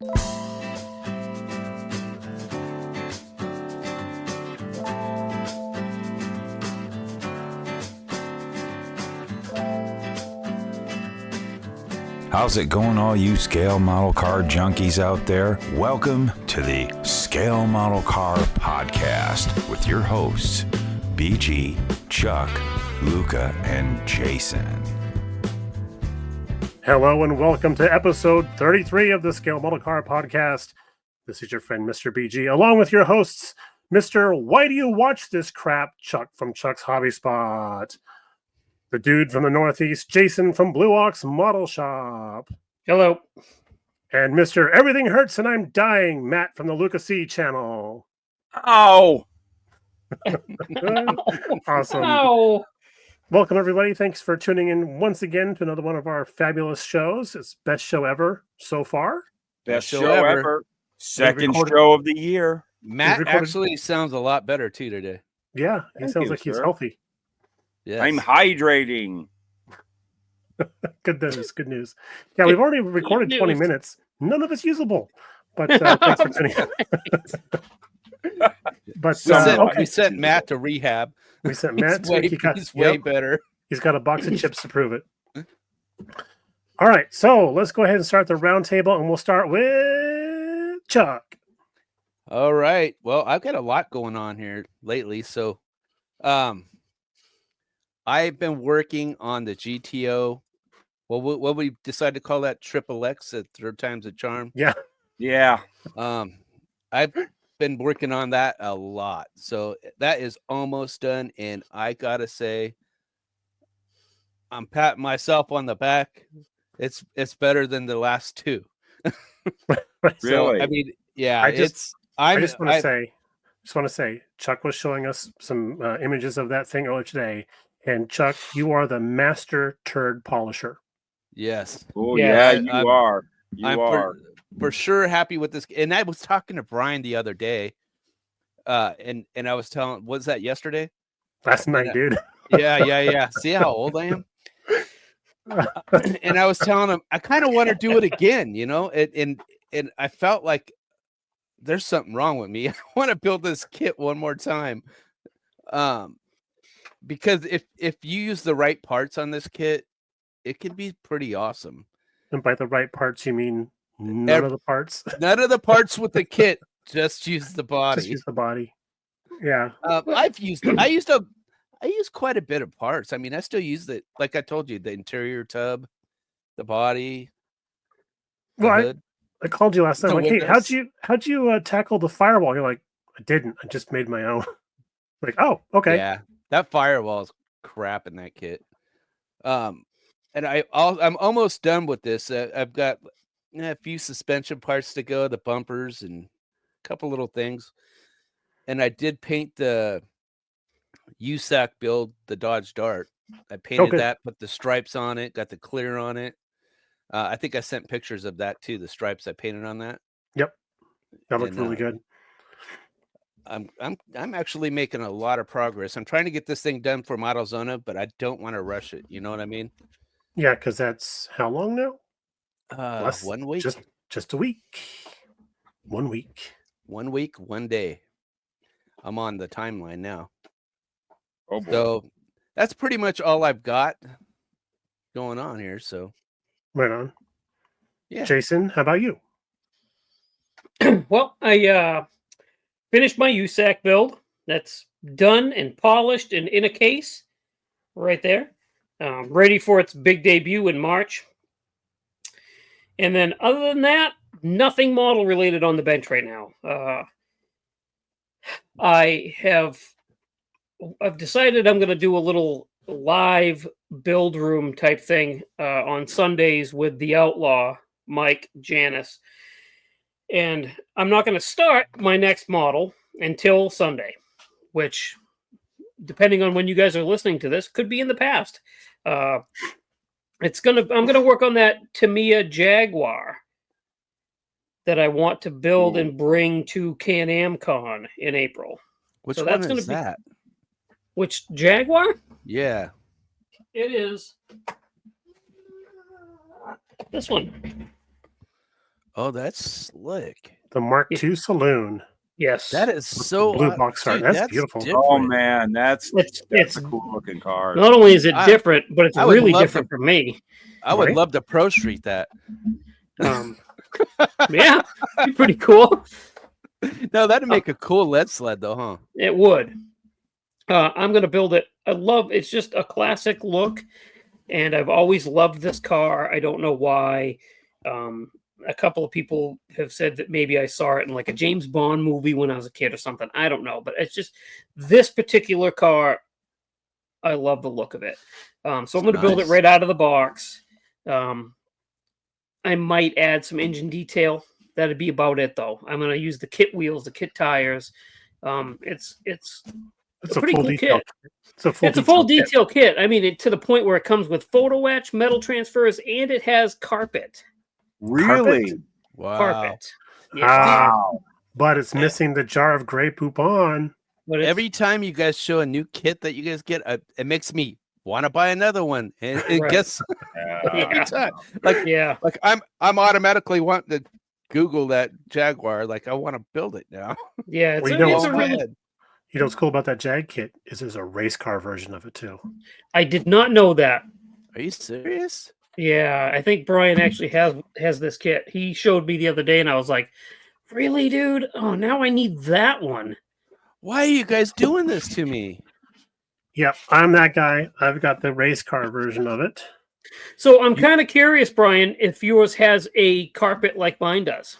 How's it going, all you scale model car junkies out there? Welcome to the Scale Model Car Podcast with your hosts, BG, Chuck, Luka, and Jason. Hello and welcome to episode 33 of the Scale Model Car Podcast. This is your friend, Mr. BG, along with your hosts, Mr. Why Do You Watch This Crap, Chuck from Chuck's Hobby Spot. The dude from the Northeast, Jason from Blue Ox Model Shop. Hello. And Mr. Everything Hurts and I'm Dying, Matt from the Luka C channel. Oh! Awesome. Ow. Welcome, everybody. Thanks for tuning in once again to another one of our fabulous shows. It's best show ever so far. Best show ever. Second recorded- show of the year. Matt actually sounds a lot better too today. Yeah, he sounds like he's healthy. Yes. I'm hydrating. Good news. Yeah, we've already recorded 20 minutes. None of it's usable. But thanks for tuning in. But we sent Matt to rehab. We sent Matt to he's way better. He's got a box of chips to prove it. All right, so let's go ahead and start the round table, and we'll start with Chuck. All right. Well, I've got a lot going on here lately. So I've been working on the GTO. Well, what we decided to call that Triple X at third time's a charm. Yeah. I've been working on that a lot. So that is almost done. And I got to say, I'm patting myself on the back. It's better than the last two. Really? So, I mean, yeah, I just want to say, Chuck was showing us some images of that thing earlier today. And Chuck, you are the master turd polisher. Yes. Oh, yeah, you are. I'm for sure happy with this. And I was talking to Brian the other day. And I was telling, was that yesterday? Last night, dude. Yeah. See how old I am? And I was telling him, I kind of want to do it again, you know? And I felt like there's something wrong with me. I want to build this kit one more time. Because if you use the right parts on this kit, it can be pretty awesome. And by the right parts, you mean none of the parts? None of the parts with the kit. Just use the body. Just use the body. Yeah. I use quite a bit of parts. I mean, I still use like I told you, the interior tub, the body. Well, I called you last night. Like, hey, how'd you tackle the firewall? You're like, I didn't. I just made my own. Like, oh, okay. Yeah, that firewall is crap in that kit. And I'm almost done with this. I've got a few suspension parts to go, the bumpers and a couple little things. And I did paint the USAC build, the Dodge Dart. I painted that, put the stripes on it, got the clear on it. I think I sent pictures of that too, the stripes I painted on that. Yep. That looked really good. I'm actually making a lot of progress. I'm trying to get this thing done for ModelZona, but I don't want to rush it. You know what I mean? Yeah, because that's how long now? 1 week. Just a week. 1 week. 1 week, 1 day. I'm on the timeline now. Oh boy. So that's pretty much all I've got going on here. So right on. Yeah. Jason, how about you? Well, I finished my USAC build. That's done and polished and in a case right there. Ready for its big debut in March. And then other than that, nothing model related on the bench right now. I've decided I'm going to do a little live build room type thing on Sundays with the Outlaw, Mike Janis. And I'm not going to start my next model until Sunday, which, depending on when you guys are listening to this, could be in the past. I'm going to work on that Tamiya Jaguar that I want to build and bring to Can-Am Con in April. Which one is that? Which Jaguar? Yeah. It is this one. Oh, that's slick. The Mark II Saloon. Yes, That is so blue box art. dude, That's beautiful. different. Oh man, that's it's a cool looking car. not only is it I- different, but it's I would really love different for me. I would Right? love to Pro Street that. Yeah, be pretty cool. No, that'd make a cool lead sled, though, huh? It would. I'm going to build it. It's just a classic look, and I've always loved this car. I don't know why. A couple of people have said that maybe I saw it in like a James Bond movie when I was a kid or something. I don't know, but it's just this particular car. I love the look of it. So I'm going to build it right out of the box. I might add some engine detail. That'd be about it, though. I'm going to use the kit wheels, the kit tires. It's a pretty cool kit. It's a full detail kit. I mean, to the point where it comes with photo etch, metal transfers, and it has carpet. Really? Wow. Carpet. Wow. But it's missing the jar of Grey Poupon. But Every time you guys show a new kit that you guys get, it makes me want to buy another one. And it Right. gets every time. Like I'm automatically wanting to Google that Jaguar. Like I want to build it now. Yeah, Well, it's a really. You know what's cool about that Jag kit is there's a race car version of it too. I did not know that. Are you serious? Yeah, I think Brian actually has this kit. He showed me the other day, and I was like, "Really, dude? Oh, now I need that one." Why are you guys doing this to me? Yep, I'm that guy. I've got the race car version of it. So I'm kind of curious, Brian, if yours has a carpet like mine does.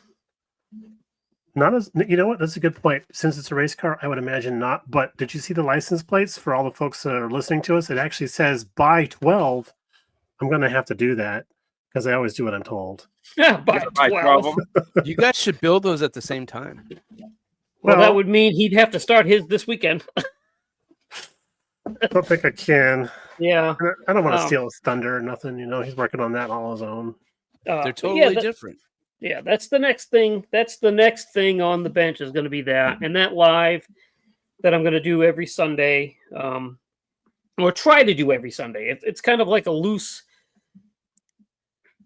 Not as you know what? That's a good point. Since it's a race car, I would imagine not. But did you see the license plates for all the folks that are listening to us? It actually says by 12. I'm going to have to do that because I always do what I'm told. Yeah, by 12. You guys should build those at the same time. Well, that would mean he'd have to start his this weekend. I don't think I can. Yeah. I don't want to steal his thunder or nothing. You know, he's working on that all his own. They're totally different. Yeah, that's the next thing. That's the next thing on the bench is going to be that. And that live that I'm going to do every Sunday, or try to do every Sunday. It's kind of like a loose.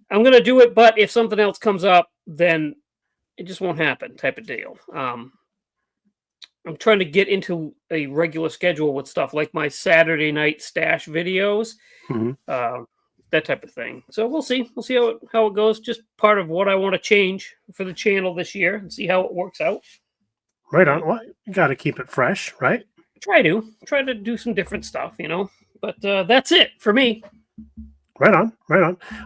I'm going to do it, but if something else comes up, then it just won't happen type of deal. I'm trying to get into a regular schedule with stuff like my Saturday night stash videos, that type of thing. So we'll see. We'll see how it goes. Just part of what I want to change for the channel this year and see how it works out. Right on. Well, you got to keep it fresh, right? Try to do some different stuff, you know. But that's it for me. Right on.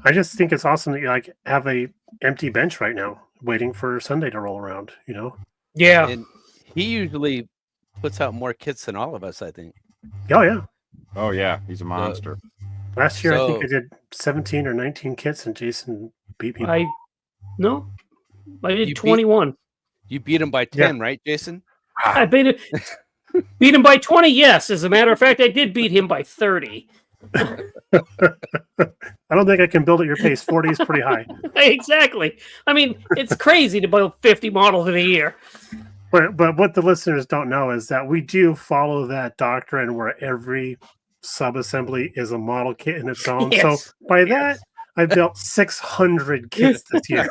I just think it's awesome that you like have a empty bench right now, waiting for Sunday to roll around. You know. Yeah. And he usually puts out more kits than all of us, I think. Oh yeah. Oh yeah, he's a monster. Last year I think I did 17 or 19 kits, and Jason beat me. I did 21. You beat him by 10, right, Jason? I beat him by 20. Yes, as a matter of fact, I did beat him by 30. I don't think I can build at your pace. 40 is pretty high. Exactly. I mean, it's crazy to build 50 models in a year. But what the listeners don't know is that we do follow that doctrine where every sub-assembly is a model kit in its own. Yes. So by that, I built 600 kits this year.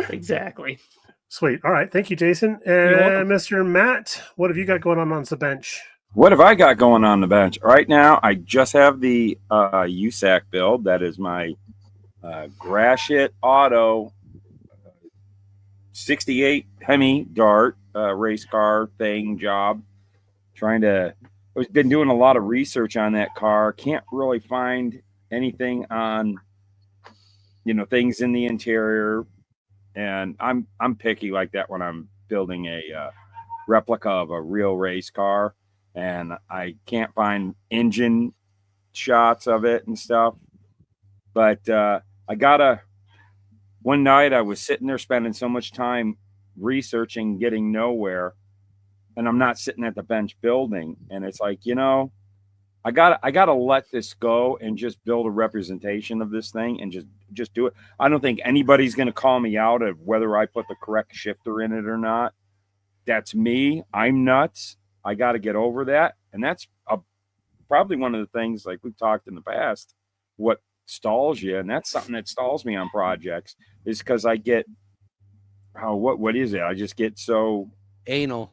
Exactly. Sweet. All right. Thank you, Jason. And Mr. Matt, what have you got going on the bench? What have I got going on the bench? Right now, I just have the USAC build. That is my Grashit Auto 68 Hemi Dart race car thing job. I've been doing a lot of research on that car. Can't really find anything on, things in the interior. And I'm picky like that when I'm building a replica of a real race car. And I can't find engine shots of it and stuff. But one night I was sitting there spending so much time researching, getting nowhere, and I'm not sitting at the bench building. And it's like, I gotta let this go and just build a representation of this thing and just do it. I don't think anybody's gonna call me out of whether I put the correct shifter in it or not. That's me. I'm nuts. I got to get over that. And that's probably one of the things, like we've talked in the past, what stalls you, and that's something that stalls me on projects, is because I get what is it? I just get so Anal.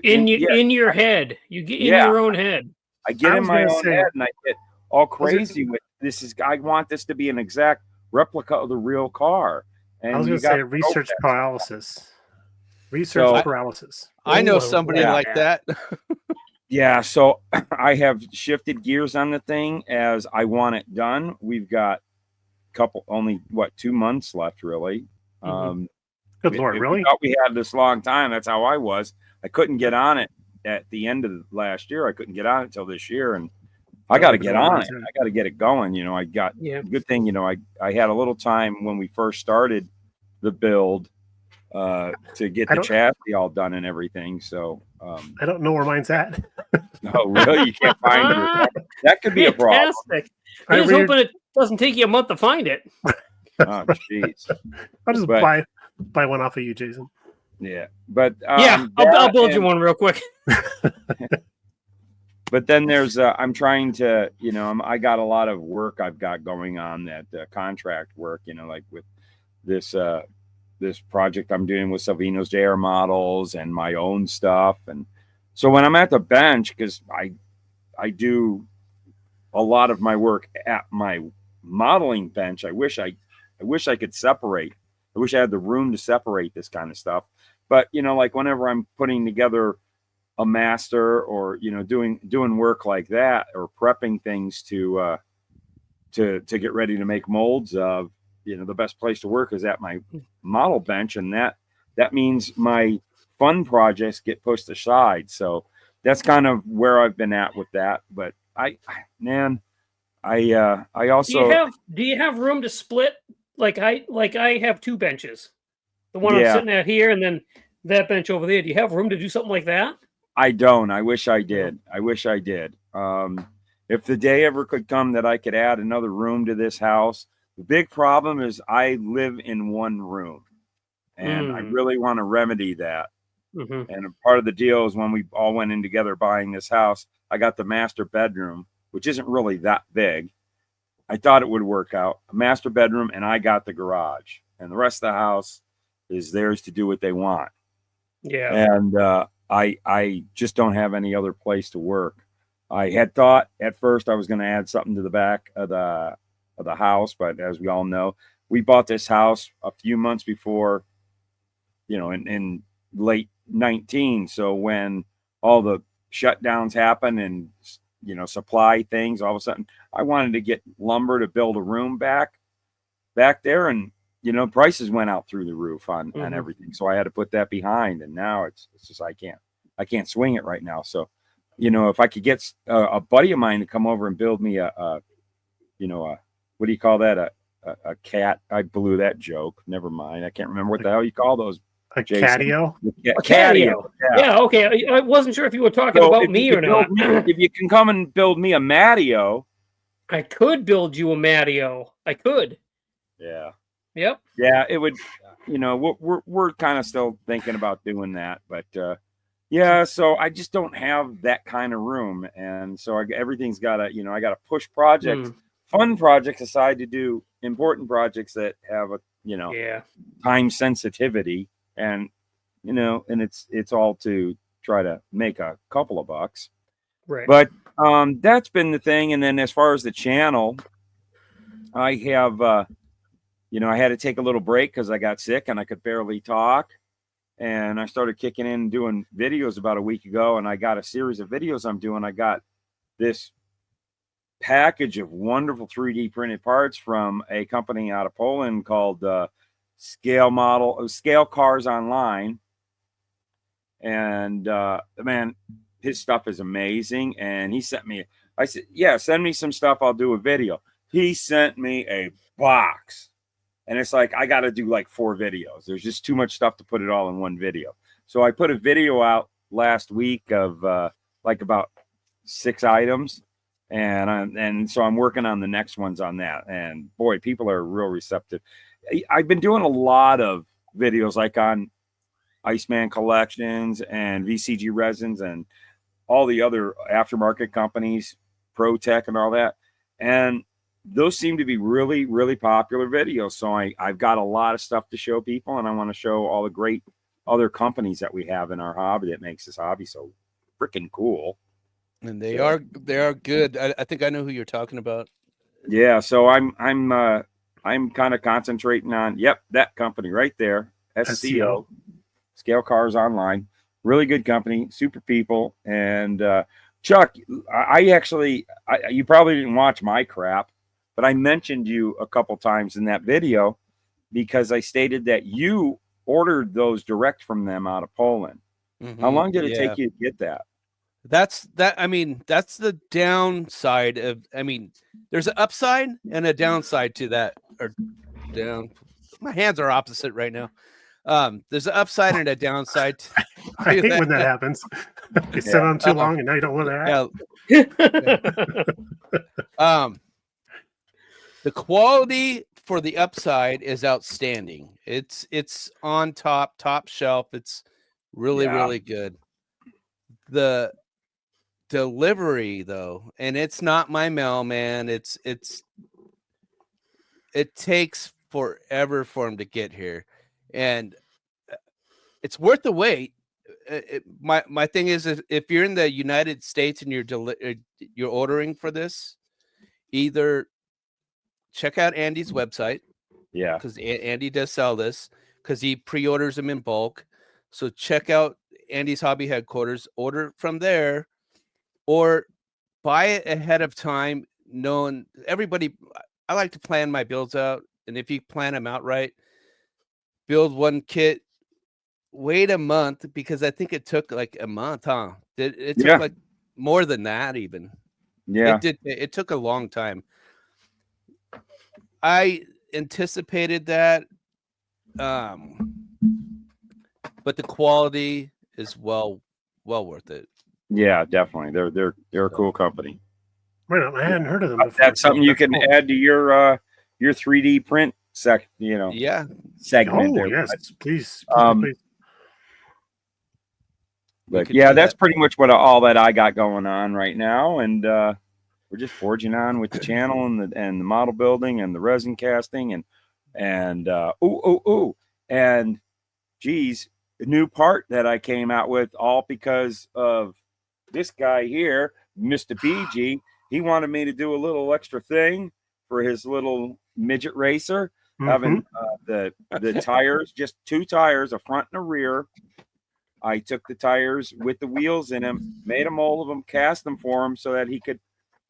In your head. You get in Yeah. your own head. I get I in was my gonna own say- head, and I get all was gonna- crazy with this. I want this to be an exact replica of the real car. And I was you going to got say to research go paralysis. Research So- paralysis. I know Ooh, somebody yeah. like that. Yeah, so I have shifted gears on the thing as I want it done. We've got only 2 months left, really. Mhm. Good Lord, We really? thought we had this long time. That's how I was. I couldn't get on it at the end of last year. I couldn't get on it until this year, and I got to get on it. I got to get it going. I got good thing. I had a little time when we first started the build to get the chassis all done and everything. So I don't know where mine's at. oh, really? You can't find it? That could be a problem. Fantastic. I'm just hoping it doesn't take you a month to find it. Oh, jeez. I'll just buy one off of you, Jason. Yeah, but I'll build you one real quick. But then there's I'm trying to I got a lot of work I've got going on, that contract work, like with this this project I'm doing with Salvino's JR models and my own stuff. And so when I'm at the bench, because I do a lot of my work at my modeling bench, I wish I could separate. I wish I had the room to separate this kind of stuff. But like whenever I'm putting together a master, or doing work like that, or prepping things to get ready to make molds of, the best place to work is at my model bench, and that means my fun projects get pushed aside. So that's kind of where I've been at with that. But I also do you have room to split? Like I have two benches. The one I'm sitting at here, and then that bench over there. Do you have room to do something like that? I don't. I wish I did. If the day ever could come that I could add another room to this house. The big problem is I live in one room, and I really want to remedy that. Mm-hmm. And part of the deal is when we all went in together buying this house, I got the master bedroom, which isn't really that big. I thought it would work out. A master bedroom, and I got the garage, and the rest of the house is theirs to do what they want. Yeah. And I just don't have any other place to work. I had thought at first I was going to add something to the back of the house, but as we all know, we bought this house a few months before, in late 19. So when all the shutdowns happen and supply things, all of a sudden I wanted to get lumber to build a room back there, and prices went out through the roof on everything. So I had to put that behind, and now it's just I can't swing it right now. So if I could get a buddy of mine to come over and build me a what do you call that? A cat. I blew that joke. Never mind. I can't remember what the hell you call those. A catio? A catio. Yeah. Okay. I wasn't sure if you were talking about me or not. If you can come and build me a Matio. I could build you a Matio. I could. Yeah. Yep. Yeah. It would, we're kind of still thinking about doing that, but, yeah, so I just don't have that kind of room. And so everything's got to, I got to push projects, fun projects aside to do important projects that have a, time sensitivity, and, and it's all to try to make a couple of bucks. Right. But that's been the thing. And then as far as the channel, I have, I had to take a little break because I got sick and I could barely talk. And I started kicking in and doing videos about a week ago, and I got a series of videos I'm doing. I got this package of wonderful 3D printed parts from a company out of Poland called Scale Cars Online. And man, his stuff is amazing. And he sent me, I said, yeah, send me some stuff. I'll do a video. He sent me a box. And it's like, I got to do like 4 videos. There's just too much stuff to put it all in one video. So I put a video out last week of like about 6 items. And so I'm working on the next ones on that. And boy, people are real receptive. I've been doing a lot of videos like on Iceman Collections and VCG Resins and all the other aftermarket companies, ProTech and all that. And those seem to be really, really popular videos. So I've got a lot of stuff to show people, and I want to show all the great other companies that we have in our hobby that makes this hobby so freaking cool. And they are good. I think I know who you're talking about. Yeah, so I'm kind of concentrating on that company right there, SCO, Scale Cars Online. Really good company, super people. And Chuck, I actually you probably didn't watch my crap, but I mentioned you a couple times in that video because I stated that you ordered those direct from them out of Poland. How long did it take you to get that? That's the downside of, there's an upside and a downside to that. Or down. My hands are opposite right now. There's an upside and a downside to I hate when that happens. You sit on too long and now you don't know where they're at. The quality for the upside is outstanding. It's on top shelf. It's really, really good. The delivery though, and it's not my mailman. It takes forever for him to get here, and it's worth the wait. My thing is, if you're in the United States and you're ordering for this, either check out Andy's website, because Andy does sell this, because he pre-orders them in bulk. So check out Andy's Hobby Headquarters, order from there, or buy it ahead of time. Knowing everybody, I like to plan my builds out, and if you plan them out right, build one kit, wait a month, because I think it took like a month, huh? It took like more than that even. Yeah, it took a long time. I anticipated that, but the quality is well worth it. Yeah, definitely. They're a cool company. Right on. I hadn't heard of them before. That's something you can add to your 3D print segment there. Yes, please. But yeah, that's pretty much all that I got going on right now, and we're just forging on with the channel and the model building and the resin casting and geez, the new part that I came out with, all because of this guy here, Mr. BG. He wanted me to do a little extra thing for his little midget racer, having the tires, just 2 tires, a front and a rear. I took the tires with the wheels in them, made a mold of them, cast them for him so that he could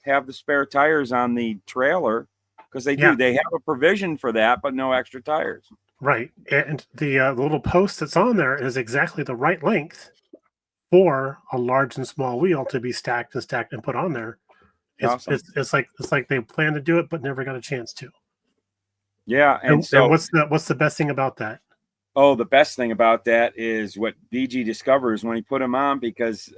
have the spare tires on the trailer, because they have a provision for that, but no extra tires. Right, and the little post that's on there is exactly the right length for a large and small wheel to be stacked and put on there. It's like they planned to do it but never got a chance to. Yeah, and what's the best thing about that? Oh, the best thing about that is what BG discovers when he put them on, because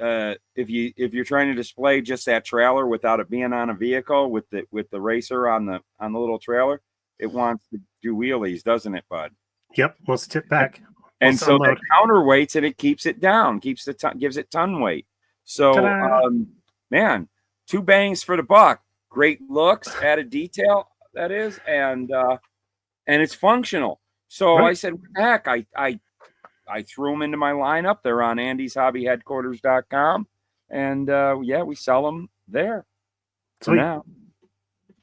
if you're trying to display just that trailer without it being on a vehicle with the racer on the little trailer, it wants to do wheelies, doesn't it, bud? Yep, wants to tip back. And so that counterweights and it keeps it down, gives it ton weight. So man, 2 bangs for the buck. Great looks, added detail, that is, and it's functional. So I said, what the heck? I threw them into my lineup. They're on andyshobbyheadquarters.com. And we sell them there. So now.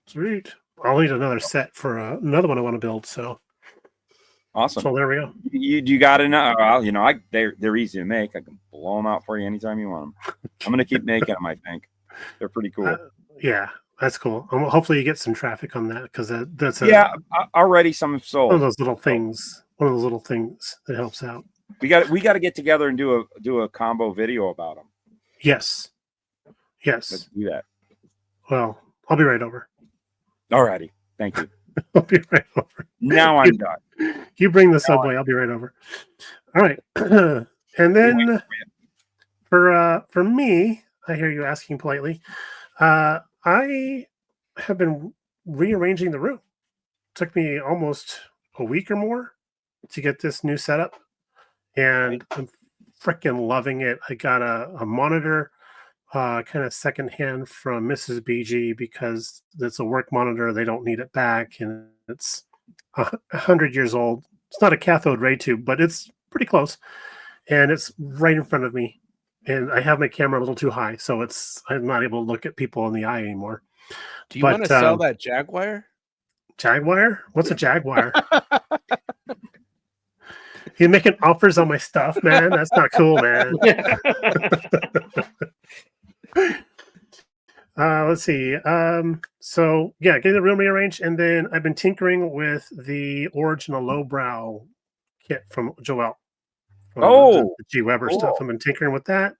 Sweet. I'll need another set for another one I want to build. So awesome. So there we go. You got enough. Well, they're easy to make. I can blow them out for you anytime you want them. I'm going to keep making them, I think. They're pretty cool. Yeah. That's cool. Hopefully you get some traffic on that, because that's already some sold. One of those little things. One of those little things that helps out. We got to get together and do a combo video about them. Yes. Let's do that. Well, I'll be right over. Alrighty. Thank you. I'll be right over. Now I'm done. You bring the subway. I'll be right over. All right. And then for me, I hear you asking politely. I have been rearranging the room. It took me almost a week or more to get this new setup, and I'm freaking loving it. I got a monitor, kind of secondhand from Mrs. BG because it's a work monitor. They don't need it back, and it's 100 years old. It's not a cathode ray tube, but it's pretty close, and it's right in front of me. And I have my camera a little too high, so I'm not able to look at people in the eye anymore. Do you want to sell that Jaguar? Jaguar? What's a Jaguar? You're making offers on my stuff, man. That's not cool, man. Let's see. So yeah, getting the room rearranged, and then I've been tinkering with the original lowbrow kit from Joel. The G Weber stuff. I've been tinkering with that,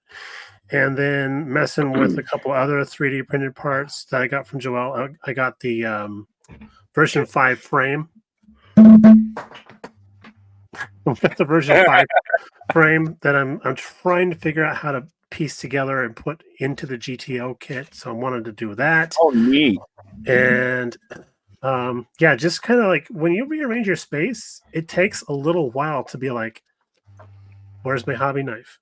and then messing with a couple other 3D printed parts that I got from Joel. I got the version 5 frame. I've got the version 5 frame that I'm trying to figure out how to piece together and put into the GTO kit. So I wanted to do that. Oh, neat. And yeah, just kind of like when you rearrange your space, it takes a little while to be like, where's my hobby knife?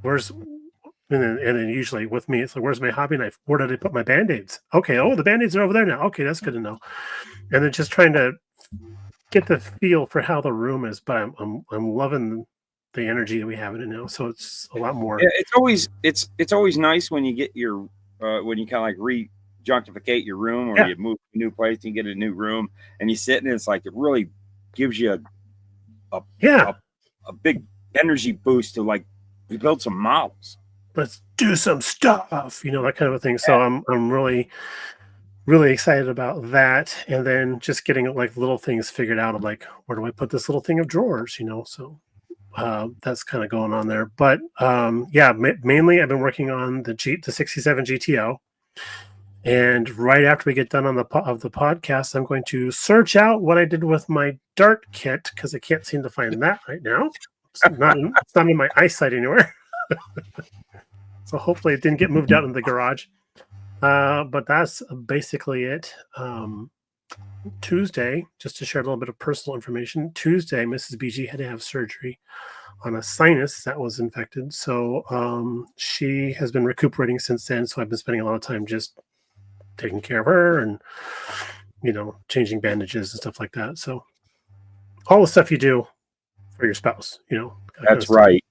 And then usually with me, it's like, where's my hobby knife? Where did I put my Band-Aids? Okay, the Band-Aids are over there now. Okay, that's good to know. And then just trying to get the feel for how the room is, but I'm loving the energy that we have in it now. So it's a lot more. Yeah, it's always nice when you get your when you kind of like re-junctificate your room, or you move to a new place and you get a new room and you sit and it's like it really gives you a big energy boost to like build some models. Let's do some stuff, that kind of a thing. So I'm really excited about that, and then just getting like little things figured out of like, where do I put this little thing of drawers, so that's kind of going on there. But mainly I've been working on the 67 GTO, and right after we get done on the podcast, I'm going to search out what I did with my Dart kit, because I can't seem to find that right now. It's not in my eyesight anywhere. So hopefully it didn't get moved out in the garage. But that's basically it. Tuesday, just to share a little bit of personal information, Tuesday, Mrs. BG had to have surgery on a sinus that was infected. So she has been recuperating since then. So I've been spending a lot of time just taking care of her and, changing bandages and stuff like that. So all the stuff you do for your spouse, That's right.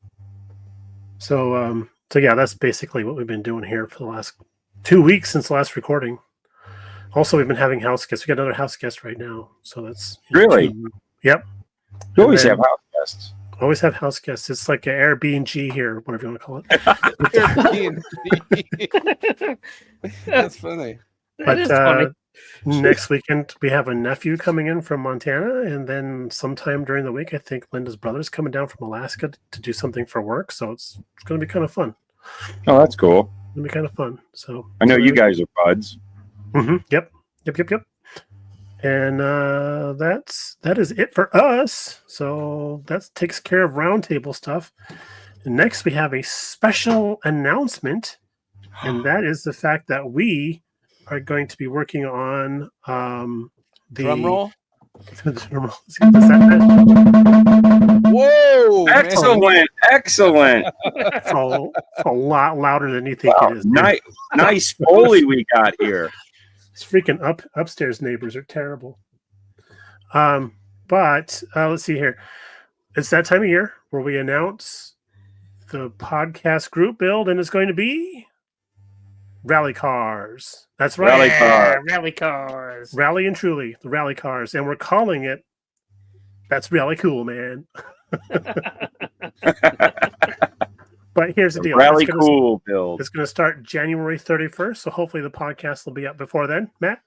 So, yeah, that's basically what we've been doing here for the last 2 weeks since the last recording. Also, we've been having house guests. We got another house guest right now. So that's really, yep. You always have house guests. Always have house guests. It's like an Airbnb here, whatever you want to call it. Airbnb. That's funny. That is funny. Next weekend we have a nephew coming in from Montana, and then sometime during the week, I think Linda's brother's coming down from Alaska to do something for work. So it's going to be kind of fun. Oh, that's cool. It'll be kind of fun. So I know you guys are buds. Mm-hmm. Yep. And that is it for us. So that takes care of roundtable stuff. And next we have a special announcement, and that is the fact that we are going to be working on the drum roll. Whoa! Excellent. It's a lot louder than you think it is. Nice Foley we got here. These freaking upstairs neighbors are terrible. But let's see here. It's that time of year where we announce the podcast group build, and it's going to be rally cars. That's right. Rally cars. Rally and truly, the rally cars. And we're calling it That's Rally Cool, man. But here's the deal. Rally Cool build. It's going to start January 31st. So hopefully the podcast will be up before then, Matt.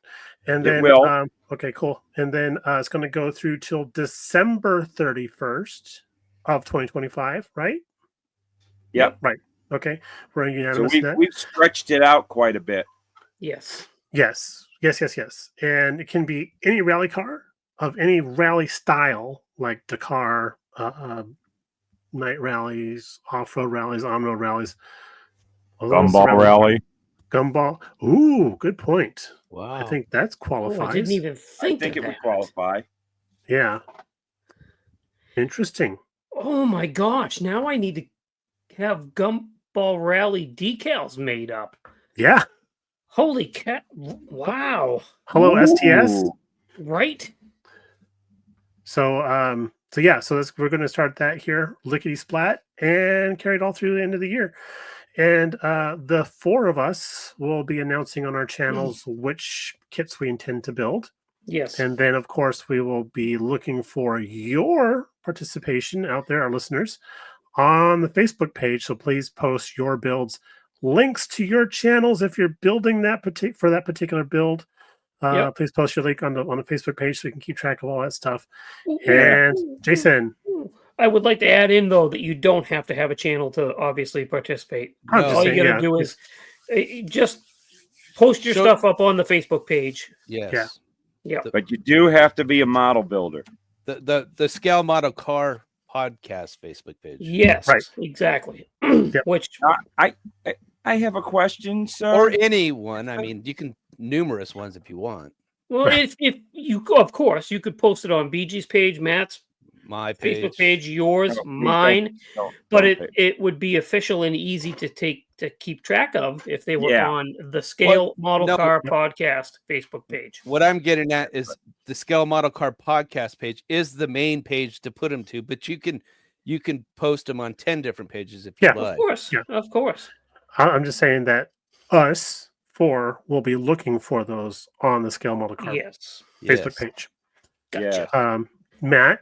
And then, it will. Okay, cool. And then it's going to go through till December 31st of 2025, right? Yep. Right. Okay. We're unanimous. So we've stretched it out quite a bit. Yes. And it can be any rally car of any rally style, like Dakar, night rallies, off-road rallies, on-road rallies. Gumball rally. Gumball. Ooh, good point. Wow. I think that's qualifies. I didn't even think it of would that. qualify. Yeah. Interesting. Oh my gosh. Now I need to have football rally decals made up. Yeah. Holy cat! Wow! Hello, STS. Ooh. Right? So we're going to start that here, lickety splat, and carry it all through the end of the year. And the four of us will be announcing on our channels which kits we intend to build. Yes. And then, of course, we will be looking for your participation out there, our listeners, on the Facebook page. So please post your builds, links to your channels if you're building that for that particular build. Please post your link on the Facebook page so we can keep track of all that stuff. And Jason, I would like to add in though that you don't have to have a channel to obviously participate. All you got to do is just post your stuff up on the Facebook page. Yes. Yeah. But you do have to be a model builder. The Scale Model Car Podcast Facebook page. Yes, right. Exactly. Yep. Which I have a question, sir. Or anyone. I mean, you can numerous ones if you want. well, if you of course you could post it on BG's page, Matt's My page. Facebook page, yours, No, please mine. don't But pay. it would be official and easy to keep track of if they were Yeah. on the Scale Model no. Car Podcast Facebook page. What I'm getting at is the Scale Model Car Podcast page is the main page to put them to, but you can post them on 10 different pages if you Yeah. like. Of course. Yeah. Of course. I'm just saying that us four will be looking for those on the Scale Model Car Yes. Facebook Yes. page. Gotcha. Matt,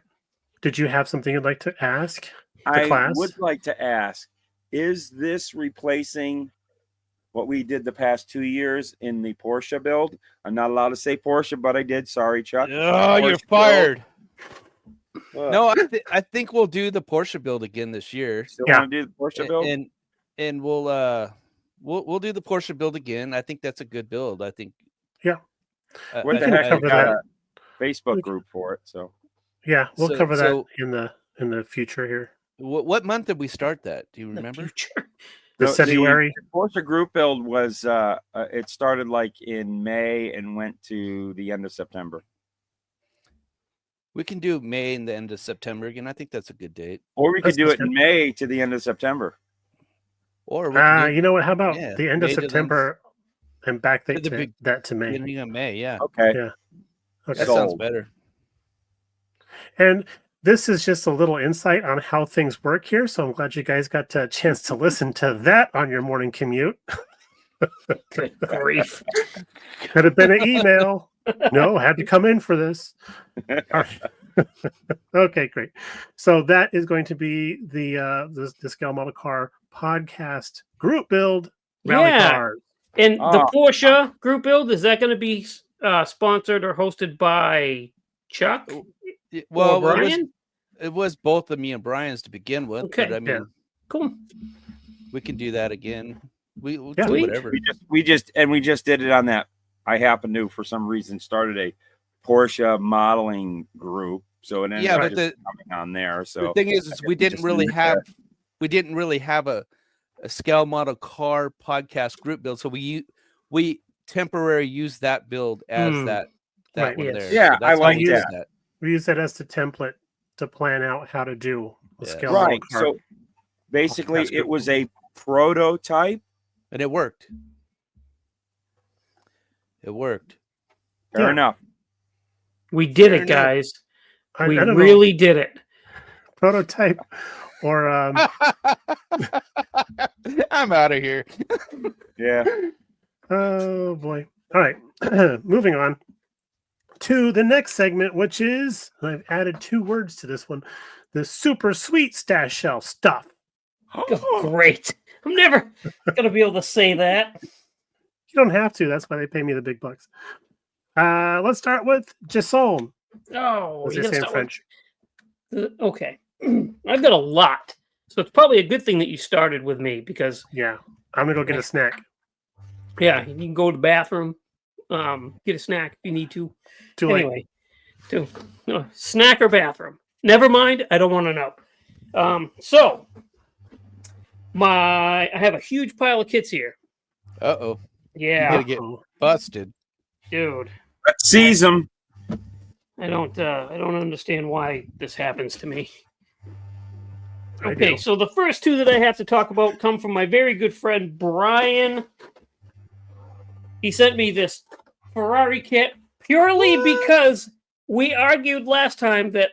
did you have something you'd like to ask the I class? would like to ask, is this replacing what we did the past 2 years in the Porsche build? I'm not allowed to say Porsche, but I did. Sorry, Chuck. Oh, you're Porsche fired. build. No, I think we'll do the Porsche build again this year. Still Yeah. want to do the Porsche build? And we'll do the Porsche build again. I think that's a good build. I think. Yeah. What the can heck? I cover got that. a Facebook group for it. So Yeah, we'll So- cover that so- in the future here. What month did we start that? Do you The remember? future. The So February. the Porsche group build was it started like in May and went to the end of September. We can do May and the end of September again. I think that's a good date. Or we could That's do it good. in May to the end of September. Or we can do You know what? How about yeah, the end of May to the- September and backdate the big- that to May? beginning of May. Yeah, Okay. Yeah. Okay. that sounds Sold. better. And this is just a little insight on how things work here. So I'm glad you guys got a chance to listen to that on your morning commute. Good grief. Could have been an email. No, had to come in for this. All right. Okay, great. So that is going to be the Scale Model Car Podcast group build rally Yeah. cars. And the Oh. Porsche group build, is that going to be sponsored or hosted by Chuck Well, or Brian? it was both of me and Brian's to begin with. Okay, But I mean, yeah. Cool. we can do that again. We'll Yeah. do Sweet. whatever. we just did it on that. I happen to, for some reason, started a Porsche modeling group, so it ended Yeah, up but just coming on there. So The thing is we didn't just really leave it have a Scale Model Car Podcast group build, so we temporarily use that build as that Right, one yes. there. Yeah, So that's I how like we use that. We use that as the template to plan out how to do the Yeah. Scale Model right. Car. So basically, Podcast it group. was a prototype. And it worked. It worked. Fair Yeah. enough. We did Fair it, enough. guys. I We don't know, really did it. prototype or I'm out of here. Yeah. oh boy. All right. Moving on to the next segment, which is I've added 2 words to this one. The super sweet stash shelf stuff. Oh, great. I'm never going to be able to say that. You don't have to. That's why they pay me the big bucks. Let's start with Jason. Oh, As you they gotta say in start French. with- okay. I've got a lot. So it's probably a good thing that you started with me because, Yeah. I'm gonna go get a snack. yeah, you can go to the bathroom, get a snack if you need to. Too late. Anyway, snack or bathroom. Never mind. I don't want to know. So I have a huge pile of kits here. Uh-oh. Yeah, Gonna get busted. dude. Let's seize them. I don't understand why this happens to me. Okay, so the first two that I have to talk about come from my very good friend Brian. He sent me this Ferrari kit purely because we argued last time that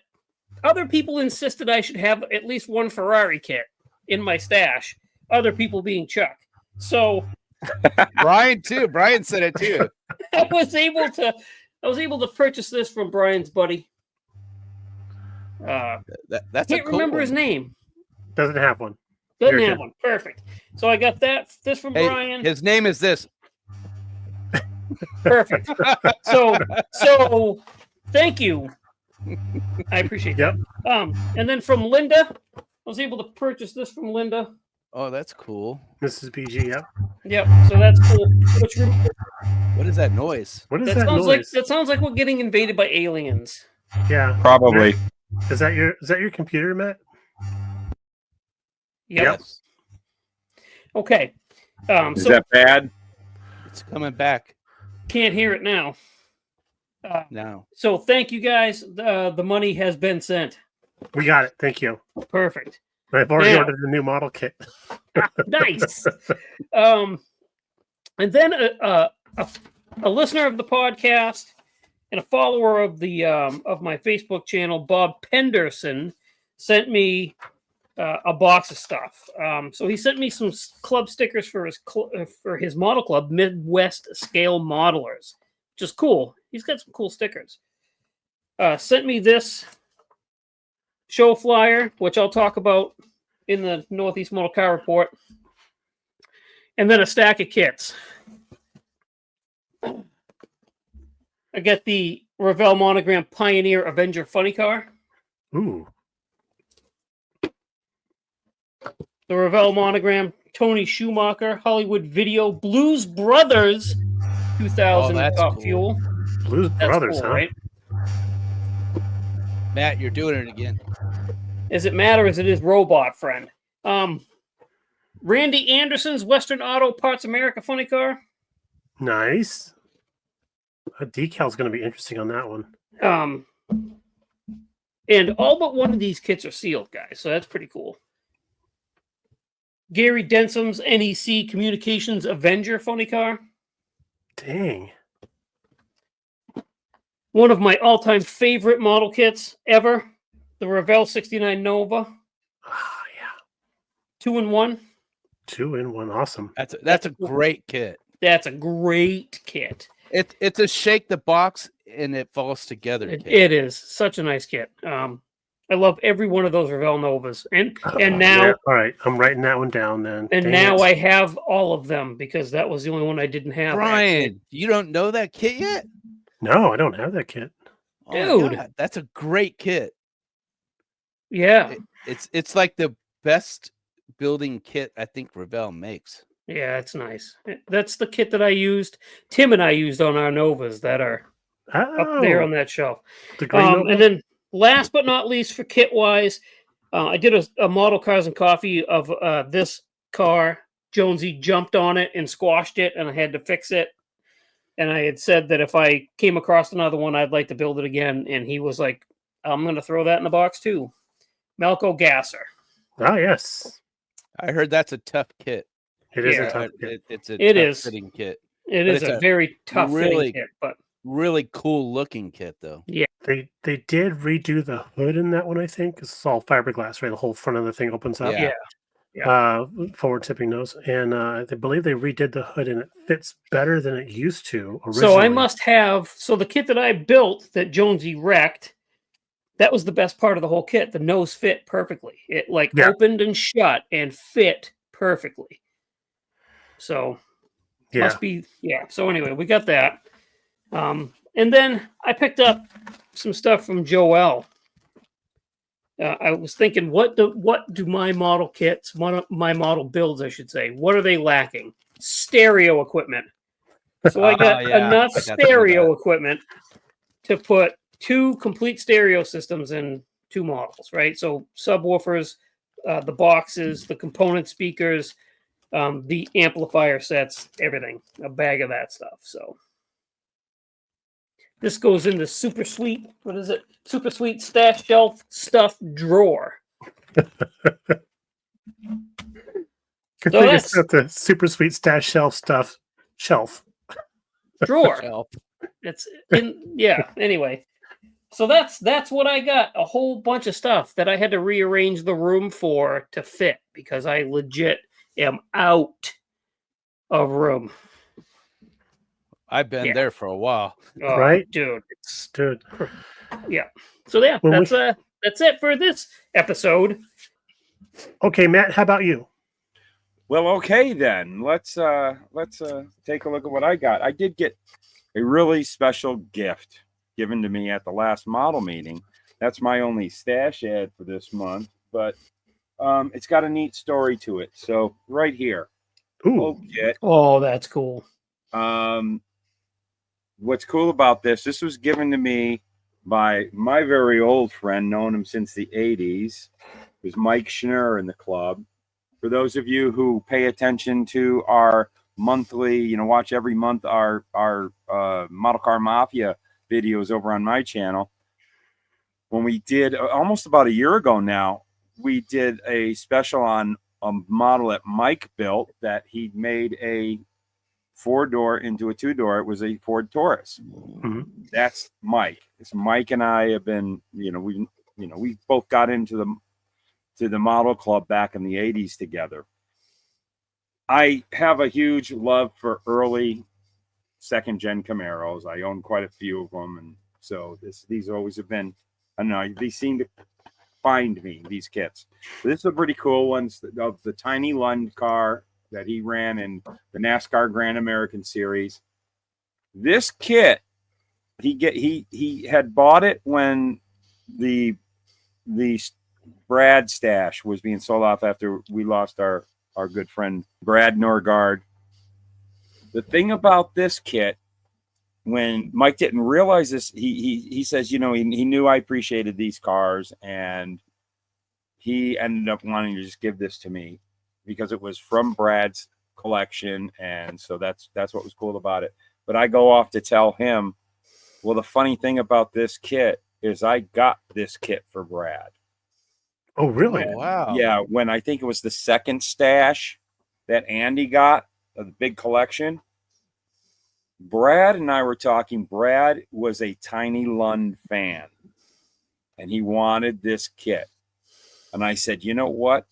other people insisted I should have at least one Ferrari kit in my stash, other people being Chuck. So Brian too. Brian said it too. I was able to purchase this from Brian's buddy. That's Can't remember his name. Doesn't have one. Doesn't have one. Perfect. So I got this from Hey, Brian. his name is this. Perfect. So thank you. I appreciate that. And then from Linda, I was able to purchase this from Linda. Oh, that's cool. Mrs. BG, yep. Yep. So that's cool. What is that noise? What is that noise? That sounds like we're getting invaded by aliens. Yeah. Probably. Is that your computer, Matt? Yep. Yes. Okay. Is that bad? It's coming back. Can't hear it now. No. So thank you guys. The money has been sent. We got it. Thank you. Perfect. I've already ordered the new model kit. Nice. And then a listener of the podcast and a follower of the of my Facebook channel, Bob Penderson, sent me a box of stuff. So he sent me some club stickers for his model club, Midwest Scale Modelers, which is cool. He's got some cool stickers. Sent me this show flyer, which I'll talk about in the Northeast Model Car Report, and then a stack of kits. I got the Revell Monogram Pioneer Avenger Funny Car. Ooh. The Revell Monogram Tony Schumacher Hollywood Video Blues Brothers 2000 Top cool. Fuel. Blues Brothers, cool, huh? right? Matt, you're doing it again. Is it Matt or is it his robot friend? Randy Anderson's Western Auto Parts America Funny Car. Nice. A decal's going to be interesting on that one. And all but one of these kits are sealed, guys, so that's pretty cool. Gary Densom's NEC Communications Avenger Funny Car. Dang. One of my all-time favorite model kits ever, the Revell 69 Nova. Ah, yeah. 2-in-1. 2-in-1. Awesome. That's a great kit. That's a great kit. It's a shake the box and it falls together. It is such a nice kit. I love every one of those Revell Novas, and now yeah. All right, I'm writing that one down then. And now I have all of them because that was the only one I didn't have. Brian, actually. you don't know that kit yet? No, I don't have that kit. Oh Dude, God, that's a great kit. Yeah, It's like the best building kit I think Revell makes. yeah, it's nice. That's the kit that I used. Tim and I used on our Novas that are up there on that shelf. The green Nova? And then last but not least for kit wise, I did a model Cars and Coffee of this car. Jonesy jumped on it and squashed it, and I had to fix it. And I had said that if I came across another one, I'd like to build it again. And he was like, I'm going to throw that in the box too. Melco Gasser. Ah, yes. I heard that's a tough kit. It is a tough kit. It's a It tough is. fitting kit. It is a very tough really- fitting kit, but Really cool looking kit though. yeah. They did redo the hood in that one, I think. It's all fiberglass, right? The whole front of the thing opens up. Yeah. Forward tipping nose. And I believe they redid the hood and it fits better than it used to originally. So I must have, so the kit that I built that Jonesy wrecked, that was the best part of the whole kit. The nose fit perfectly. It opened and shut and fit perfectly. So must be, yeah. So anyway, we got that. And then I picked up some stuff from Joel. I was thinking, what do my model kits, my model builds, I should say, what are they lacking? Stereo equipment. So I got enough stereo equipment to put 2 complete stereo systems in 2 models, right? So subwoofers, the boxes, the component speakers, the amplifier sets, everything, a bag of that stuff. So this goes in the super sweet, what is it? Super sweet stash shelf stuff drawer. Good So thing it's that's got the super sweet stash shelf. drawer. Shelf. It's in yeah. Anyway, so that's what I got. A whole bunch of stuff that I had to rearrange the room for to fit because I legit am out of room. I've been Yeah. there for a while. Oh, Right? dude. It's Dude. yeah. So yeah, When we- that's it for this episode. Okay, Matt, how about you? Well, okay then. Let's take a look at what I got. I did get a really special gift given to me at the last model meeting. That's my only stash ad for this month, but it's got a neat story to it. So right here. Ooh. Okay. Oh, that's cool. What's cool about this was given to me by my very old friend, known him since the 80s. It was Mike Schnurr in the club. For those of you who pay attention to our monthly, watch every month our Model Car Mafia videos over on my channel. When we did almost about a year ago now, we did a special on a model that Mike built that he made a 4-door into a 2-door. It was a Ford Taurus. Mhm. That's Mike. It's Mike and I have been, we both got into the model club back in the 80s together. I have a huge love for early second gen Camaros. I own quite a few of them, and so these always have been, I don't know, they seem to find me, these kits. This is a pretty cool one of the Tiny Lund car that he ran in the NASCAR Grand American Series. This kit, he had bought it when the Brad stash was being sold off after we lost our good friend Brad Norgard. The thing about this kit, when Mike didn't realize this, he says, he knew I appreciated these cars, and he ended up wanting to just give this to me because it was from Brad's collection, and so that's what was cool about it. But I go off to tell him, well, the funny thing about this kit is I got this kit for Brad. Oh, really? Oh, wow. Yeah, when I think it was the second stash that Andy got of the big collection, Brad and I were talking. Brad was a Tiny Lund fan, and he wanted this kit. And I said, you know what?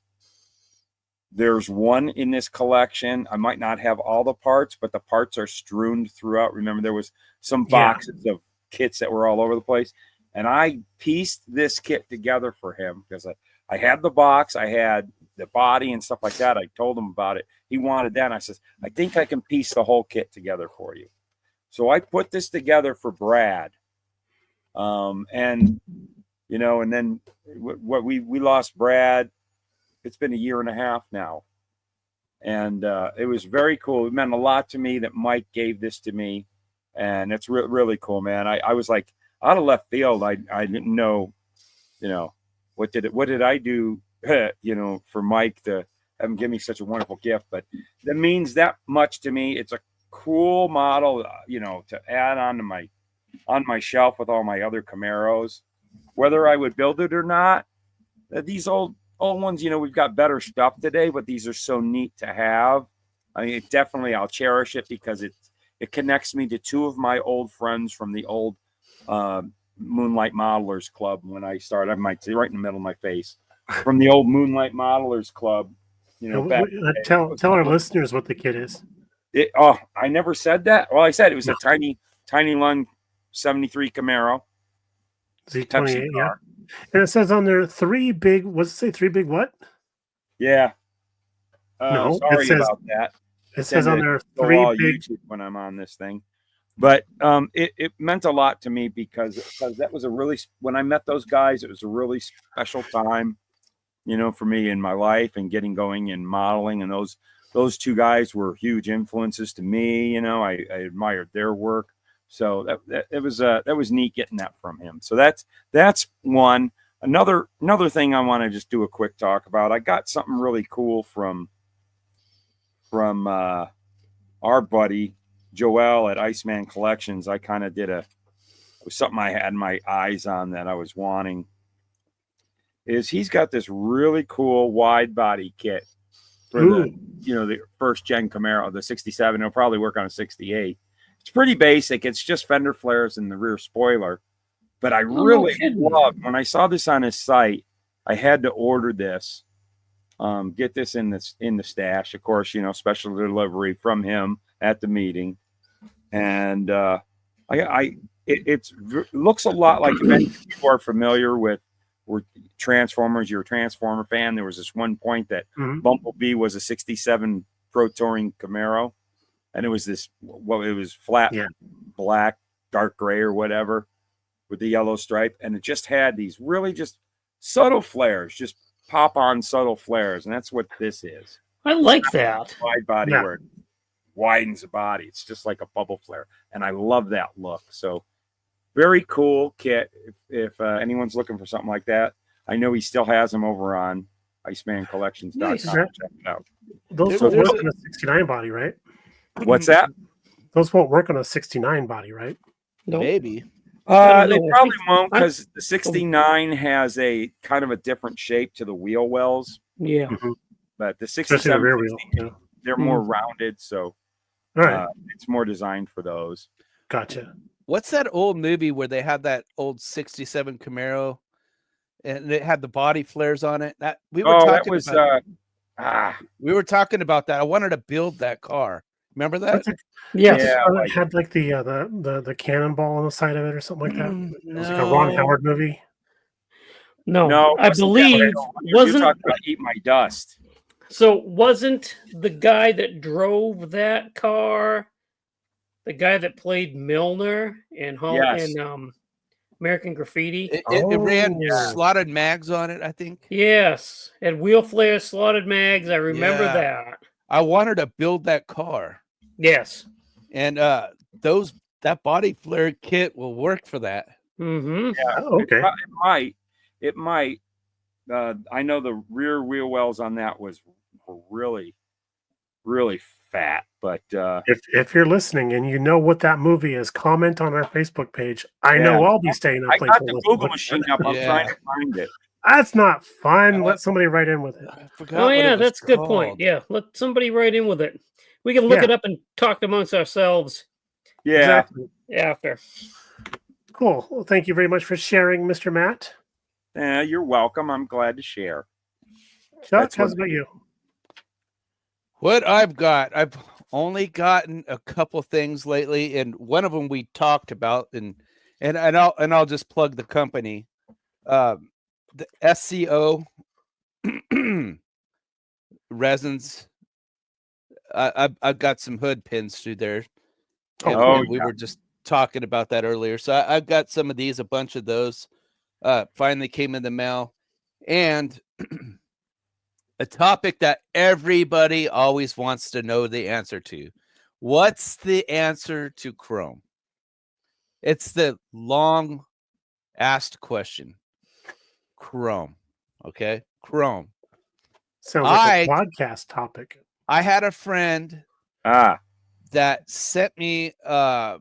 There's one in this collection. I might not have all the parts, but the parts are strewn throughout. Remember, there was some boxes of kits that were all over the place. And I pieced this kit together for him because I had the box, I had the body and stuff like that. I told him about it. He wanted that. And I says, I think I can piece the whole kit together for you. So I put this together for Brad. And then what we lost Brad. It's been a year and a half now. And it was very cool. It meant a lot to me that Mike gave this to me. And it's really cool, man. I was like, out of left field, I didn't know, what did I do, for Mike to have him give me such a wonderful gift. But that means that much to me. It's a cool model, to add on my shelf with all my other Camaros. Whether I would build it or not, these old ones, we've got better stuff today, but these are so neat to have. I mean, I'll cherish it because it connects me to two of my old friends from the old Moonlight Modelers Club. When I started, I might say right in the middle of my face, from the old Moonlight Modelers Club. Tell our listeners what the kit is. I never said that. Well, I said it was a tiny Lund 73 Camaro. Z28, yeah. And it says on there 3 big, what's it say? 3 big what? Yeah. No, sorry about that. It says on there 3 big. YouTube when I'm on this thing. But it meant a lot to me because that was when I met those guys, it was a really special time, for me in my life and getting going in modeling. And those two guys were huge influences to me. I admired their work. So that was neat getting that from him. So that's one. Another thing I want to just do a quick talk about. I got something really cool from our buddy Joel at Iceman Collections. I kind of did it was something I had my eyes on that I was wanting. is he's got this really cool wide body kit for the first gen Camaro, the 67. It'll probably work on a 68. It's pretty basic. It's just fender flares and the rear spoiler. But I really loved when I saw this on his site. I had to order this, get this in the stash. Of course, special delivery from him at the meeting, and it looks a lot like if you are familiar with Transformers. You're a Transformer fan. There was this one point that Bumblebee was a 67 Pro Touring Camaro, and it was it was flat black, dark gray or whatever, with the yellow stripe, and it just had these really just subtle flares, just pop on subtle flares, and that's what this is. I like that wide body where it widens the body. It's just like a bubble flare, and I love that look. So very cool kit. If anyone's looking for something like that, I know he still has them over on IcemanCollections.com. Nice. Check it out. Those won't work on a 69 body, right? What's that? Those won't work on a 69 body, right? Nope. Maybe. They probably won't, because the 69 has a kind of a different shape to the wheel wells. Yeah. But the Especially 67, the rear wheel. they're more rounded, so All right. it's more designed for those. Gotcha. What's that old movie where they had that old 67 Camaro and it had the body flares on it? We were talking about that. I wanted to build that car. Remember that? Yes. Yeah, it had like the cannonball on the side of it or something like that. It was like a Ron Howard movie. No, I believe wasn't talking about Eat My Dust. So wasn't the guy that drove that car the guy that played Milner in American Graffiti? It ran slotted mags on it, I think. Yes, and wheel flares, slotted mags. I remember that. I wanted to build that car. Yes, and that body flare kit will work for that. Mm-hmm. Yeah, okay. It might. I know the rear wheel wells on that were really, really fat. But if you're listening and you know what that movie is, comment on our Facebook page. I know I'll be staying up. I got the Google machine up. I'm trying to find it. That's not fun. Let somebody write in with it. I forgot. Oh yeah, that's a good point. Yeah, let somebody write in with it. We can look it up and talk amongst ourselves. Yeah. Exactly. After. Cool. Well, thank you very much for sharing, Mr. Matt. You're welcome. I'm glad to share. Chuck, how's about you? What I've got, I've only gotten a couple things lately, and one of them we talked about, and I'll just plug the company, the SCO resins. I've got some hood pins through there. We were just talking about that earlier. So I've got some of these, a bunch of those. Finally came in the mail, and a topic that everybody always wants to know the answer to. What's the answer to chrome? It's the long asked question. Chrome. Okay. Chrome. Sounds like a podcast topic. I had a friend that sent me a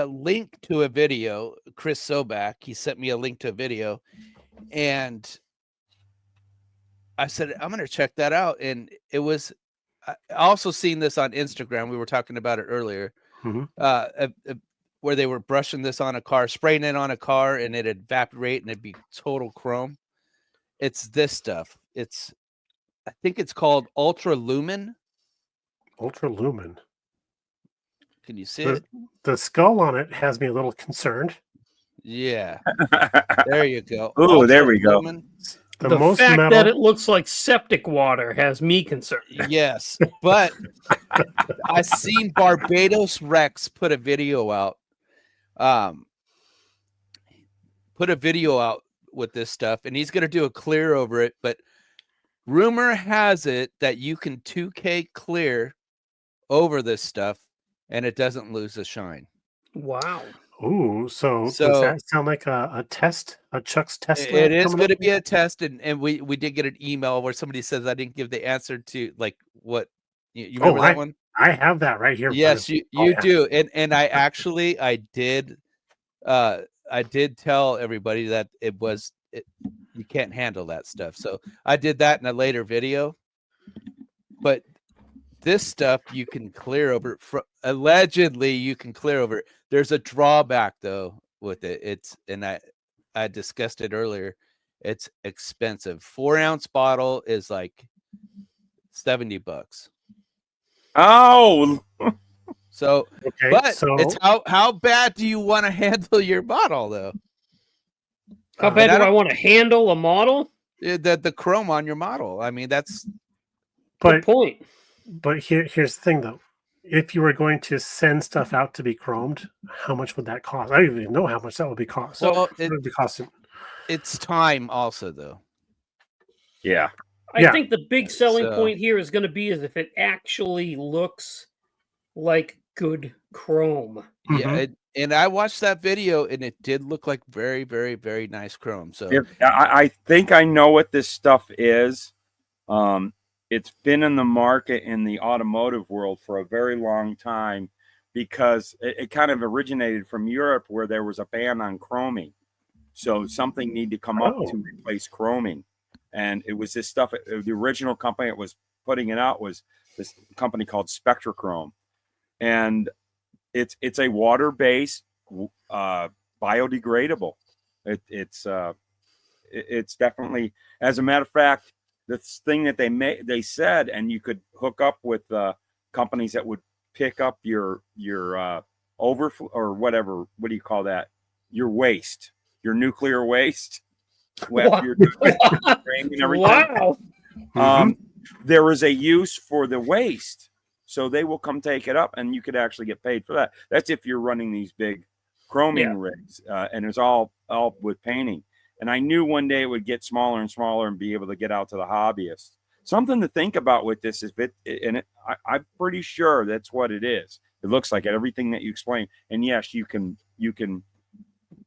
link to a video. Chris Sobak, he sent me a link to a video, and I said, I'm going to check that out. And it was, I also seen this on Instagram. We were talking about it earlier, where they were brushing this on a car, spraying it on a car, and it'd evaporate and it'd be total chrome. It's this stuff. I think it's called Ultra Lumen. Ultra Lumen. Can you see it? The skull on it has me a little concerned. Yeah. There you go. Oh, there we go. The fact that it looks like septic water has me concerned. Yes, but I seen Barbados Rex put a video out. With this stuff, and he's going to do a clear over it. But rumor has it that you can 2K clear over this stuff, and it doesn't lose the shine. Wow. Ooh, so does that sound like a test? A Chuck's test? It is going to be a test, and we did get an email where somebody says I didn't give the answer to like what you remember that one? I have that right here. Yes, you do, and I did tell everybody that it was you can't handle that stuff. So I did that in a later video. But this stuff you can clear over. Allegedly, you can clear over. There's a drawback though with it. I discussed it earlier. It's expensive. 4-ounce bottle is like $70. Oh, So, Okay, but so it's how bad do you want to handle your bottle though? How bad and I do I don't- want to handle a model? The chrome on your model. I mean, that's Good but point. here's the thing though. If you were going to send stuff out to be chromed, how much would that cost? I don't even know how much that would be cost. well, What would it be costing? it's time also though. yeah. I Yeah. think the big selling So- point here is going to be is if it actually looks like good chrome. Yeah, Mhm. and I watched that video, and it did look like very, very, very nice chrome. So I think I know what this stuff is. It's been in the market in the automotive world for a very long time because it kind of originated from Europe where there was a ban on chroming. So something needed to come up to replace chroming. And it was this stuff. The original company that was putting it out was this company called Spectrachrome. And it's a water-based, biodegradable. It's definitely, as a matter of fact, this thing that they said, and you could hook up with companies that would pick up your overflow or whatever. What do you call that? Your waste, your nuclear waste. After you're done with your frame and everything. Wow. Mhm. There is a use for the waste, so they will come take it up, and you could actually get paid for that. That's if you're running these big chroming rigs, and it's all with painting. And I knew one day it would get smaller and smaller and be able to get out to the hobbyists. Something to think about with this is I'm pretty sure that's what it is. It looks like it, everything that you explained. And yes, you can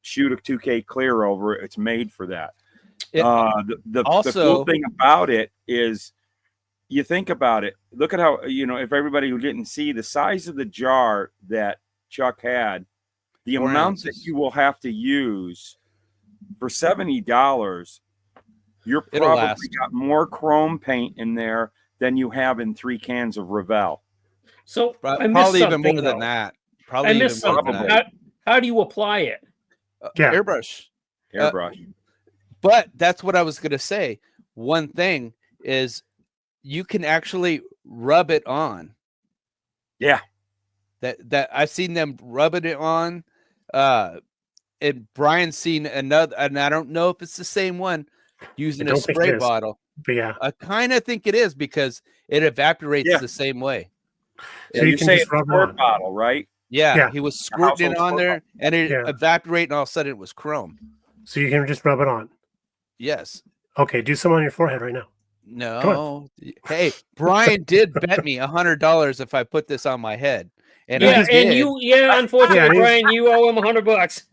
shoot a 2K clear over it. It's made for that. The cool thing about it is you think about it. Look at how, if everybody who didn't see the size of the jar that Chuck had, the amount that you will have to use for $70, you're probably got more chrome paint in there than you have in 3 cans of Revell. So I missed probably even something, more than though. that. I Probably even missed more something. than that. How do you apply it? Yeah. Airbrush. Airbrush. But that's what I was going to say. One thing is you can actually rub it on. Yeah. That I've seen them rubbing it on. And Brian's seen another, and I don't know if it's the same one, using a spray bottle. But yeah, I kind of think it is because it evaporates the same way. So you can say just it's a rub it squirt on. bottle, right? Yeah, he was squirting it on there, and it Yeah. evaporated, and all of a sudden it was chrome. So you can just rub it on. Yes. Okay, do some on your forehead right now. No. Hey, Brian did bet me $100 if I put this on my head. And Yeah, I did. and unfortunately, Brian, you owe him $100.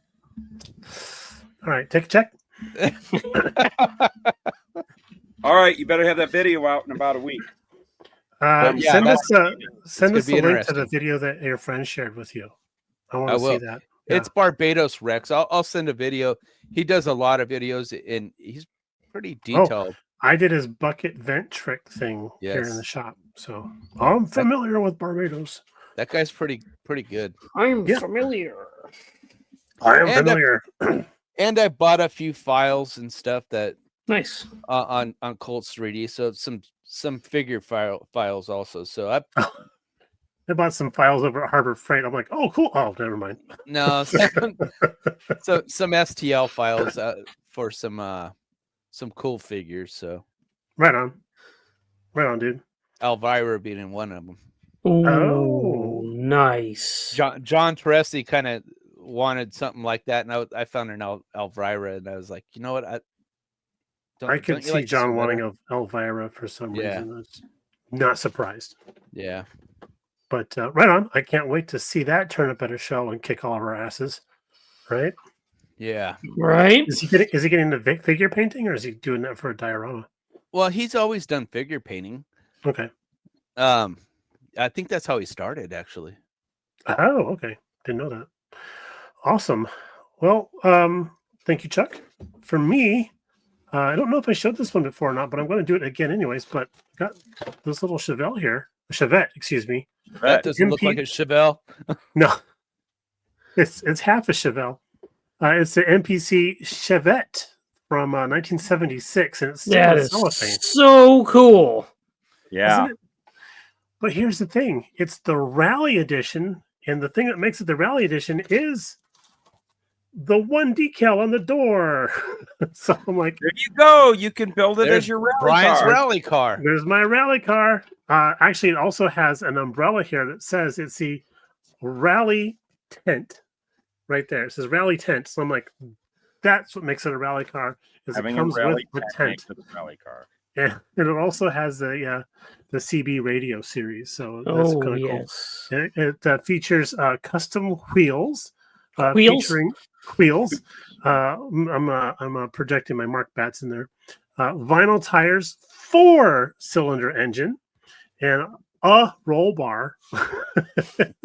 All right, take a check. All right, you better have that video out in about a week. Send us the gonna link be to the interesting. video that your friend shared with you. I want I to see will. that. It's Barbados Rex. I'll send a video. He does a lot of videos, and he's pretty detailed. I did his bucket vent trick thing here in the shop, so I'm familiar with Barbados. That guy's pretty good. I'm familiar. I am familiar. And I bought a few files and stuff that Nice on Colts 3D. So some figure files also. So I bought some files over at Harbor Freight. I'm like, oh, cool. Oh, never mind. no, some STL files for some cool figures. So right on, dude. Elvira being in one of them. Oh, nice. John Teresi kind of wanted something like that, and I found an Elvira, and I was like, you know what, I could see John wanting Elvira for some reason. I was not surprised. Yeah. But right on. I can't wait to see that turn up at a show and kick all of our asses. Right? Yeah. Right? Is he getting into figure painting, or is he doing that for a diorama? Well, he's always done figure painting. Okay. I think that's how he started, actually. Oh, okay. Didn't know that. Awesome. Well, thank you, Chuck. For me, I don't know if I showed this one before or not, but I'm going to do it again anyways. But got this little Chevette, excuse me. That doesn't look like a Chevelle. No, it's half a Chevelle. It's the MPC Chevette from 1976, and it's still That in is cellophane. so cool. Yeah. Isn't it? But here's the thing: it's the Rally Edition, and the thing that makes it the Rally Edition is the one decal on the door. So I'm like, There you go. You can build it There's as your rally Brian's car. rally car. there's my rally car. Actually, it also has an umbrella here that says it's the Rally Tent. Right there, it says Rally Tent. So I'm like, that's what makes it a rally car. Is Having it comes a rally with a tent tent. makes it a rally car. Yeah, and it also has the CB radio series. So that's Oh, kind of yes. cool. It features custom wheels. Wheels? Featuring wheels. I'm projecting my Mark Batts in there. Vinyl tires, 4-cylinder engine, and a roll bar, and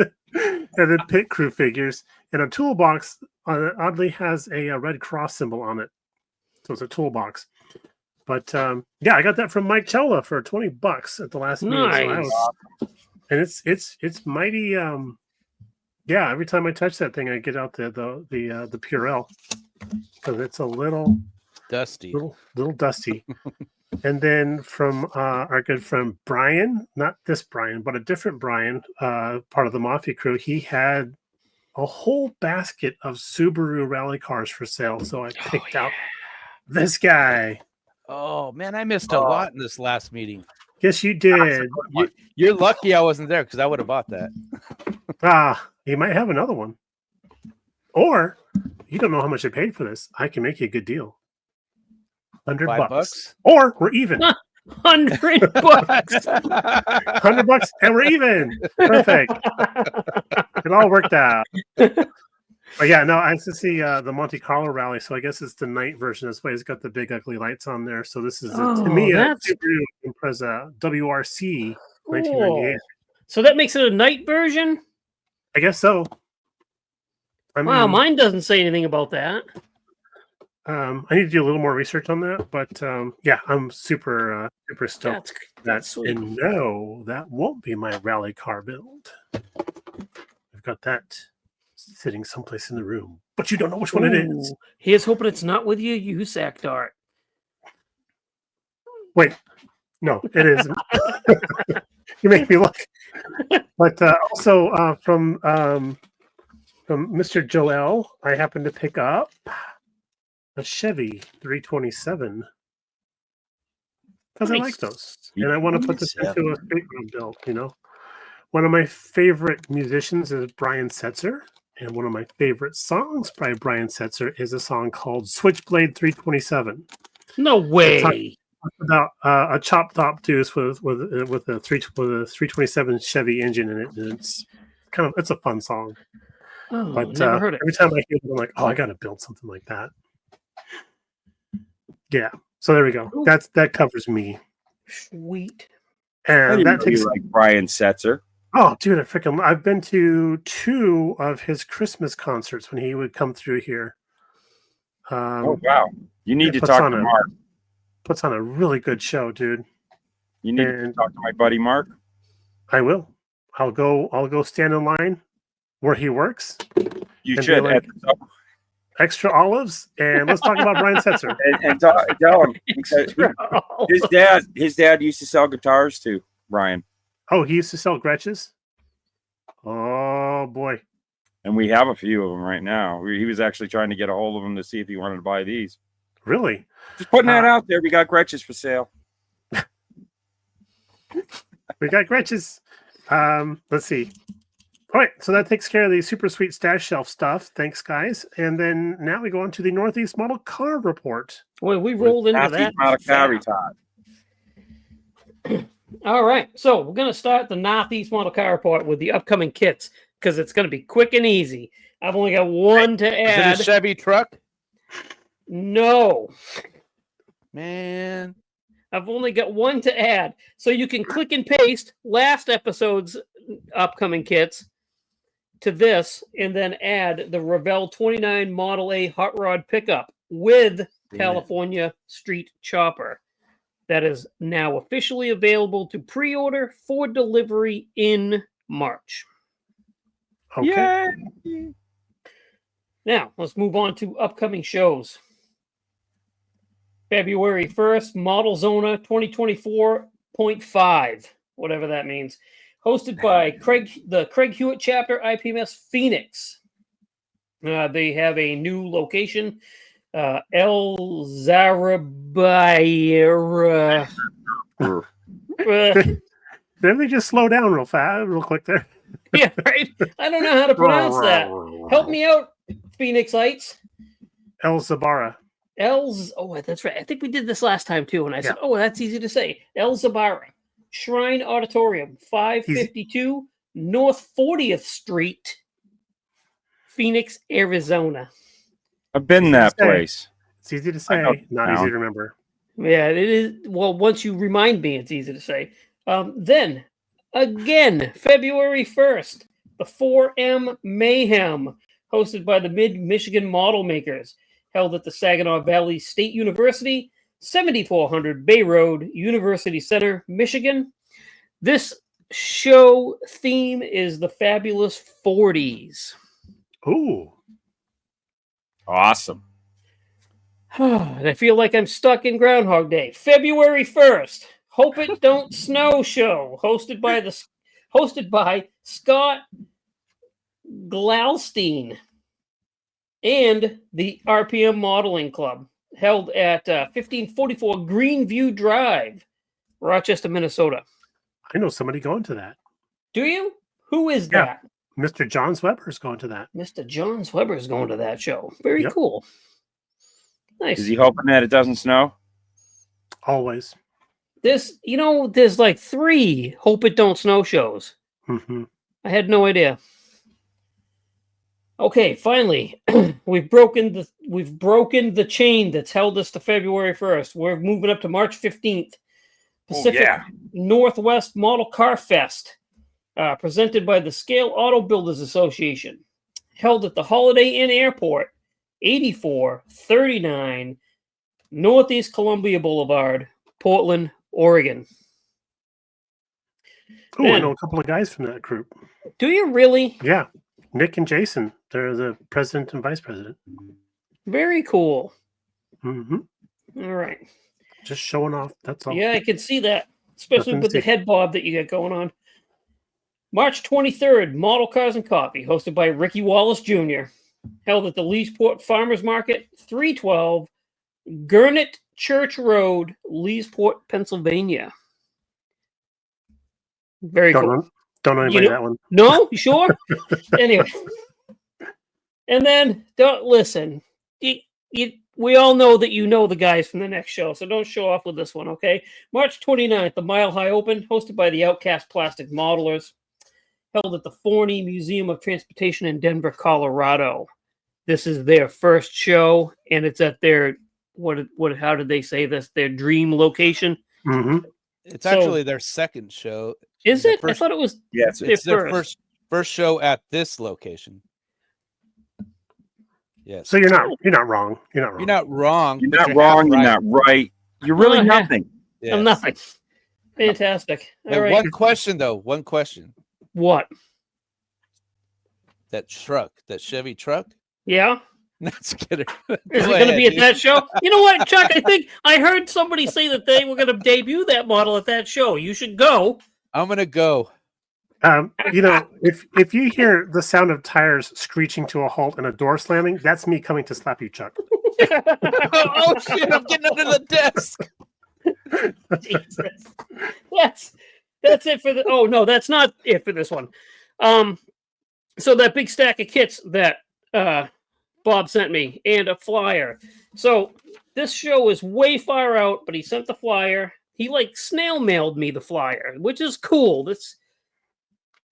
then pit crew figures, and a toolbox. Oddly, has a red cross symbol on it, so it's a toolbox. But yeah, I got that from Mike Chola for $20 at the last meeting. So and it's mighty. Yeah, every time I touch that thing, I get out the Purell because it's a little Dusty. little dusty. And then from our good friend Brian, not this Brian, but a different Brian, part of the Mafia crew, he had a whole basket of Subaru rally cars for sale. So I picked out this guy. Oh man, I missed a lot in this last meeting. Yes, you did. You're lucky I wasn't there because I would have bought that. You might have another one. Or you don't know how much I paid for this. I can make you a good deal. $100. Or we're even. $100. $100 and we're even. Perfect. It all worked out. But yeah, no, I used to see the Monte Carlo rally, so I guess it's the night version. That's why it's got the big ugly lights on there. So this is to me a Subaru Impreza WRC 1998. So that makes it a night version? I guess so. Wow, mine doesn't say anything about that. I need to do a little more research on that, but yeah, I'm super stoked. That's sweet. And no, that won't be my rally car build. I've got that sitting someplace in the room, but you don't know which one it is. Here's hoping it's not with you, USAC Dart. Wait, no, it isn't. You make me look. But also from Mr. Joel, I happened to pick up a Chevy 327 because I like those, and I want to put this into a street room build. You know, one of my favorite musicians is Brian Setzer, and one of my favorite songs by Brian Setzer is a song called "Switchblade 327." No way. About a chopped top deuce with a 327 Chevy engine in it, and it's a fun song. But never heard it. Every time I hear it, I'm like, oh, I got to build something like that. Yeah, so there we go. Ooh. That covers me. Sweet. And that takes like Brian Setzer. Oh, dude, I've been to 2 of his Christmas concerts when he would come through here. Oh wow! You need to talk to Mark. Puts on a really good show, dude. You need to talk to my buddy Mark. I will. I'll go stand in line where he works. You should like, extra olives, and let's talk about Brian Setzer. And tell him his dad used to sell guitars too, Brian. Oh, he used to sell Gretches? Oh boy. And we have a few of them right now. He was actually trying to get a hold of them to see if he wanted to buy these. Really? Just putting that out there. We got Gretches for sale. We got Gretches. Let's see. All right, so that takes care of the super sweet stash shelf stuff. Thanks, guys. And then now we go on to the Northeast Model Car Report. Well, we rolled into that. Model Car Report. All right, so we're going to start the Northeast Model Car Report with the upcoming kits because it's going to be quick and easy. I've only got one to add. Is it a Chevy truck? No. Man. I've only got one to add. So you can click and paste last episode's upcoming kits to this and then add the Revell 29 Model A Hot Rod pickup with California Street Chopper that is now officially available to pre-order for delivery in March. Okay. Yay! Now, let's move on to upcoming shows. February 1st, Model Zona 2024.5, whatever that means. Hosted by the Craig Hewitt chapter, IPMS Phoenix. They have a new location, El Zarabaya. Didn't they just slow down real quick there? Yeah, right. I don't know how to pronounce that. Help me out, Phoenixites. El Zabara. Oh, that's right. I think we did this last time too. And I said, oh, that's easy to say. El Zabara. Shrine Auditorium, 552 North 40th Street, Phoenix, Arizona. I've been that place. It's easy to say, not easy to remember. Yeah, it is. Well, once you remind me, it's easy to say. Then, again, February 1st, the 4M Mayhem, hosted by the Mid-Michigan Model Makers, held at the Saginaw Valley State University, 7400 Bay Road, University Center, Michigan. This show theme is the Fabulous 40s. Ooh. Awesome. And I feel like I'm stuck in Groundhog Day. February 1st, Hope It Don't Snow show, hosted by Scott Glaustein and the RPM Modeling Club, held at 1544 Greenview Drive, Rochester, Minnesota. I know somebody going to that. Do you? Who is that? Mr. John Weber's going to that. Mr. John Weber's going to that show. Very cool. Nice. Is he hoping that it doesn't snow? Always. There's like 3 Hope It Don't Snow shows. Mm-hmm. I had no idea. Okay, finally, we've broken the chain that's held us to February 1st. We're moving up to March 15th. Pacific Northwest Model Car Fest, presented by the Scale Auto Builders Association, held at the Holiday Inn Airport, 8439 Northeast Columbia Boulevard, Portland, Oregon. Oh, I know a couple of guys from that group. Do you really? Yeah. Nick and Jason. They're the president and vice president. Very cool. Mm-hmm. All right. Just showing off. That's all. Yeah, I can see that, especially Nothing with to the see. head bob that you got going on. March 23rd, Model Cars and Coffee, hosted by Ricky Wallace Jr., held at the Leesport Farmers Market, 312 Gurnett Church Road, Leesport, Pennsylvania. Very cool. Don't know anybody that one. No? You sure? Anyway. And then, don't listen. We all know that you know the guys from the next show, so don't show off with this one, okay? March 29th, the Mile High Open, hosted by the Outcast Plastic Modelers, held at the Forney Museum of Transportation in Denver, Colorado. This is their first show, and it's at their, how did they say this? Their dream location. Mm-hmm. It's actually their second show. Is it? I thought it was it's their first show at this location. Yes. So you're not wrong. You're not wrong. You're not wrong. You're not wrong. You're not right. You're really nothing. Yes. I'm nothing. Fantastic. All right. One question though. One question. What? That truck, that Chevy truck. Yeah. That's kidding. Is it going to be at that show? You know what, Chuck? I think I heard somebody say that they were going to debut that model at that show. You should go. I'm going to go. If you hear the sound of tires screeching to a halt and a door slamming, that's me coming to slap you, Chuck. Oh shit! I'm getting under the desk. Jesus. That's it for the. Oh no, that's not it for this one. So that big stack of kits that Bob sent me and a flyer. So this show is way far out, but he sent the flyer. He snail mailed me the flyer, which is cool. That's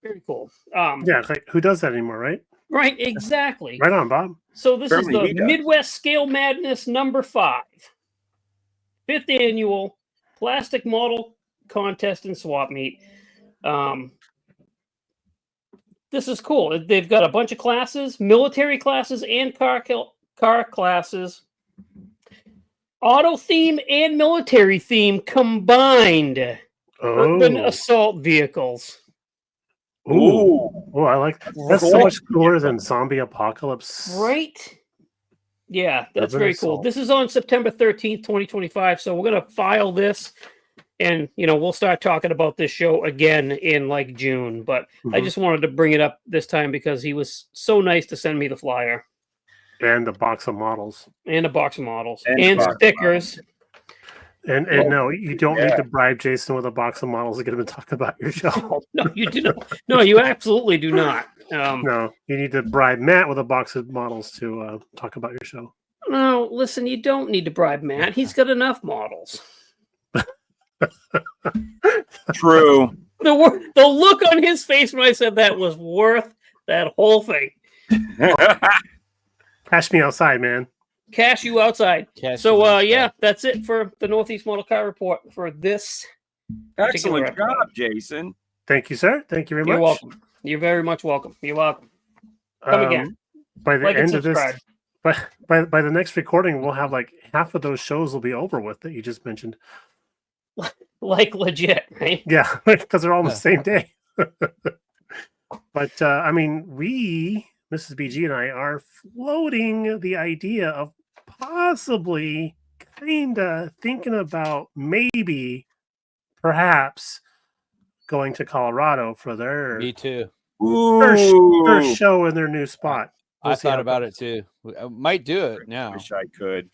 very cool. Yeah, who does that anymore, right? Right, exactly. Right on, Bob. So this is the Midwest Scale Madness number 5. 5th annual plastic model contest and swap meet. This is cool. They've got a bunch of classes, military classes and car classes. auto theme and military theme combined. Urban Oh, assault vehicles. ooh. Oh, I like that's so Cool. much cooler than zombie apocalypse. Right? Yeah, that's Urban very cool. assault. This is on September 13th, 2025. So we're going to file this and, we'll start talking about this show again in like June. But I Mhm. just wanted to bring it up this time because he was so nice to send me the flyer And the box of models. and a box of models And and box of stickers. And Well, no, you don't need yeah. to bribe Jason with a box of models to get him to talk about your show. No, you do not. No, you absolutely do not. No, you need to bribe Matt with a box of models to talk about your show. No, listen, you don't need to bribe Matt. He's got enough models. True. The look on his face when I said that was worth that whole thing. Cash me outside, man. Cash you outside. Yeah, that's it for the Northeast Model Car Report for this. Excellent particular job, episode. Jason. Thank you, sir. Thank you very You're much. welcome. You're very much welcome. You're welcome. Come again. By the Like and end of this, subscribe. by the next recording, we'll have like half of those shows will be over with that you just mentioned. Like legit, right? Yeah, because they're all on the same day. But I mean, Mrs. BG and I, are floating the idea of possibly kind of thinking about maybe, perhaps, going to Colorado for their Me too. first show in their new spot. I thought about it too. I might do it now. Wish I could.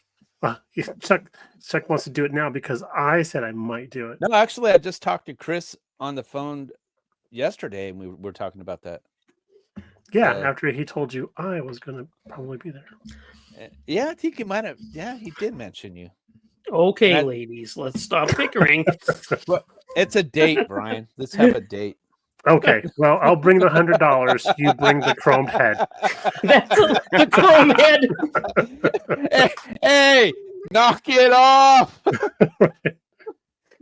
Chuck wants to do it now because I said I might do it. No, actually, I just talked to Chris on the phone yesterday, and we were talking about that. Yeah, after he told you I was going to probably be there. Yeah, I think he might have. Yeah, he did mention you. Okay, ladies, let's stop bickering. Well, it's a date, Brian. Let's have a date. Okay, well, I'll bring the $100. You bring the chromed head. That's the chrome head. Hey, knock it off.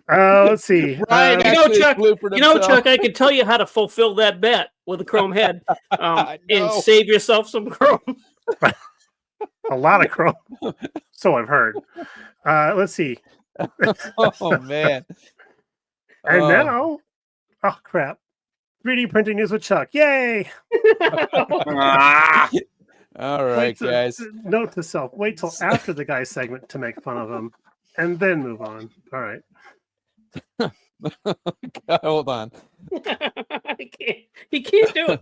Let's see. Brian Chuck, himself. Chuck, I can tell you how to fulfill that bet with a chrome head and save yourself some chrome. A lot of chrome. So I've heard. Let's see. Oh, man. And now, oh, crap. 3D printing news with Chuck. Yay! All right, guys. Note to self. Wait till after the guy segment to make fun of him and then move on. All right. Hold on. He can't do it.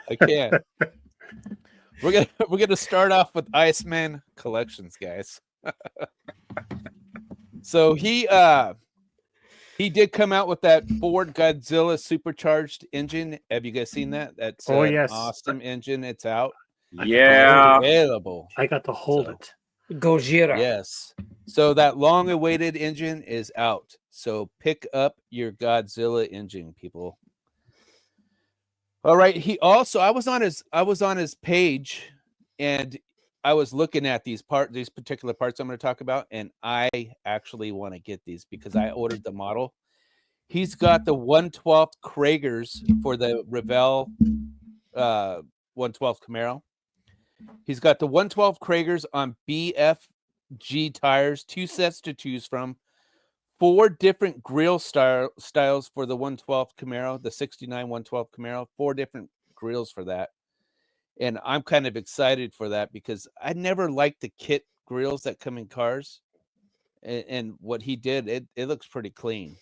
I can't. We're gonna start off with Iceman Collections, guys. So he did come out with that Ford Godzilla supercharged engine. Have you guys seen that? That's yes, an awesome engine. It's out. Yeah. It's available. I got to hold it. Gojira. Yes. So that long-awaited engine is out. So pick up your Godzilla engine, people. All right. I was on his page, and I was looking at these particular parts I'm going to talk about, and I actually want to get these because I ordered the model. He's got the 1/12 Kragers for the Revell 1/12 Camaro. He's got the 1/12 Kragers on BFG tires, 2 sets to choose from, 4 different grill styles for the 1/12 Camaro, the 69 1/12 Camaro, 4 different grills for that. And I'm kind of excited for that because I never liked the kit grills that come in cars. And what he did, it looks pretty clean.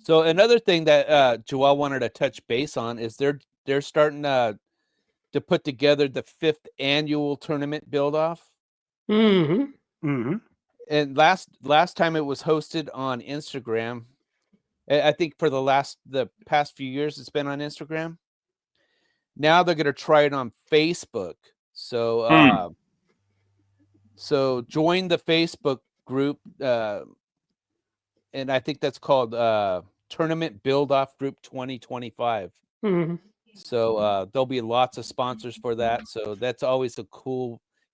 So another thing that Joel wanted to touch base on is they're starting to put together the 5th annual tournament build-off. Mm-hmm. Mm-hmm. And last time it was hosted on Instagram. I think for the past few years it's been on Instagram. Now they're going to try it on Facebook. So so join the Facebook group, and I think that's called Tournament Build-Off Group 2025. Mm-hmm. So there'll be lots of sponsors for that. So that's always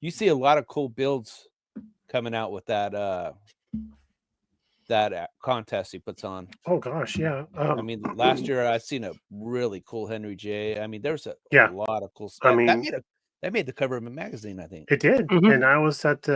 you see a lot of cool builds coming out with that contest he puts on. Oh gosh, yeah. I mean, last year I seen a really cool Henry J. I mean, there's a lot of cool stuff. I mean, That made the cover of a magazine, I think. It did, Mhm. and I was at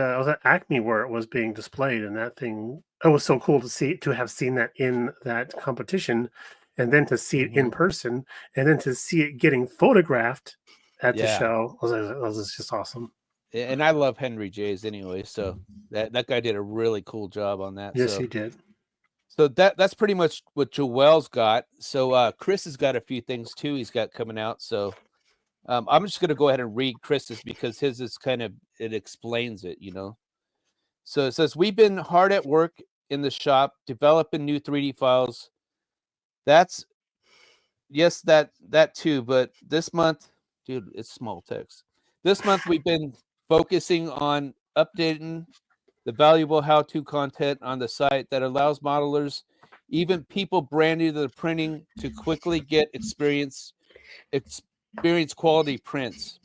Acme where it was being displayed, and that thing, it was so cool to have seen that in that competition, and then to see it in person, and then to see it getting photographed at the Yeah. show was just awesome. And I love Henry J's anyway, so that guy did a really cool job on that. Yes, so he did. so that's pretty much what Joel's got. So Chris has got a few things too he's got coming out. So I'm just gonna go ahead and read Chris's because his is kind of, it explains it, you know. So it says, we've been hard at work in the shop developing new 3D files. That's yes, that too, but this month, dude, it's small text. This month we've been focusing on updating the valuable how-to content on the site that allows modelers, even people brand new to the printing, to quickly get experience quality prints.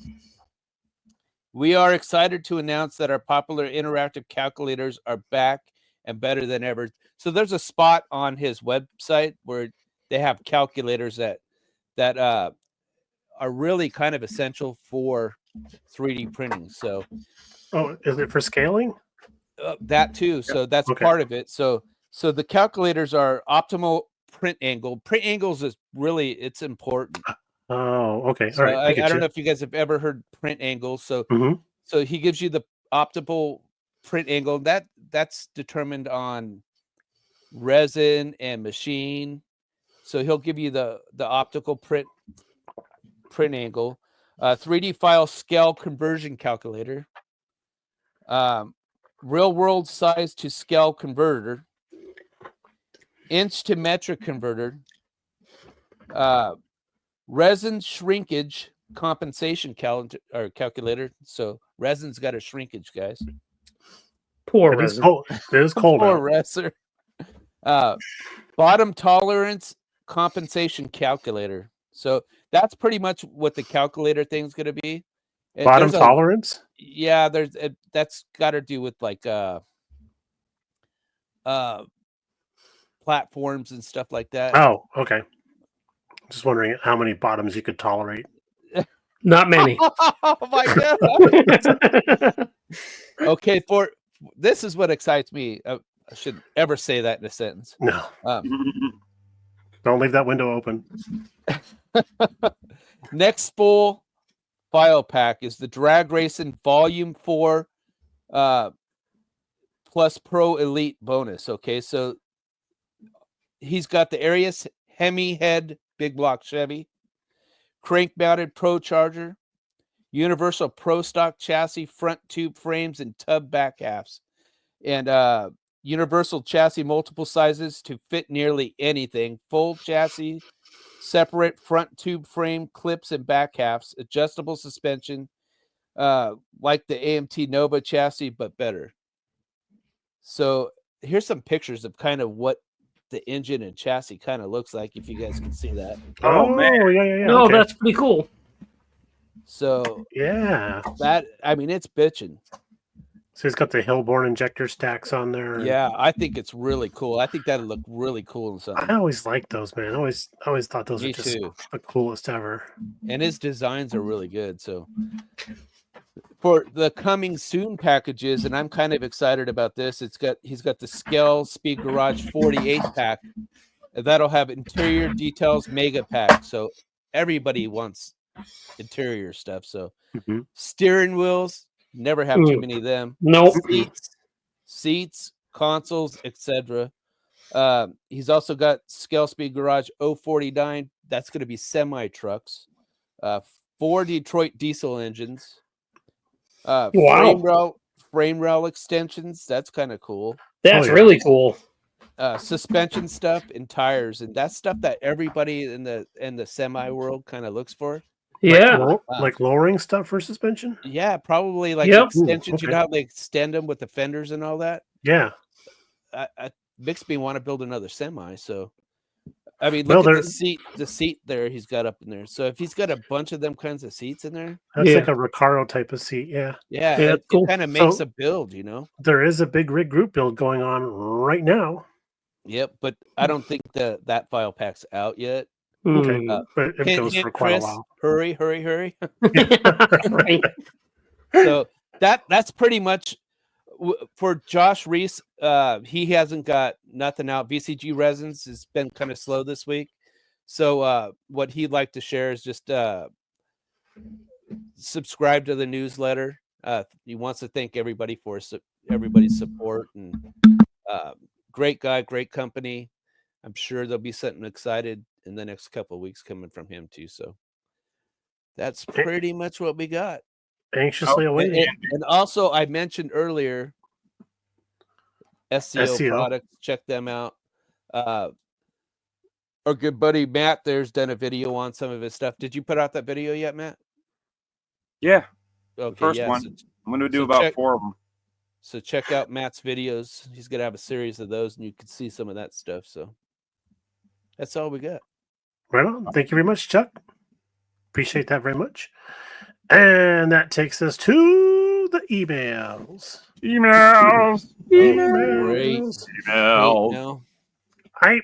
We are excited to announce that our popular interactive calculators are back and better than ever. So there's a spot on his website where they have calculators that are really kind of essential for 3D printing. So Is it for scaling? that too. So that's Okay. part of it. So the calculators are optimal print angle. Print angles is really, it's important. Oh, okay. So All right. I don't know if you guys have ever heard print angles. So Mhm. so he gives you the optimal print angle. That's determined on resin and machine. So he'll give you the optical print angle, 3D file scale conversion calculator, real world size to scale converter, inch to metric converter, resin shrinkage compensation calculator. So resin's got a shrinkage, guys. Poor It is resin. cold. It is cold Poor out. resin. Bottom tolerance compensation calculator. So that's pretty much what the calculator thing's going to be. Bottom tolerance? Yeah, that's got to do with like platforms and stuff like that. Oh, okay. Just wondering how many bottoms you could tolerate. Not many. Oh my god. Okay, this is what excites me. I shouldn't ever say that in a sentence. No. Don't leave that window open. Next full file pack is the Drag Racing Volume 4 plus Pro Elite bonus. Okay, so he's got the Arius Hemi Head Big Block Chevy, crank mounted Pro Charger, Universal Pro Stock chassis, front tube frames, and tub back halves, and Universal chassis multiple sizes to fit nearly anything, full chassis, separate front tube frame, clips and back halves, adjustable suspension, like the AMT Nova chassis, but better. So here's some pictures of kind of what the engine and chassis kind of looks like, if you guys can see that. Oh, man. Yeah. No, okay. that's pretty cool. So Yeah. that, I mean, it's bitching. So he's got the Hillborn injector stacks on there. Yeah, I think it's really cool. I think that'd look really cool in something. I always liked those, man. I always thought those Me were just too. the coolest ever. And his designs are really good. So for the coming soon packages, and I'm kind of excited about this, he's got the Scale Speed Garage 48 pack. That'll have interior details mega pack. So everybody wants interior stuff. So steering wheels, never have too many of them. Nope. Seats, consoles, etc. He's also got Scale Speed Garage 049. That's going to be semi trucks. 4 Detroit diesel engines. Wow. Frame rail extensions. That's kind of cool. That's really cool. Suspension stuff and tires, and that's stuff that everybody in the semi world kind of looks for. Yeah. Like lowering stuff for suspension? Yeah, probably like Yep. extensions. Ooh, You know how they extend them with the fenders and all that? Yeah. Makes me want to build another semi. So, I mean, Well, look at the seat there he's got up in there. So if he's got a bunch of them kinds of seats in there, That's Yeah. like a Recaro type of seat. Yeah. yeah, Yeah, it cool. kind of makes So- a build, you know? There is a big rig group build going on right now. Yep, but I don't think that file pack's out yet. Okay, Hmm. but it Hint, goes for hint, quite a Chris, while. hurry. Right. So that's pretty much for Josh Reese. He hasn't got nothing out. VCG Resins has been kind of slow this week. So what he'd like to share is just subscribe to the newsletter. He wants to thank everybody for everybody's support, and great guy, great company. I'm sure there'll be something excited in the next couple of weeks coming from him too. So that's pretty much what we got. Anxiously awaiting. And also, I mentioned earlier, SEO products. Check them out. Our good buddy Matt there's done a video on some of his stuff. Did you put out that video yet, Matt? Yeah, Okay, the first one. I'm going to do about 4 of them. So check out Matt's videos. He's going to have a series of those, and you can see some of that stuff. So that's all we got. Right on. Thank you very much, Chuck. Appreciate that very much. And that takes us to the emails. Emails. I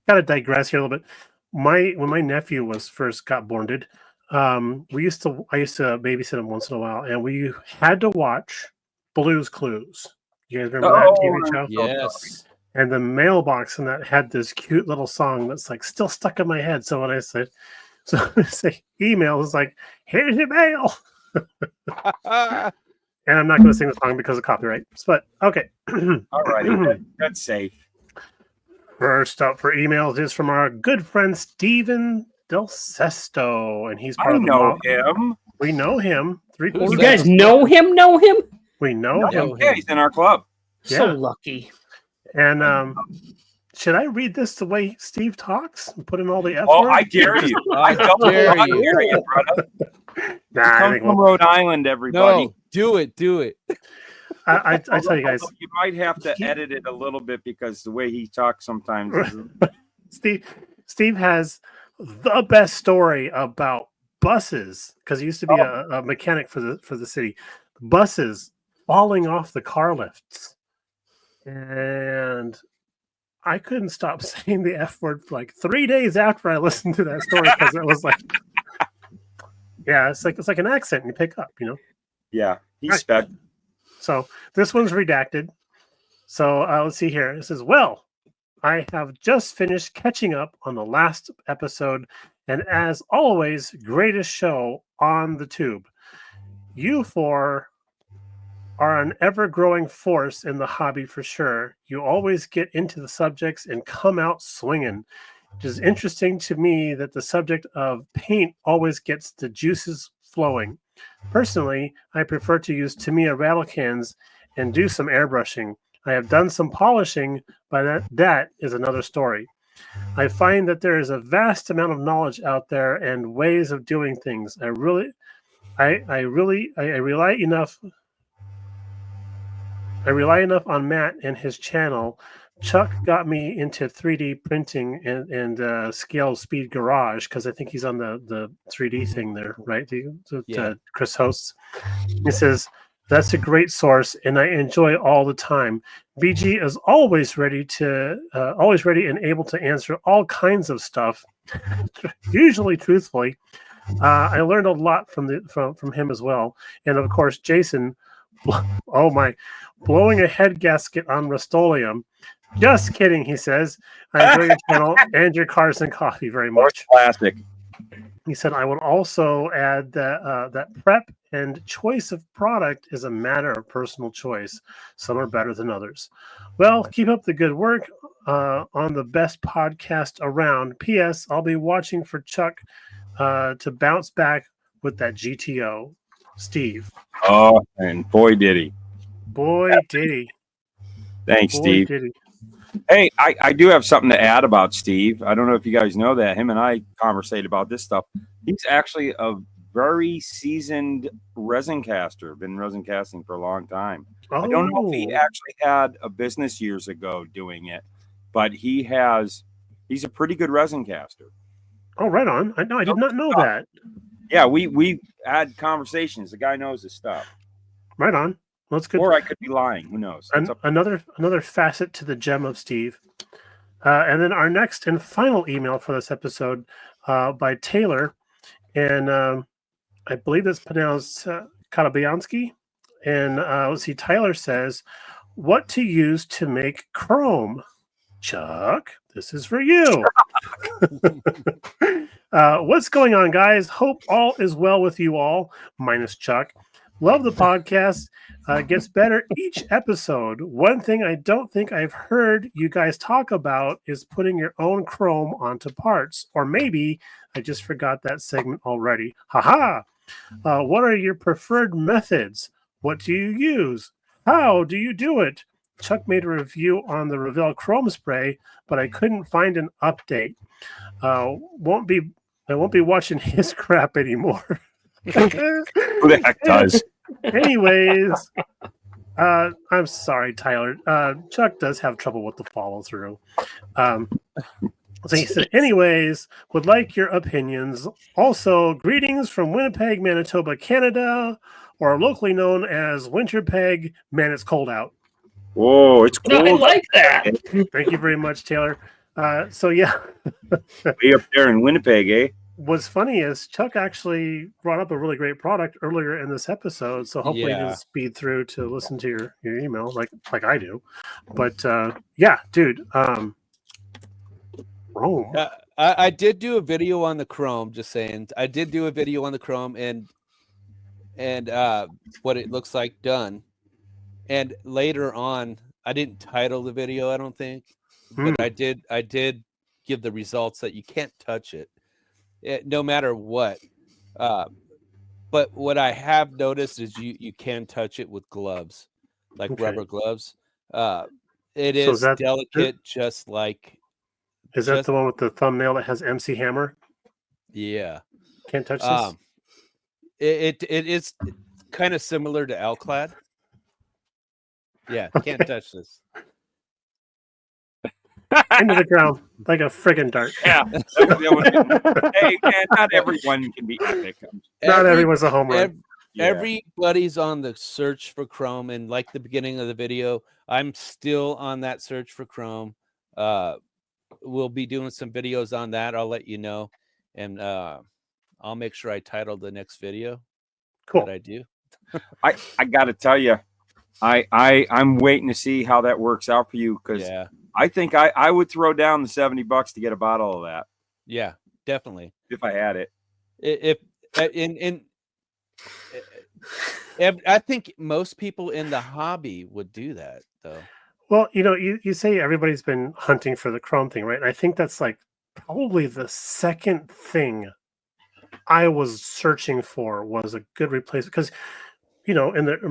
gotta digress here a little bit. When my nephew was first got bornded, I used to babysit him once in a while, and we had to watch Blue's Clues. You guys remember that TV show? Yes. And the mailbox in that had this cute little song that's like still stuck in my head. So when I say email, it's like, here's your mail. And I'm not going to sing the song because of copyright. But okay. All righty. That's safe. First up for emails is from our good friend Steven Del Sesto, and he's part of the know him. We know him. You guys know him? Know him? We know him. Yeah, he's in our club. So lucky. And should I read this the way Steve talks and put in all the F Oh, words? I dare you. I dare you, brother. Come from Rhode Island, everybody. No, do it. I tell you guys. You might have to edit it a little bit because the way he talks sometimes. Steve has the best story about buses because he used to be a mechanic for the city. Buses falling off the car lifts, and I couldn't stop saying the F word for like 3 days after I listened to that story because it was like, yeah, it's like an accent you pick up, you know. Yeah, he's spec. So this one's redacted. So let's see here. It says, well, I have just finished catching up on the last episode, and as always, greatest show on the tube. You four are an ever-growing force in the hobby for sure. You always get into the subjects and come out swinging. It is interesting to me that the subject of paint always gets the juices flowing. Personally, I prefer to use Tamiya rattle cans and do some airbrushing. I have done some polishing, but that is another story. I find that there is a vast amount of knowledge out there and ways of doing things. I rely enough on Matt and his channel. Chuck got me into 3D printing and Scale Speed Garage because I think he's on the 3D thing there, right? Chris hosts. He says, that's a great source, and I enjoy all the time. BG is always ready and able to answer all kinds of stuff, usually truthfully. I learned a lot from him as well, and of course, Jason. Oh my, blowing a head gasket on Rust-Oleum. Just kidding, he says. I enjoy your channel and your cars and coffee very much. Classic. He said, I would also add that prep and choice of product is a matter of personal choice. Some are better than others. Well, keep up the good work on the best podcast around. P.S. I'll be watching for Chuck to bounce back with that GTO. Steve. Oh, and boy, did he. Boy, did he. Thanks, Boy, Steve. Did he. Hey, I do have something to add about Steve. I don't know if you guys know that. Him and I conversate about this stuff. He's actually a very seasoned resin caster. Been resin casting for a long time. Oh. I don't know if he actually had a business years ago doing it, but he's a pretty good resin caster. Oh, right on. I did not know that. Yeah, we had conversations. The guy knows his stuff. Right on. Well, that's good. Or I could be lying. Who knows? Another facet to the gem of Steve. And then our next and final email for this episode by Taylor, and I believe it's pronounced Karabiansky. And let's see, Tyler says, what to use to make chrome? Chuck, this is for you. What's going on, guys? Hope all is well with you all, minus Chuck. Love the podcast. Gets better each episode. One thing I don't think I've heard you guys talk about is putting your own chrome onto parts. Or maybe I just forgot that segment already. Haha! What are your preferred methods? What do you use? How do you do it? Chuck made a review on the Revell Chrome Spray, but I couldn't find an update. I won't be watching his crap anymore. Who the heck does? Anyways, I'm sorry, Tyler. Chuck does have trouble with the follow through. So he said, anyways, would like your opinions. Also, greetings from Winnipeg, Manitoba, Canada, or locally known as Winterpeg. Man, it's cold out. Whoa, it's cold. I like that. Thank you very much, Taylor. So yeah, way up there in Winnipeg, eh? What's funny is Chuck actually brought up a really great product earlier in this episode, so hopefully you didn't speed through to listen to your email like I do. But yeah, dude, Chrome. I did do a video on the Chrome. Just saying, I did do a video on the Chrome and what it looks like done. And later on, I didn't title the video, I don't think, but I did give the results that you can't touch it. No matter what. But what I have noticed is you can touch it with gloves, like rubber gloves. It is delicate, just like. Is that the one with the thumbnail that has MC Hammer? Yeah. Can't touch this? It is kind of similar to Alclad. Yeah, can't touch this. Into the ground like a friggin' dart. Yeah. Hey, man, not everyone can be epic. Not everyone's a home run. Everybody's on the search for Chrome, and like the beginning of the video, I'm still on that search for Chrome. We'll be doing some videos on that. I'll let you know, and I'll make sure I title the next video. Cool. That I do. I got to tell you, I'm waiting to see how that works out for you because I think I would throw down the $70 to get a bottle of that. Yeah, definitely. If I had it. If I think most people in the hobby would do that, though. Well, you say everybody's been hunting for the Chrome thing, right? And I think that's like probably the second thing I was searching for was a good replacement because, in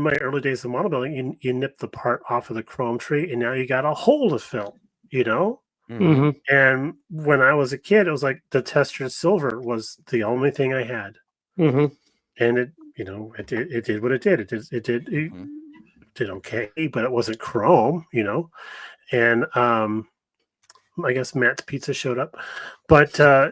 my early days of model building, you nip the part off of the Chrome tree, and now you got a hole to fill. Mm-hmm. And when I was a kid, it was like the Tester Silver was the only thing I had, and it did what it did. It did okay, but it wasn't Chrome, And I guess Matt's Pizza showed up, but I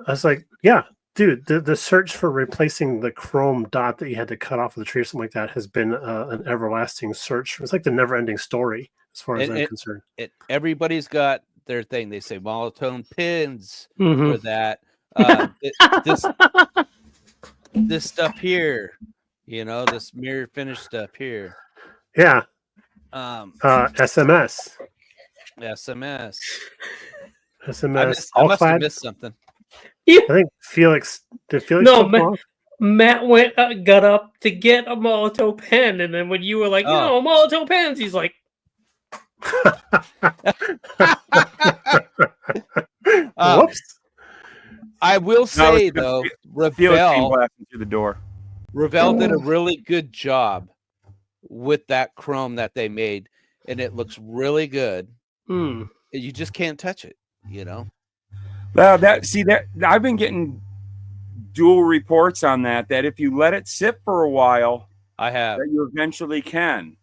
was like, yeah. Dude, the search for replacing the chrome dot that you had to cut off of the tree or something like that has been an everlasting search. It's like the never-ending story as far as I'm concerned. Everybody's got their thing. They say monotone pins for that. This stuff here, this mirror finish stuff here. Yeah. SMS. I must have missed something. Yeah. I think Felix. Did Felix? No, Matt went got up to get a Molotov pen, and then when you were like, Molotov pens, he's like, "Whoops." I will say though, Revell through the door. Revell did a really good job with that chrome that they made, and it looks really good. You just can't touch it, Well, I've been getting dual reports on that if you let it sit for a while, that you eventually can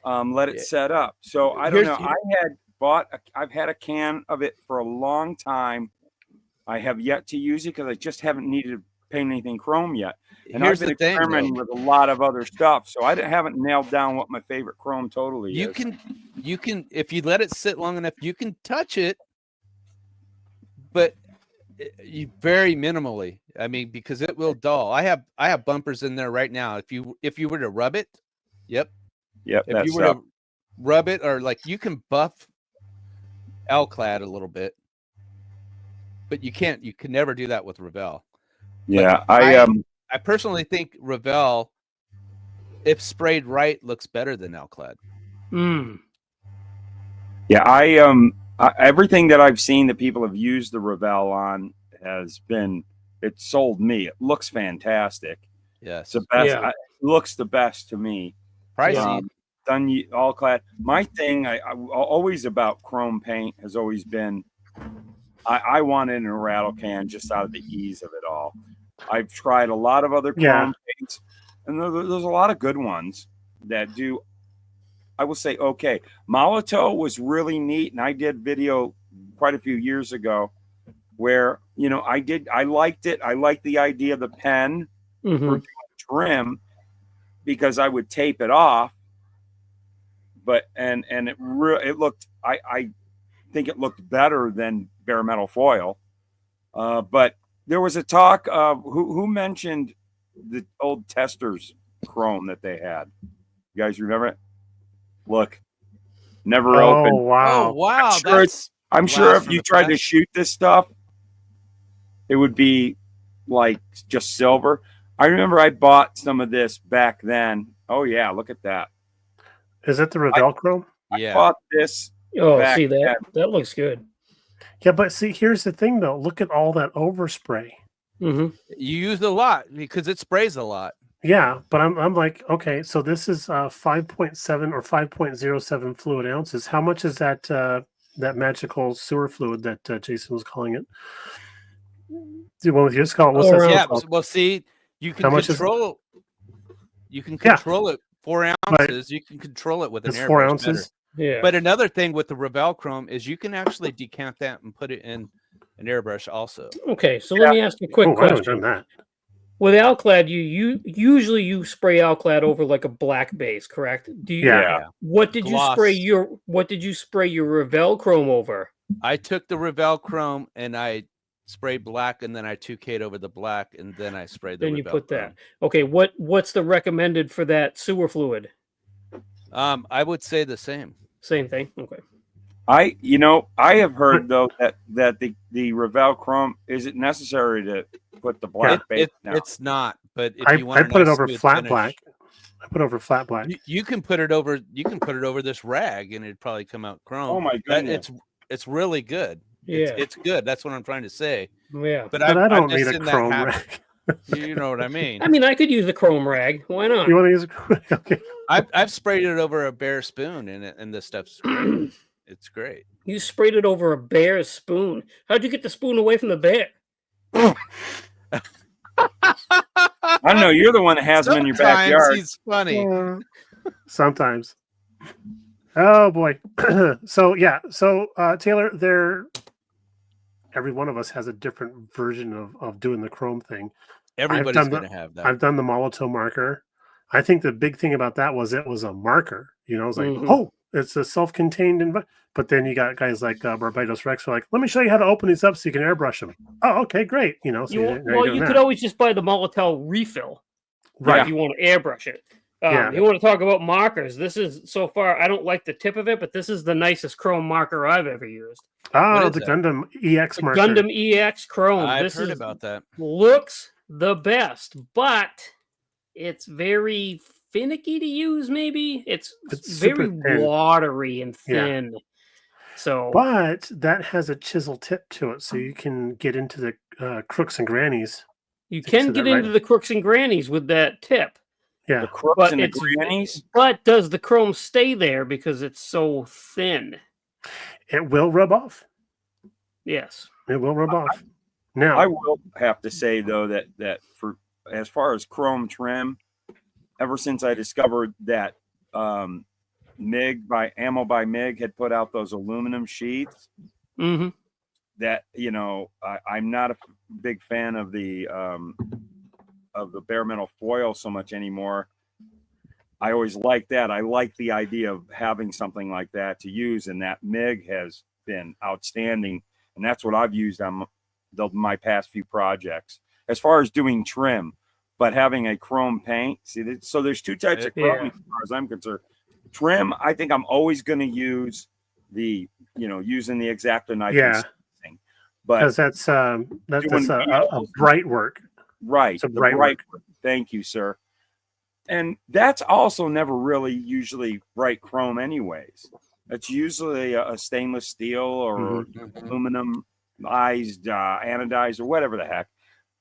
let it set up. So I don't know. I've had a can of it for a long time. I have yet to use it because I just haven't needed paint anything chrome yet. And Here's I've been the thing, experimenting though. with a lot of other stuff, so I haven't nailed down what my favorite chrome totally You is. can if you let it sit long enough, you can touch it, but you very minimally. I mean, because it will dull. I have bumpers in there right now. If you were to rub it, yep. Yep, If that's you were to rub it, or like you can buff Alclad a little bit, but you can never do that with Revell. Yeah, I personally think Revell, if sprayed right, looks better than Alclad. Yeah, everything that I've seen that people have used the Revell on it sold me. It looks fantastic. Yes, It's the best. Yeah. It looks the best to me. pricey. Done Alclad. My thing, I always about chrome paint has always been, I want it in a rattle can just out of the ease of it all. I've tried a lot of other chrome paints, and there's a lot of good ones that do. I will say, okay, Molotow was really neat, and I did video quite a few years ago where, I liked it. I liked the idea of the pen for doing trim because I would tape it off, but it looked. I think it looked better than bare metal foil. But there was a talk of who mentioned the old Testors chrome that they had. You guys remember it? Look, never opened. Wow. Oh wow, I'm sure if you tried to shoot this stuff, it would be like just silver. I remember I bought some of this back then. Oh yeah, look at that. Is it the Revell chrome? Yeah. I bought this. Oh, see that? That looks good. Yeah, but see, here's the thing though. Look at all that overspray. You use a lot because it sprays a lot. Yeah, but I'm like, okay, so this is 5.7 or 5.07 fluid ounces. How much is that that magical sewer fluid that Jason was calling it? The one with your skull. What's that? Yeah, called? well, see, you can How much control. You can control it 4 ounces. Right. You can control it with an It's airbrush 4 ounces. better. Yeah. But another thing with the Revell chrome is you can actually decant that and put it in an airbrush also. Okay, so let me ask you a quick I haven't question. done that. With Alclad, you usually spray Alclad over like a black base, correct? Do you? Yeah. What did Gloss. What did you spray your Revell chrome over? I took the Revell chrome and I sprayed black, and then I 2K'd over the black, and then I sprayed the Then Revell you put chrome. that. Okay, what's the recommended for that sewer fluid? I would say the same. Same thing. Okay. I have heard though that the Revell chrome, is it necessary to put the black base now? It's not, but if you want I a put it nice over smooth flat finish, black. I put over flat black. You can put it over. You can put it over this rag, and it'd probably come out chrome. Oh my goodness! It's really good. Yeah. It's good. That's what I'm trying to say. Yeah. But I don't I'm need just a in that chrome habit. rag. You know what I mean? I mean, I could use a chrome rag. Why not? You want to use a okay? I've sprayed it over a bare spoon, and this stuff's great. It's great. You sprayed it over a bear's spoon. How'd you get the spoon away from the bear? I don't know. You're the one that has them in your Sometimes backyard. he's funny. Sometimes. Oh boy. So Taylor, every one of us has a different version of doing the chrome thing. Everybody's going to have that. I've done the Molotow marker. I think the big thing about that was it was a marker. It's like, oh, it's a self-contained but then you got guys like Barbados Rex who are like, let me show you how to open these up so you can airbrush them. Oh, okay, great. So you could always just buy the Molotow refill, right? If you want to airbrush it. Yeah. You want to talk about markers? This is so far. I don't like the tip of it, but this is the nicest chrome marker I've ever used. Oh, the Gundam EX marker. Gundam EX chrome. I've heard about that. Looks the best, but it's very finicky to use. Maybe it's very watery and thin. Yeah. So, but that has a chisel tip to it, so you can get into the crooks and grannies. You can get into the crooks and grannies with that tip. Yeah, the crooks and the grannies. But does the chrome stay there because it's so thin? It will rub off. Yes, it will rub off. Now, I will have to say though that for as far as chrome trim, ever since I discovered that MiG by Ammo by MiG had put out those aluminum sheets, that I'm not a big fan of the of the bare metal foil so much anymore. I always like that. I like the idea of having something like that to use, and that MIG has been outstanding, and that's what I've used on my past few projects. As far as doing trim, but having a chrome paint, so there's two types of chrome as far as I'm concerned. Trim, I think I'm always going to use using the X-Acto knife. Yeah, but because that's a bright work. Right, it's a bright work. Thank you, sir. And that's also never really usually bright chrome anyways. It's usually a stainless steel or aluminum anodized or whatever the heck.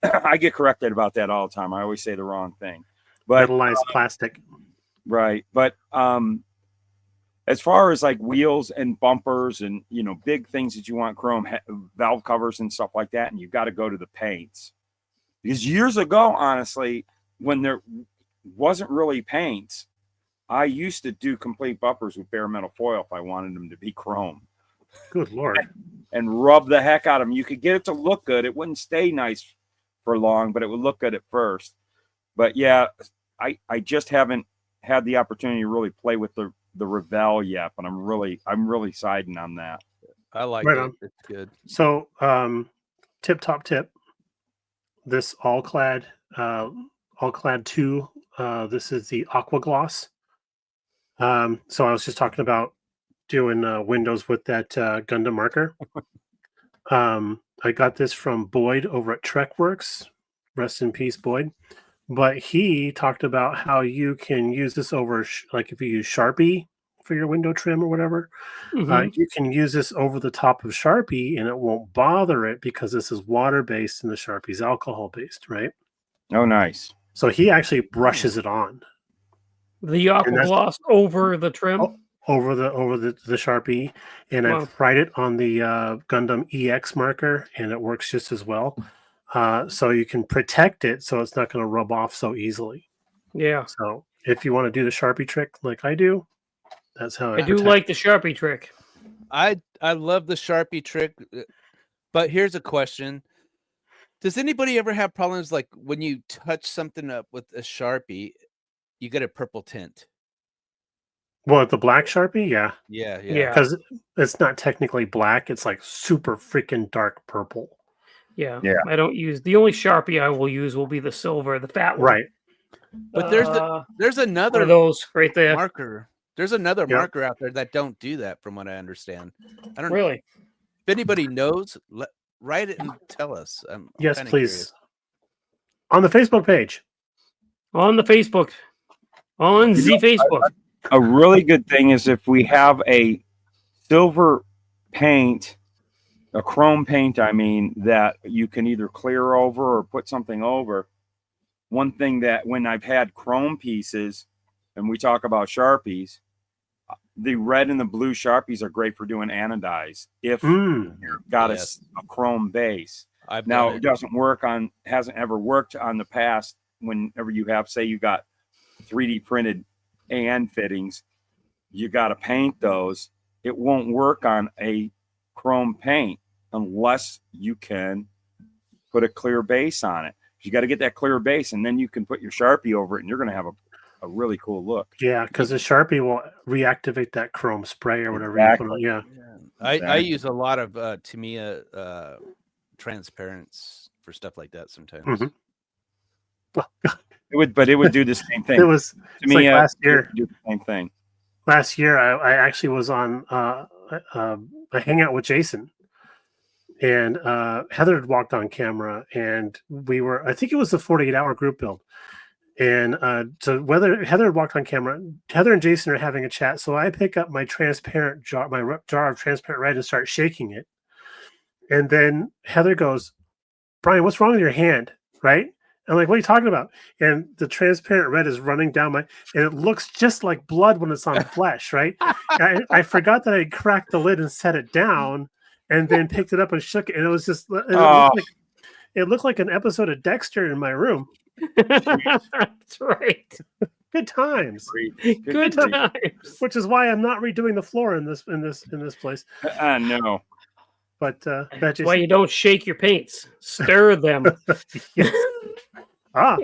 I get corrected about that all the time. I always say the wrong thing. But metallized plastic. Right. But as far as like wheels and bumpers and, big things that you want chrome, valve covers and stuff like that, and you've got to go to the paints. Because years ago, honestly, when there wasn't really paints, I used to do complete bumpers with bare metal foil if I wanted them to be chrome. Good Lord. And rub the heck out of them. You could get it to look good. It wouldn't stay nice for long, but it would look good at first. But yeah, I just haven't had the opportunity to really play with the Revell yet, but I'm really siding on that. I like right it. On. It's good. So top tip. This all clad 2. This is the Aqua Gloss. So I was just talking about doing windows with that Gundam marker. I got this from Boyd over at Trekworks. Rest in peace, Boyd. But he talked about how you can use this over, like if you use Sharpie for your window trim or whatever, you can use this over the top of Sharpie and it won't bother it because this is water-based and the Sharpie's alcohol-based, right? Oh, nice. So he actually brushes it on. The Aqua Gloss over the trim? Over the Sharpie. And I tried it on the Gundam EX marker and it works just as well. So you can protect it so it's not going to rub off so easily. Yeah. So if you want to do the Sharpie trick like I do, that's how I do like the Sharpie trick. I love the Sharpie trick, but here's a question. Does anybody ever have problems like when you touch something up with a Sharpie, you get a purple tint? Well, the black Sharpie, yeah. Yeah. Because it's not technically black; it's like super freaking dark purple. Yeah. I don't use the only Sharpie I will use will be the silver, the fat one. Right. But there's another one of those right there marker. There's another marker out there that don't do that, from what I understand. I don't really. If anybody knows, write it and tell us. Yes, please. Curious. On the Facebook page. On the Facebook. On the Facebook. A really good thing is if we have a silver paint, a chrome paint, that you can either clear over or put something over. One thing that when I've had chrome pieces, and we talk about Sharpies, the red and the blue Sharpies are great for doing anodize if you've got a chrome base. Now it hasn't ever worked on the past. Whenever you have, say you got 3D printed and fittings, you got to paint those. It won't work on a chrome paint unless you can put a clear base on it. You got to get that clear base, and then you can put your Sharpie over it, and you're going to have a really cool look. Yeah, because the Sharpie will reactivate that chrome spray or whatever you put on. Yeah. I use a lot of Tamiya transparents for stuff like that sometimes. It would do the same thing. It was like last year. Do the same thing. Last year, I actually was on a hangout with Jason, and Heather had walked on camera, and I think it was the 48-hour group build. And so whether Heather had walked on camera, Heather and Jason are having a chat. So I pick up my transparent jar, my jar of transparent red, and start shaking it. And then Heather goes, "Brian, what's wrong with your hand?" Right? I'm like, "What are you talking about?" And the transparent red is running down and it looks just like blood when it's on flesh, right? I forgot that I had cracked the lid and set it down, and then picked it up and shook it, and it was just it looked like an episode of Dexter in my room. That's right. Good times. Good times. Which is why I'm not redoing the floor in this place. No. But that's why you don't shake your paints. Stir them. Ah,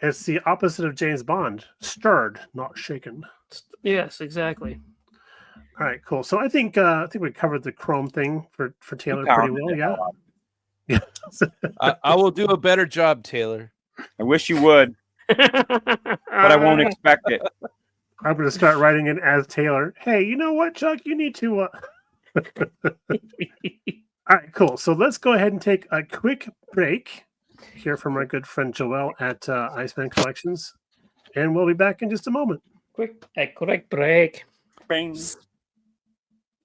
it's the opposite of James Bond. Stirred, not shaken. Yes, exactly. All right, cool. So I think we covered the Chrome thing for Taylor You pretty pounded well. the Yeah. hell Yeah. I will do a better job, Taylor. I wish you would, but I won't expect it. I'm going to start writing it as Taylor. Hey, you know what, Chuck? You need to. All right, cool. So let's go ahead and take a quick break. Hear from our good friend Joel at Iceman Collections, and we'll be back in just a moment. Quick break. Bing.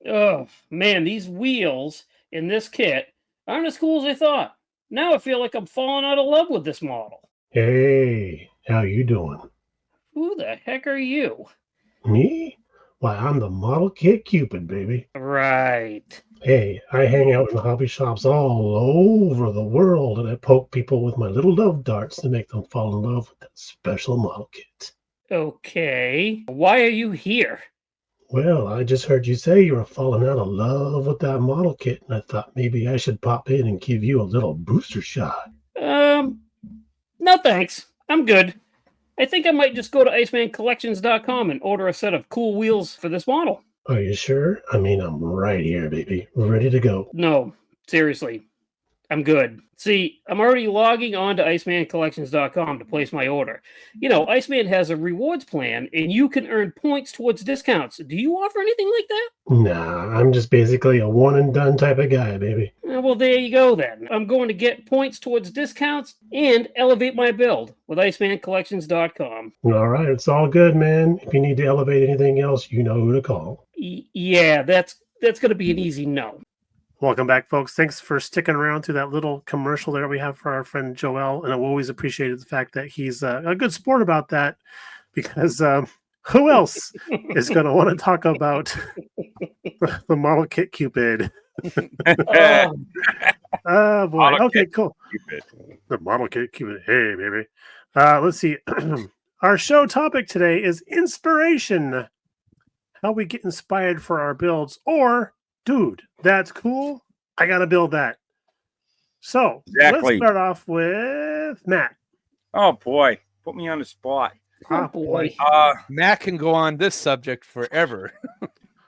Oh man, these wheels in this kit aren't as cool as I thought. Now I feel like I'm falling out of love with this model. Hey, how you doing? Who the heck are you? Me? Why, I'm the model kit Cupid, baby. Right. Hey, I hang out in the hobby shops all over the world, and I poke people with my little love darts to make them fall in love with that special model kit. Okay. Why are you here? Well, I just heard you say you were falling out of love with that model kit, and I thought maybe I should pop in and give you a little booster shot. No thanks. I'm good. I think I might just go to IcemanCollections.com and order a set of cool wheels for this model. Are you sure? I mean, I'm right here, baby, ready to go. No, seriously. I'm good. See, I'm already logging on to IcemanCollections.com to place my order. You know, Iceman has a rewards plan, and you can earn points towards discounts. Do you offer anything like that? Nah, I'm just basically a one and done type of guy, baby. Well, there you go then. I'm going to get points towards discounts and elevate my build with IcemanCollections.com. All right, it's all good, man. If you need to elevate anything else, you know who to call. Yeah, that's going to be an easy no. Welcome back, folks. Thanks for sticking around through that little commercial there we have for our friend Joel. And I've always appreciated the fact that he's a good sport about that, because who else is going to want to talk about the model kit Cupid? Oh, boy. Model Okay, kit cool. Cupid. The model kit Cupid. Hey, baby. Let's see. Our show topic today is inspiration. How we get inspired for our builds, or dude, that's cool, I gotta build that. So Exactly. Let's start off with Matt. Oh boy, put me on the spot. Oh boy. Matt can go on this subject forever.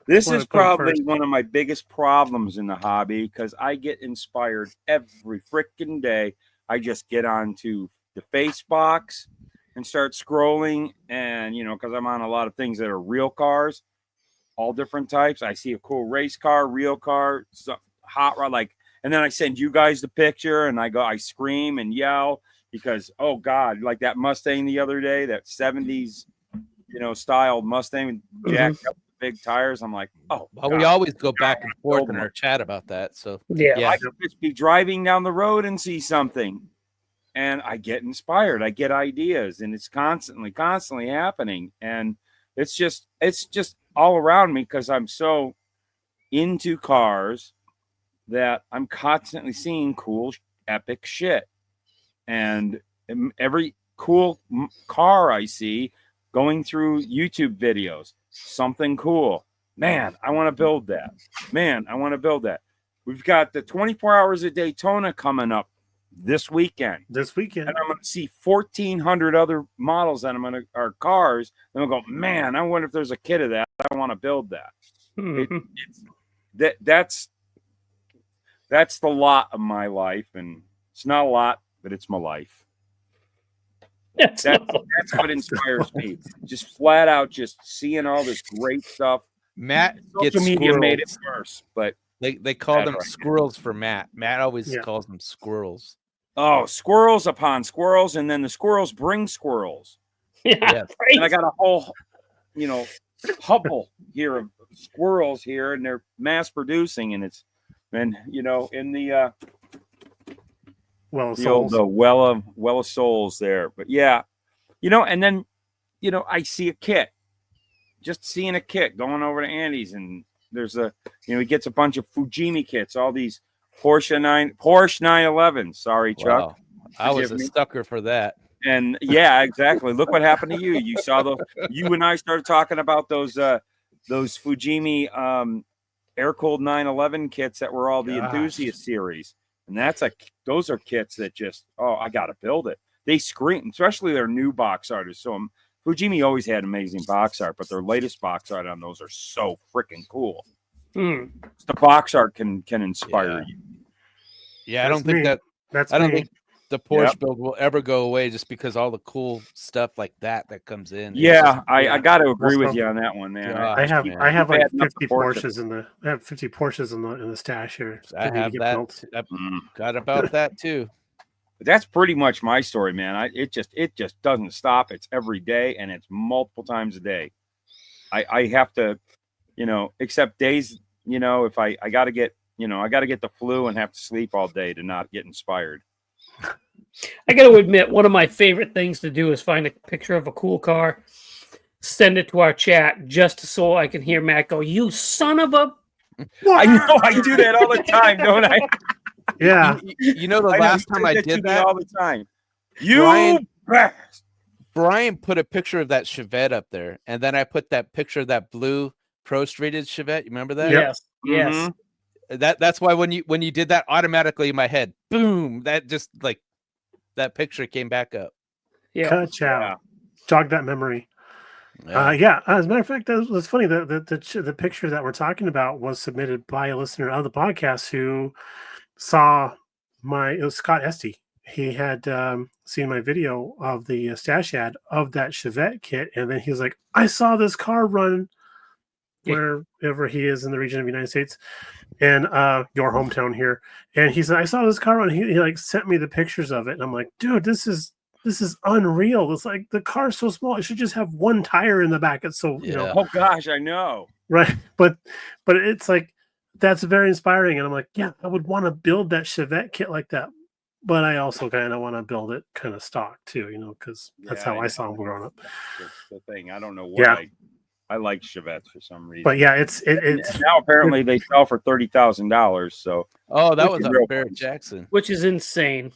This Wanna is go probably first? one of my biggest problems in the hobby, because I get inspired every freaking day. I just get onto the Facebooks and start scrolling, and because I'm on a lot of things that are real cars, all different types. I see a cool race car, real car, hot rod, and then I send you guys the picture, and I scream and yell because, oh God, like that Mustang the other day, that 70s, styled Mustang, jacked up with big tires. I'm like, oh, Well, God, we always go back and forth build in one. our chat about that. So Yeah. I could just be driving down the road and see something, and I get inspired. I get ideas, and it's constantly happening. And it's just all around me, because I'm so into cars that I'm constantly seeing cool, epic shit. And every cool car I see going through YouTube videos, something cool. Man, I want to build that. Man, I want to build that. We've got the 24 Hours of Daytona coming up this weekend. And I'm going to see 1,400 other models that are cars. And I'm going to go, man, I wonder if there's a kit of that. I want to build that. That's the lot of my life. And it's not a lot, but it's my life. That's what inspires me. Just flat out, just seeing all this great stuff. Matt gets Social media squirrels. made it worse, but They call them right. squirrels for Matt. Matt always calls them squirrels. oh, squirrels upon squirrels, and then the squirrels bring squirrels. Yeah. Yes. Right. And I got a whole, couple here of squirrels here, and they're mass producing, and it's, and in the Well, the old well of souls there. But yeah, and then I see a kit, just seeing a kit going over to Andy's, and there's he gets a bunch of Fujimi kits, all these Porsche 911. Sorry, Chuck. Wow. I was a sucker for that. And yeah, exactly. Look what happened to you. You saw those. You and I started talking about those Fujimi air-cooled 911 kits that were all the enthusiast series. And those are kits that just, I got to build it. they scream, especially their new box art is so. Fujimi always had amazing box art, but their latest box art on those are so freaking cool. Hmm. The box art can inspire you. Yeah, I That's don't think me. that. That's I don't me. think the Porsche build will ever go away just because all the cool stuff like that comes in. It's Yeah, just- I got to agree with Also, you on that one, man. gosh, I have man. I have like Bad enough 50 the Porsche. Porsches in the I have 50 Porsches in the stash here. I They need to have get that. built. I've Mm. got about that too. But that's pretty much my story, man. It just doesn't stop. It's every day, and it's multiple times a day. I have to, except days, if I got to get, I got to get the flu and have to sleep all day to not get inspired. I got to admit, one of my favorite things to do is find a picture of a cool car, send it to our chat just so I can hear Matt go, "You son of a." I know I do that all the time, don't I? Yeah. You know, the I know, last you time do I that to did me that, all the time. You Brian- bastard. Brian put a picture of that Chevette up there, and then I put that picture of that blue pro-strated Chevette. You remember that? Yep. Yes, yes. Mhm. That's why when you did that, automatically in my head, boom, that just like that picture came back up. Yeah. Ka-chow. Yeah. Jog that memory. Yeah. As a matter of fact, that was funny. The picture that we're talking about was submitted by a listener of the podcast who saw it was Scott Esty. He had seen my video of the stash ad of that Chevette kit, and then he was like, "I saw this car run wherever he is in the region of the United States, and your hometown here." And he said, "I saw this car run." He like sent me the pictures of it, and I'm like, "Dude, this is unreal. It's like the car's so small; it should just have one tire in the back. It's so Oh gosh, I know. right." But it's like that's very inspiring, and I'm like, yeah, I would want to build that Chevette kit like that. But I also kind of want to build it kind of stock too, because that's Yeah, how I know. saw them growing up. That's the thing. I don't know why. Yeah. I like Chevettes for some reason. But yeah, it's And now apparently they sell for $30,000. So that Which was is a real Barrett fun. Jackson. Which is insane.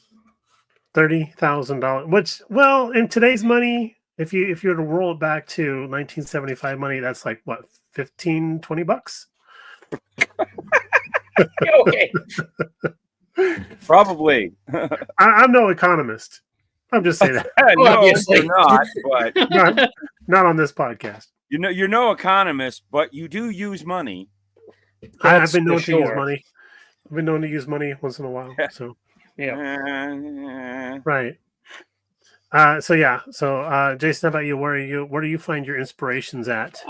$30,000. Which, well, in today's money, if you were to roll it back to 1975 money, that's like what, 15, 20 bucks? Okay. probably. I'm no economist. I'm just saying that. No, Obviously. you're not. But Not on this podcast. you're no economist, but you do use money. I've That's been known for to use sure. money. I've been known to use money once in a while. So Yeah. right. So Jason, how about you? Where do you find your inspirations at?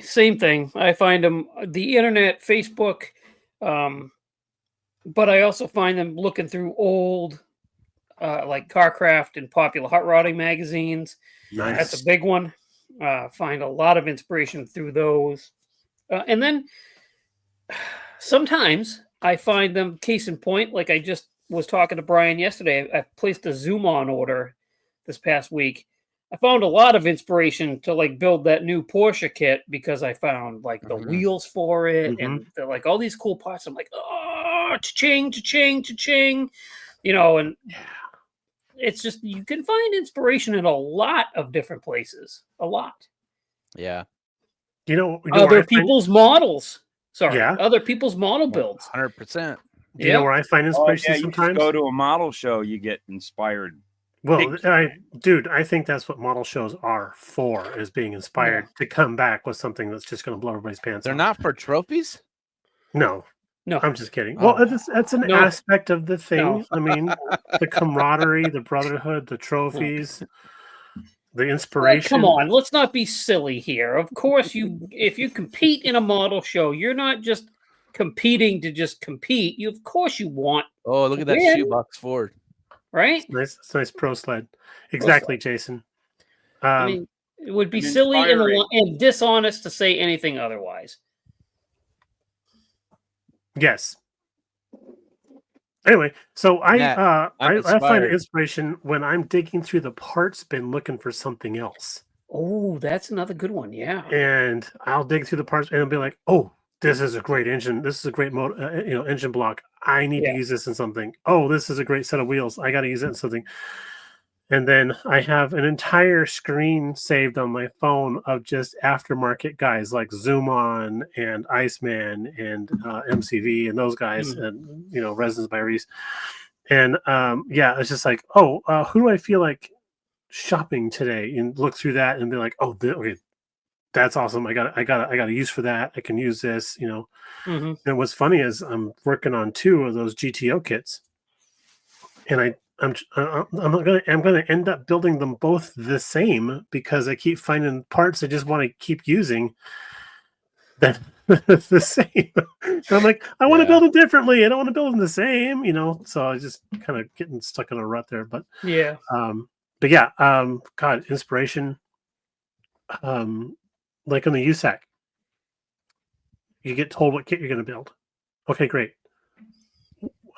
Same thing. I find them the internet, Facebook, but I also find them looking through old, like Carcraft and popular hot rodding magazines. Nice. That's a big one. Find a lot of inspiration through those, and then sometimes I find them. Case in point, like I just was talking to Brian yesterday. I placed a Zoom on order this past week. I found a lot of inspiration to like build that new Porsche kit because I found like the wheels for it and like all these cool parts. I'm like, oh, cha-ching, cha-ching, cha-ching, and it's just you can find inspiration in a lot of different places. A lot. Yeah. You know Other people's models. Sorry. Yeah. Other people's model builds. 100%. Do you know where I find inspiration you sometimes? just go to a model show, you get inspired. Well, I think that's what model shows are for, is being inspired to come back with something that's just going to blow everybody's pants They're off. not for trophies? No, No. I'm just kidding. Oh. Well, that's an No. aspect of the thing. No. I mean, the camaraderie, the brotherhood, the trophies, the inspiration. Come on, let's not be silly here. Of course, if you compete in a model show, you're not just competing to just compete. Of course you want. Oh, look at that Win. shoebox Ford. Right? It's nice pro sled. Exactly, Jason. I mean, it would be and silly inspiring. and dishonest to say anything otherwise. Yes. Anyway, so Matt, I find inspired. inspiration when I'm digging through the parts bin looking for something else. Oh, that's another good one. Yeah. And I'll dig through the parts and I'll be like, oh, this is a great engine. This is a great engine block. I need to use this in something. Oh, this is a great set of wheels. I got to use it in something. And then I have an entire screen saved on my phone of just aftermarket guys like Zoom On and Iceman and MCV and those guys and Resins by Reese. And yeah, it's just like, oh, who do I feel like shopping today? And look through that and be like, oh, okay, that's awesome. I got a use for that. I can use this, you know. Mm-hmm. And what's funny is I'm working on 2 of those GTO kits, and I'm gonna end up building them both the same because I keep finding parts I just want to keep using that the same. And I'm like, I want to build them differently. I don't want to build them the same, you know. So I just kind of getting stuck in a rut there. But Yeah. yeah, God, inspiration. Like on the USAC, you get told what kit you're going to build. Okay, great.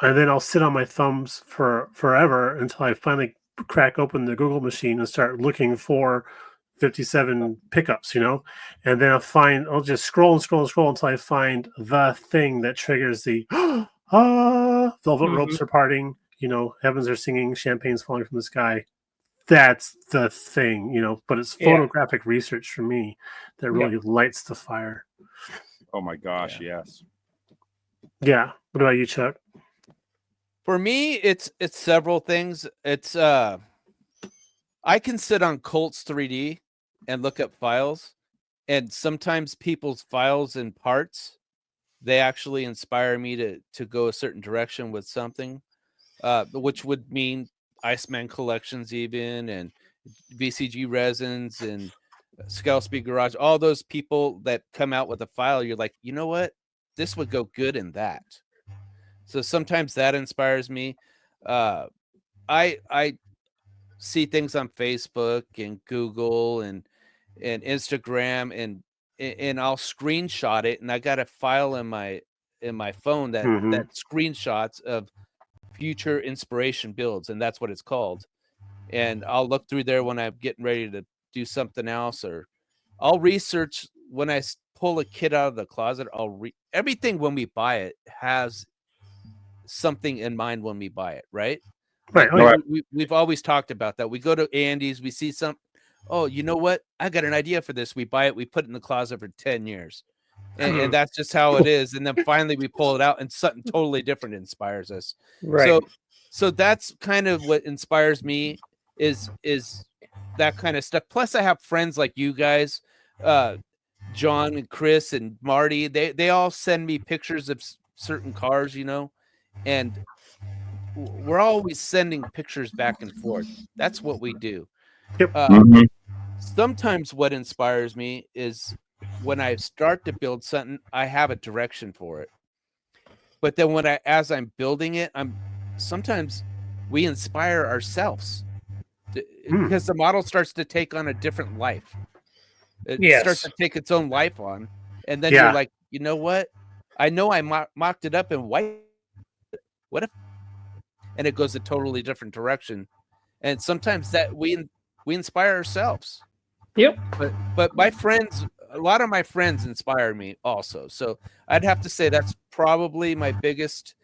And then I'll sit on my thumbs for forever until I finally crack open the Google machine and start looking for 57 pickups, you know. And then I'll just scroll until I find the thing that triggers the velvet ropes are parting, you know, heavens are singing, champagne's falling from the sky. That's the thing, you know. But it's photographic research for me that really lights the fire. Oh my gosh, yes. Yeah. What about you, Chuck? For me, it's several things. It's I can sit on Colts 3D and look up files, and sometimes people's files and parts, they actually inspire me to go a certain direction with something, which would mean Iceman collections even, and VCG resins and Scale Speed Garage, all those people that come out with a file, you're like, you know what? This would go good in that. So sometimes that inspires me. I see things on Facebook and Google and Instagram and I'll screenshot it, and I got a file in my phone that screenshots of future inspiration builds, and that's what it's called. And I'll look through there when I'm getting ready to do something else, or I'll research when I pull a kit out of the closet. Everything when we buy it has something in mind when we buy it, right? Right. We've always talked about that. We go to Andy's, we see some, oh, you know what? I got an idea for this. We buy it, we put it in the closet for 10 years. And that's just how it is. And then finally we pull it out and something totally different inspires us. Right. So that's kind of what inspires me is that kind of stuff. Plus I have friends like you guys, John and Chris and Marty. They all send me pictures of certain cars, you know, and we're always sending pictures back and forth. That's what we do. Yep. Sometimes what inspires me is when I start to build something, I have a direction for it. But then as I'm building it, sometimes we inspire ourselves because the model starts to take on a different life. It starts to take its own life on. And then you're like, you know what? I know I mocked it up in white. What if? And it goes a totally different direction. And sometimes that we inspire ourselves. Yep. But my friends, a lot of my friends inspire me also. So I'd have to say that's probably my biggest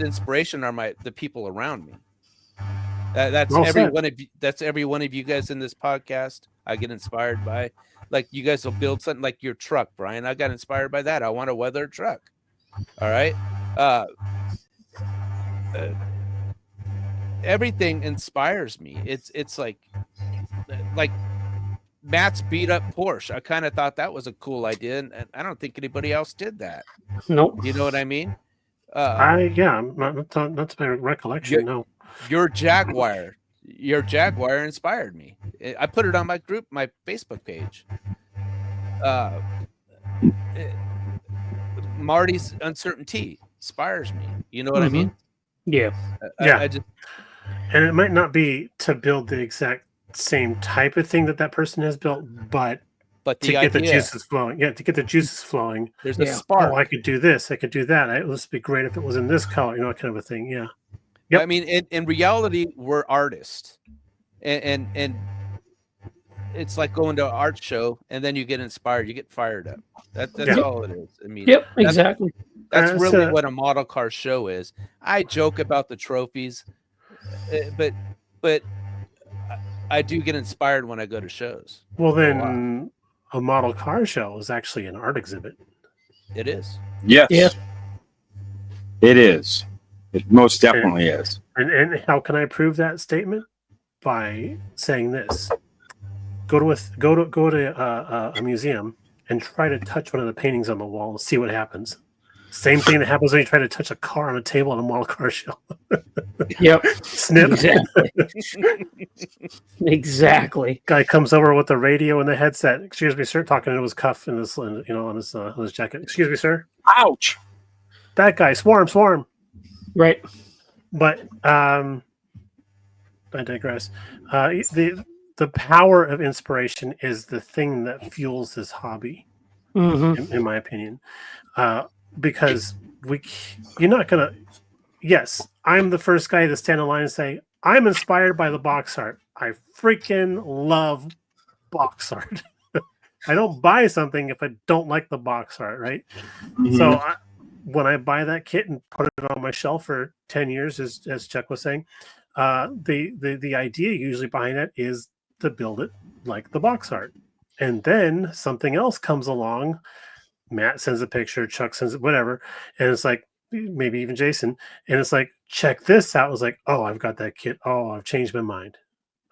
inspiration are the people around me. That's every one of you guys in this podcast. I get inspired by. Like you guys will build something like your truck, Brian. I got inspired by that. I want a weather truck. All right. Everything inspires me. It's like Matt's beat up Porsche. I kind of thought that was a cool idea, and I don't think anybody else did that. Nope. You know what I mean? Not to my recollection. No. Your Jaguar inspired me. I put it on my Facebook page. Marty's uncertainty inspires me. You know what I mean? Yeah. And it might not be to build the exact same type of thing that person has built, but to get the juices flowing. Yeah, to get the juices flowing. There's a spark. Oh, I could do this. I could do that. This would be great if it was in this color, you know, kind of a thing. Yeah. Yep. I mean, in reality, we're artists, and it's like going to an art show, and then you get inspired, you get fired up. That's all it is. I mean, exactly. That's really what a model car show is. I joke about the trophies, but I do get inspired when I go to shows. Well, then a model car show is actually an art exhibit. It is. Yes. Yeah. It is. It most definitely is. And how can I prove that statement? By saying this: go to a museum and try to touch one of the paintings on the wall and see what happens. Same thing that happens when you try to touch a car on a table on a model car show. Yep. Snip. Exactly. Exactly. Guy comes over with the radio and the headset. Excuse me, sir. Talking to his cuff and his, on his jacket. Excuse me, sir. Ouch. That guy, swarm. Right. But I digress. The power of inspiration is the thing that fuels this hobby, in my opinion. Because you're not gonna. Yes, I'm the first guy to stand in line and say I'm inspired by the box art. I freaking love box art. I don't buy something if I don't like the box art, right? Mhm. So when I buy that kit and put it on my shelf for 10 years, as Chuck was saying, the idea usually behind it is to build it like the box art. And then something else comes along. Matt sends a picture, Chuck sends it, whatever. And it's like, maybe even Jason. And it's like, check this out. I was like, oh, I've got that kit. Oh, I've changed my mind.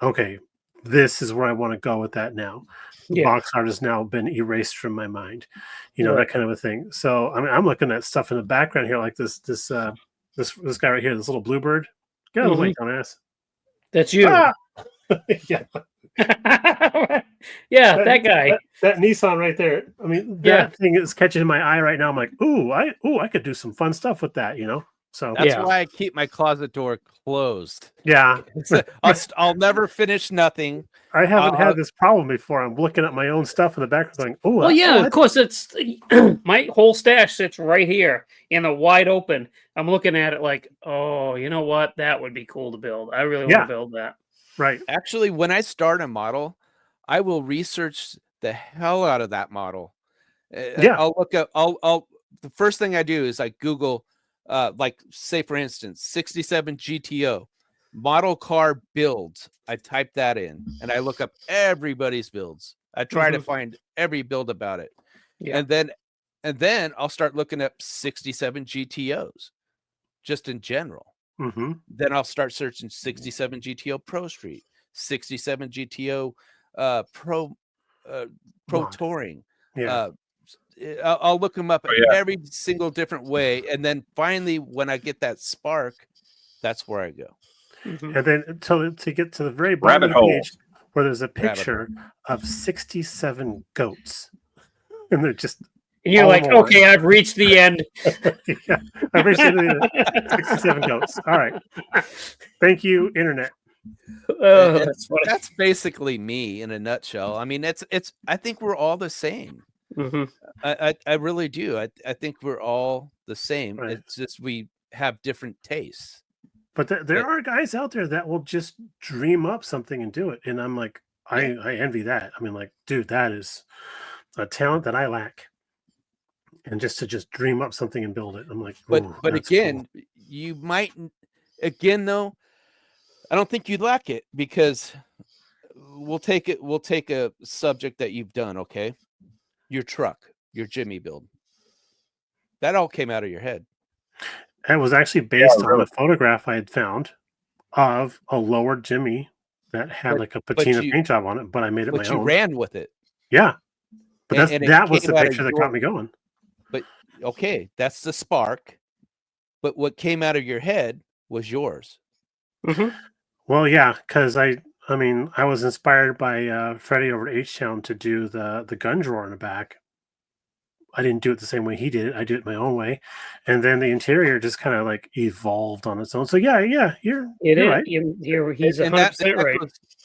Okay, this is where I want to go with that now. Yeah. Box art has now been erased from my mind, Right. that kind of a thing. So I mean, I'm looking at stuff in the background here, like this guy right here, this little bluebird. Get out of the way, dumbass. That's you. Ah! Yeah, Yeah, that guy. that Nissan right there. I mean, that thing is catching my eye right now. I'm like, I could do some fun stuff with that, So That's why I keep my closet door closed. yeah, I'll never finish nothing. I haven't had this problem before. I'm looking at my own stuff in the background, going, "Oh, Well, yeah, of course. It's my whole stash sits right here in the wide open. I'm looking at it like, oh, you know what? That would be cool to build. I really want to build that. Right. Actually, when I start a model, I will research the hell out of that model. Yeah. I'll look up. I'll the first thing I do is I Google, like say for instance, 67 GTO model car builds. I type that in and I look up everybody's builds. I try to find every build about it. Yeah. And then I'll start looking up 67 GTOs just in general. Then I'll start searching 67 GTO Pro Street, 67 GTO Pro Touring. Yeah. I'll look them up every single different way, and then finally, when I get that spark, that's where I go. And then to get to the very bottom of the page, where there's a picture of 67 goats, and they're just. And you're like, okay, I've reached the end. Yeah, I've reached the end. 67 goats. All right. Thank you, internet. That's basically me in a nutshell. I mean, I think we're all the same. I really do. I think we're all the same. Right. It's just we have different tastes. But there are guys out there that will just dream up something and do it. And I'm like, I envy that. I mean, like, dude, that is a talent that I lack. And just to dream up something and build it. I'm like, but again, cool. You might, again, though, I don't think you'd lack it because we'll take a subject that you've done. Okay. Your truck, your Jimmy build. That all came out of your head. It was actually based on a photograph I had found of a lower Jimmy that had like a patina paint job on it, but I made it my own. But you ran with it. Yeah. But that was the picture that got me going. But okay, that's the spark. But what came out of your head was yours. Well, yeah, because I was inspired by Freddie over at H-Town to do the gun drawer in the back. I didn't do it the same way he did it. I did it my own way. And then the interior just kind of like evolved on its own. So yeah, you're right. He's 100% right.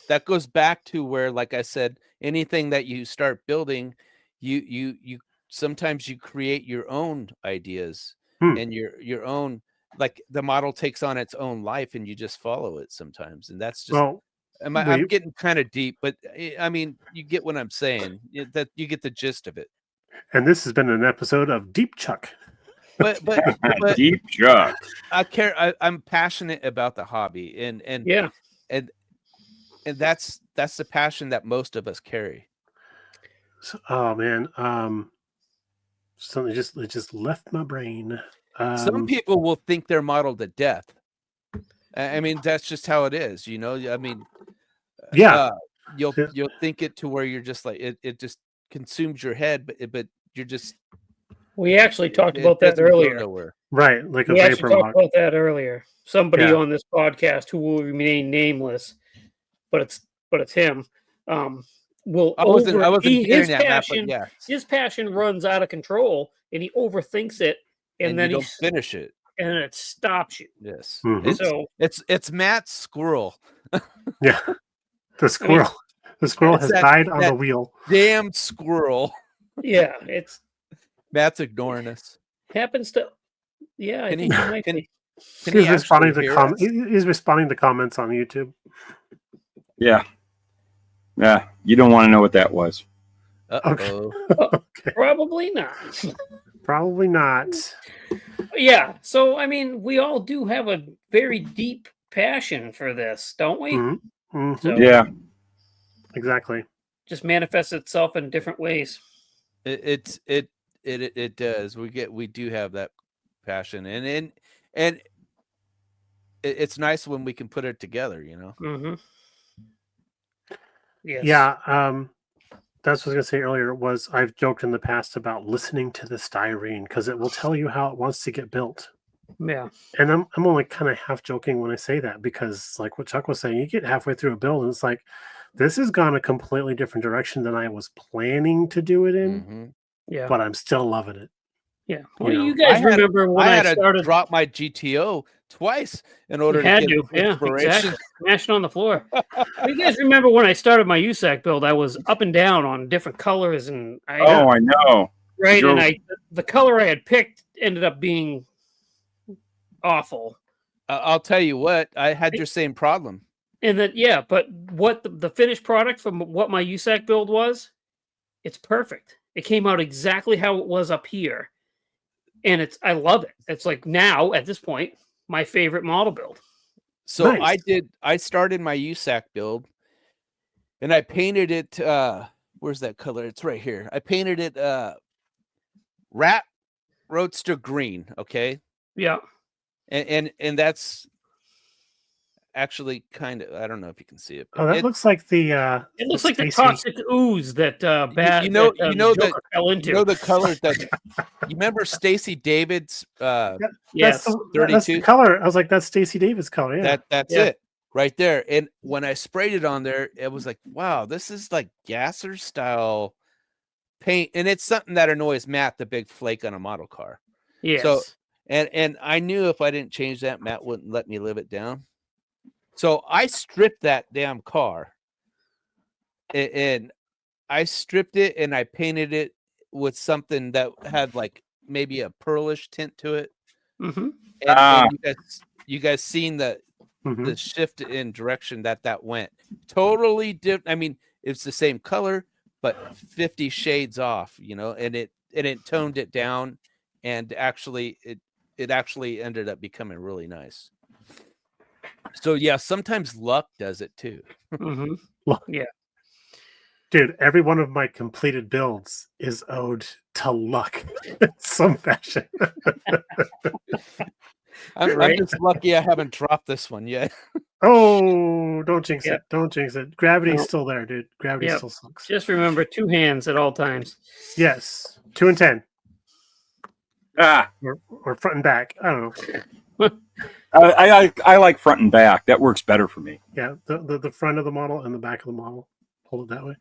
That goes back to where, like I said, anything that you start building, you sometimes you create your own ideas and your own, like the model takes on its own life and you just follow it sometimes. And that's just, I'm getting kind of deep, but I mean, you get what I'm saying, that you get the gist of it. And this has been an episode of Deep Chuck. But Deep Chuck. I'm passionate about the hobby, and that's the passion that most of us carry. Oh man, something just left my brain. Some people will think they're modeled to death. I mean, that's just how it is, you know. I mean, yeah, you'll think it to where you're just like it just consumes your head, but you're just. We actually talked it about that doesn't go earlier. nowhere. right, like a We vapor actually talked lock. about that earlier. Somebody Yeah. on this podcast who will remain nameless, but it's him. Will I wasn't his getting at that, but passion. yeah, His passion runs out of control, and he overthinks it, and then you he don't finish it. and it stops you. Yes, Mhm. So it's Matt's squirrel. Yeah, the squirrel. The squirrel It's has that- died on that- the wheel. Damn squirrel. yeah, it's Matt's ignoring us. happens to. Yeah, I Can think he- he might can- be. Can He's he responding actually to hear us? He's responding to comments on YouTube. Yeah. Yeah. You don't want to know what that was. Uh-oh. Okay. Probably not. Probably not. Yeah. So I mean, we all do have a very deep passion for this, don't we? Mhm. Mhm. So Yeah. Exactly. just manifests itself in different ways. It does. We do have that passion, and it's nice when we can put it together, you know. Mm-hmm. Yes. Yeah. That's what I was gonna say earlier. Was I've joked in the past about listening to the styrene because it will tell you how it wants to get built. Yeah. And I'm only kind of half joking when I say that because, like what Chuck was saying, you get halfway through a build and it's like, this has gone a completely different direction than I was planning to do it in, Mhm. Yeah. but I'm still loving it. Yeah. Well, know, you guys I had- remember when I I had to started? drop my GTO twice in order You to had get to. Yeah. inspiration. Exactly. Smashing on the floor. You guys remember when I started my USAC build? I was up and down on different colors, and I Oh, I know. right, drove- and the color I had picked ended up being awful. I'll tell you what, I had your same problem. And then yeah, but what the finished product from what my USAC build was, it's perfect. It came out exactly how it was up here, and I love it. It's like now at this point my favorite model build. So Nice. I started my USAC build and I painted it where's that color? It's right here. I painted it rat roadster green, okay? Yeah, And that's actually kind of, I don't know if you can see it. Oh, that looks like the it looks like the Stacy- toxic ooze that bad. you know the that- Joker fell into. You know the color that you remember Stacy David's Yes, that's the 32? color. I was like, that's Stacy Davis color. Yeah. that's Yeah. it right there. And when I sprayed it on there, it was like, wow, this is like Gasser style paint, and it's something that annoys Matt, the big flake on a model car. yes. So and I knew if I didn't change that, Matt wouldn't let me live it down. So I stripped that damn car, and I stripped it and I painted it with something that had like maybe a pearlish tint to it. Mhm. And you guys seen the Mhm. shift in direction that went totally different. I mean, it's the same color, but 50 shades off, you know, and it toned it down, and actually it actually ended up becoming really nice. So yeah, sometimes luck does it too. Mhm. Dude, every one of my completed builds is owed to luck in some fashion. I'm Right. just lucky I haven't dropped this one yet. Oh, don't jinx Yep. it. Don't jinx it. Gravity's No. still there, dude. Gravity Yep. still sucks. Just remember 2 hands at all times. Yes. 2 and 10. Ah, Or front and back. I don't know. I like front and back. That works better for me. Yeah, the front of the model and the back of the model. Hold it that way.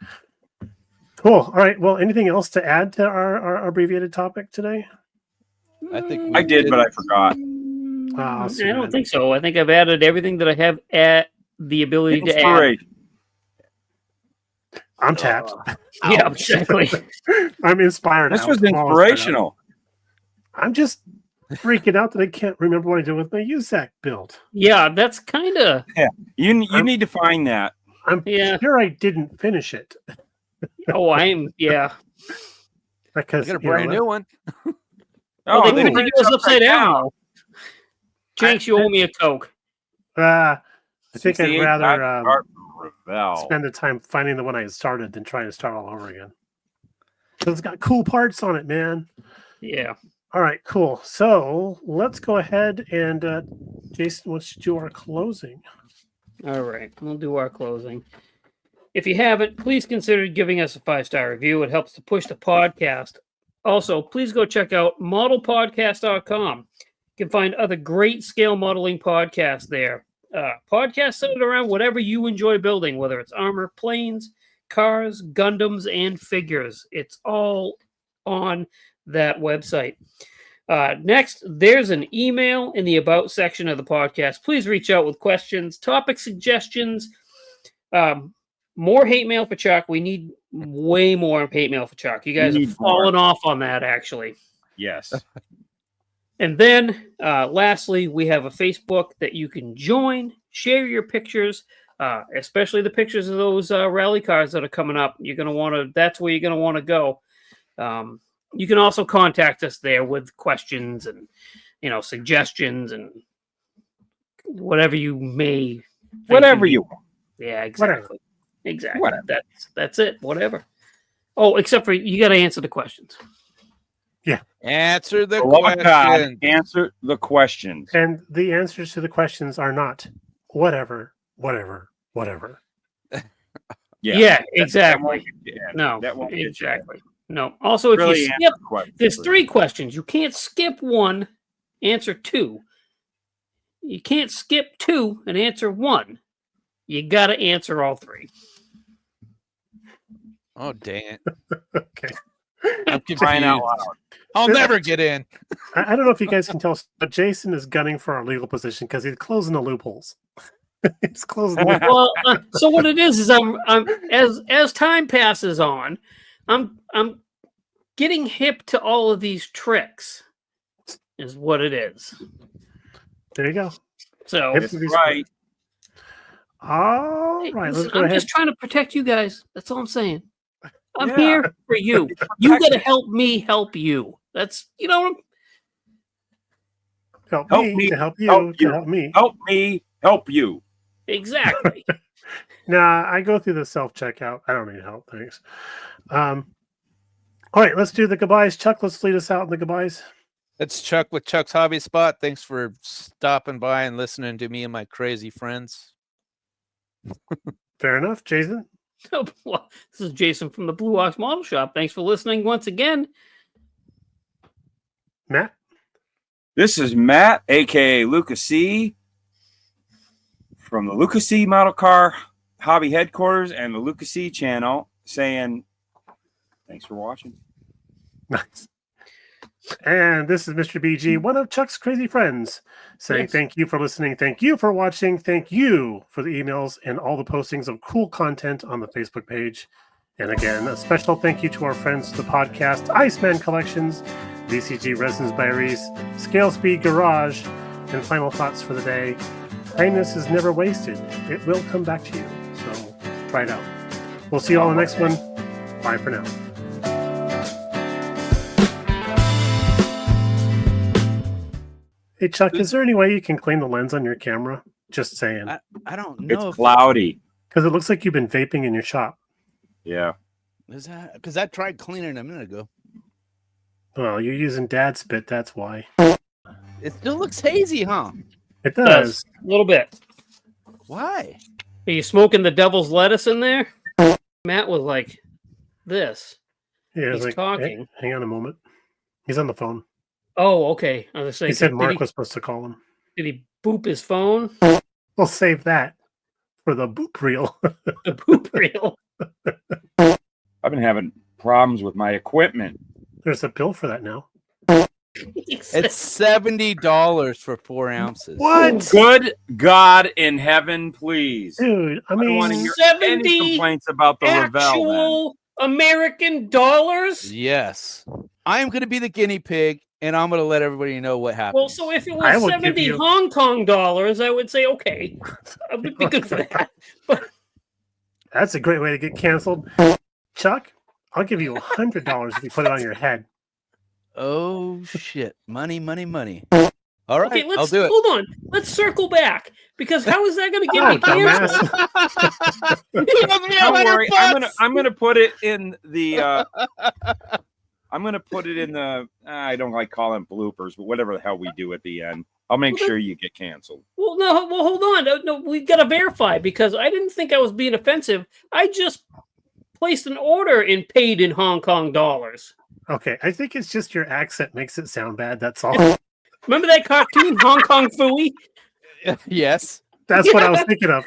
Cool. All right. Well, anything else to add to our abbreviated topic today? I think I did, but I forgot. Ah, I so don't bad. think so. I think I've added everything that I have at the ability to add. Inspiration. I'm tapped. Yeah, exactly. I'm inspired. This now. was I'm all inspired now. inspirational. I'm just freaking out that I can't remember what I did with my USAC build. Yeah, that's kind of You need to find that. I'm Yeah. sure I didn't finish it yeah. I because got a you know, brand new one. Well, Oh, they they printed printed yours upside down. down. Jinx, you owe me a Coke. I think I'd 68 rather Art Ravel. spend the time finding the one I had started than trying to start all over again. Because it's got cool parts on it, man. Yeah. All right, cool. So let's go ahead and Jason, let's do our closing. All right, we'll do our closing. If you haven't, please consider giving us a 5-star review. It helps to push the podcast. Also, please go check out modelpodcast.com. You can find other great scale modeling podcasts there. Podcasts centered around whatever you enjoy building, whether it's armor, planes, cars, Gundams, and figures. It's all on that website. Next, there's an email in the About section of the podcast. Please reach out with questions, topic suggestions, more hate mail for Chuck. We need way more hate mail for Chuck. You guys have fallen off on that, actually. Yes. And then, lastly, we have a Facebook that you can join, share your pictures, especially the pictures of those rally cars that are coming up. You're going to want to, that's where you're going to want to go. You can also contact us there with questions and, suggestions and whatever you may. Whatever you want. Yeah, exactly. Whatever. Exactly. Whatever. That's it. Whatever. Oh, except for you got to answer the questions. Answer the For the love of God, question. answer the questions. And the answers to the questions are not whatever. Yeah, exactly. Yeah, No, that won't get you exactly. No. Also, if Really you answer skip, the questions, there's please. 3 questions. You can't skip 1, answer 2. You can't skip 2 and answer 1. You got to answer all 3. Oh, dang it. Okay. I'm Crying out confused. loud. I'll never get in. I don't know if you guys can tell, but Jason is gunning for our legal position because he's closing the loopholes. He's closing the loopholes. Well, so what it is I'm as time passes on, I'm getting hip to all of these tricks. Is what it is. There you go. So Hip That's to be right. All hey, right, listen, let's go I'm ahead. just trying to protect you guys. That's all I'm saying. I'm Yeah. here for you. You got to help me help you. That's Help Help me me, to help you help to you. help me. Help me help you. exactly. Nah, I go through the self-checkout. I don't need help, thanks. All right, let's do the goodbyes. Chuck, let's lead us out in the goodbyes. That's Chuck with Chuck's Hobby Spot. Thanks for stopping by and listening to me and my crazy friends. Fair enough. Jason? Well, this is Jason from the Blue Ox Model Shop. Thanks for listening once again. Matt? This is Matt, aka Luka C, from the Luka C Model Car Hobby Headquarters and the Luka C channel, saying thanks for watching. Nice. And this is Mr. BG, one of Chuck's crazy friends, saying Yes. thank you for listening. Thank you for watching. Thank you for the emails and all the postings of cool content on the Facebook page. And again, a special thank you to our friends, the podcast Iceman Collections, VCG Resins by Reese, Scale Speed Garage, and final thoughts for the day. Kindness is never wasted. It will come back to you. So try it out. We'll see you all in the next one. Bye for now. Hey, Chuck, is there any way you can clean the lens on your camera? Just saying. I don't know. It's if- cloudy. Because it looks like you've been vaping in your shop. Yeah. Is that because I tried cleaning a minute ago? Well, you're using dad spit, that's why. It still looks hazy, huh? It does. A little bit. Why? Are you smoking the devil's lettuce in there? Matt was like this. Yeah, He's it's like, talking. "Hey, hang on a moment. He's on the phone. Oh, okay. I was saying, He said did Mark was supposed to call him. did he boop his phone? We'll save that for the boop reel. The boop reel. I've been having problems with my equipment. There's a bill for that now. It's $70 for 4 ounces. What? Good God in heaven, please. Dude, I I don't want to mean, hear 70 any complaints about the Revell. Then. actual American dollars? Yes. I'm going to be the guinea pig, and I'm going to let everybody know what happened. Well, so if it I was will give 70 you- Hong Kong dollars, I would say, okay, I would be good for that. that's a great way to get canceled. Chuck, I'll give you $100 if you put it on your head. Oh, shit. Money, money, money. All right, Okay, I'll let's do it. hold on. Let's circle back because how is that going to get Oh, me canceled? dumbass. Don't worry, I'm gonna put it in the I'm gonna put it in the. I don't like calling bloopers, but whatever the hell we do at the end, I'll make sure you get canceled. Well, no, well, hold on. No, we got to verify because I didn't think I was being offensive. I just placed an order and paid in Hong Kong dollars. Okay, I think it's just your accent makes it sound bad. That's all. Remember that cartoon, Hong Kong Phooey? Yes. That's what I was thinking of.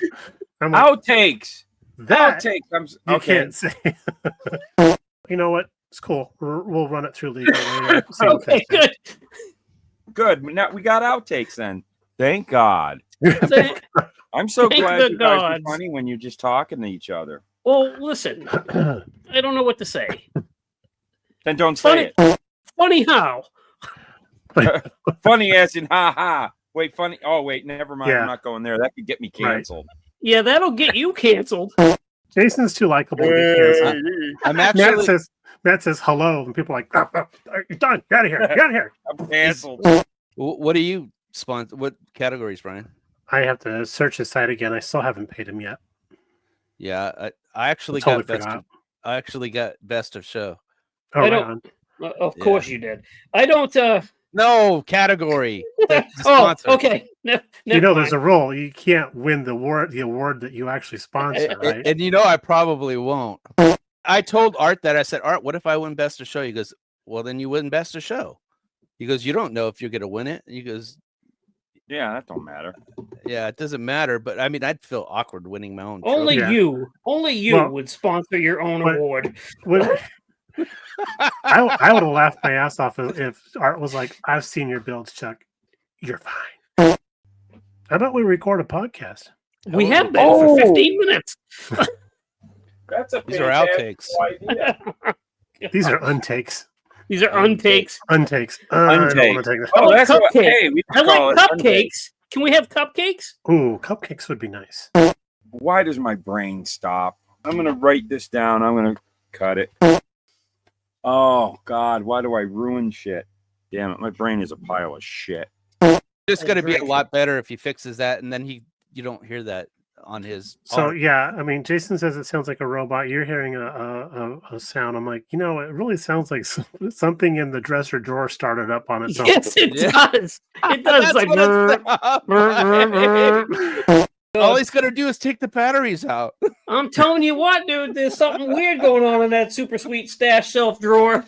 I'm like, Outtakes. that Outtakes. you Okay. can't say. You know what? It's cool. We'll run it through legally. later. See what Okay, they say. good. Good. Now we got outtakes then. Thank God. Thank- I'm so Thank glad the you guys gods. are funny when you're just talking to each other. Well, listen, I don't know what to say. Then don't say Funny how? it. Funny as in ha ha. Wait, funny. Oh, wait, never mind. Yeah. I'm not going there. That could get me canceled. Yeah, that'll get you canceled. Jason's too likable to get canceled. I'm Matt actually. says hello, and people are like, you're done. Get out of here. Get out of here. I'm canceled. What do you sponsor? What categories, Brian? I have to search his site again. I still haven't paid him yet. Yeah, I actually Totally got best. forgot. I actually got best of show. Oh, I right don't- on. Of course you did. I don't. No category. The Oh, sponsor. okay. You know, there's a rule. You can't win the award that you actually sponsor, right? And you know, I probably won't. I told Art that. I said, Art, what if I win best of show? He goes, well, then you win best of show. He goes, you don't know if you're going to win it. He goes, Yeah, that don't matter. yeah, it doesn't matter. But I mean, I'd feel awkward winning my own. Only trophy. you Well, would sponsor your own but- award. I would have laughed my ass off if Art was like, I've seen your builds, Chuck. You're fine. How about we record a podcast? We have been for 15 minutes. That's a These are outtakes. idea. These are untakes. These are untakes. Untakes. I don't wanna take that. I Oh, like that's what. cupcake. Hey, we I can call like it untakes. cupcakes. Can we have cupcakes? Ooh, cupcakes would be nice. Why does my brain stop? I'm gonna write this down. I'm gonna cut it. Oh God, why do I ruin shit? Damn it, my brain is a pile of shit. It's going to be a Drink. lot better if he fixes that, and then you don't hear that on his. So art. yeah, I mean, Jason says it sounds like a robot. You're hearing a sound. I'm like, it really sounds like something in the dresser drawer started up on its own. Yes, it Yeah. does. It does. That's Like, what it's brr. All he's gonna do is take the batteries out. I'm telling you what, dude, there's something weird going on in that super sweet stash shelf drawer.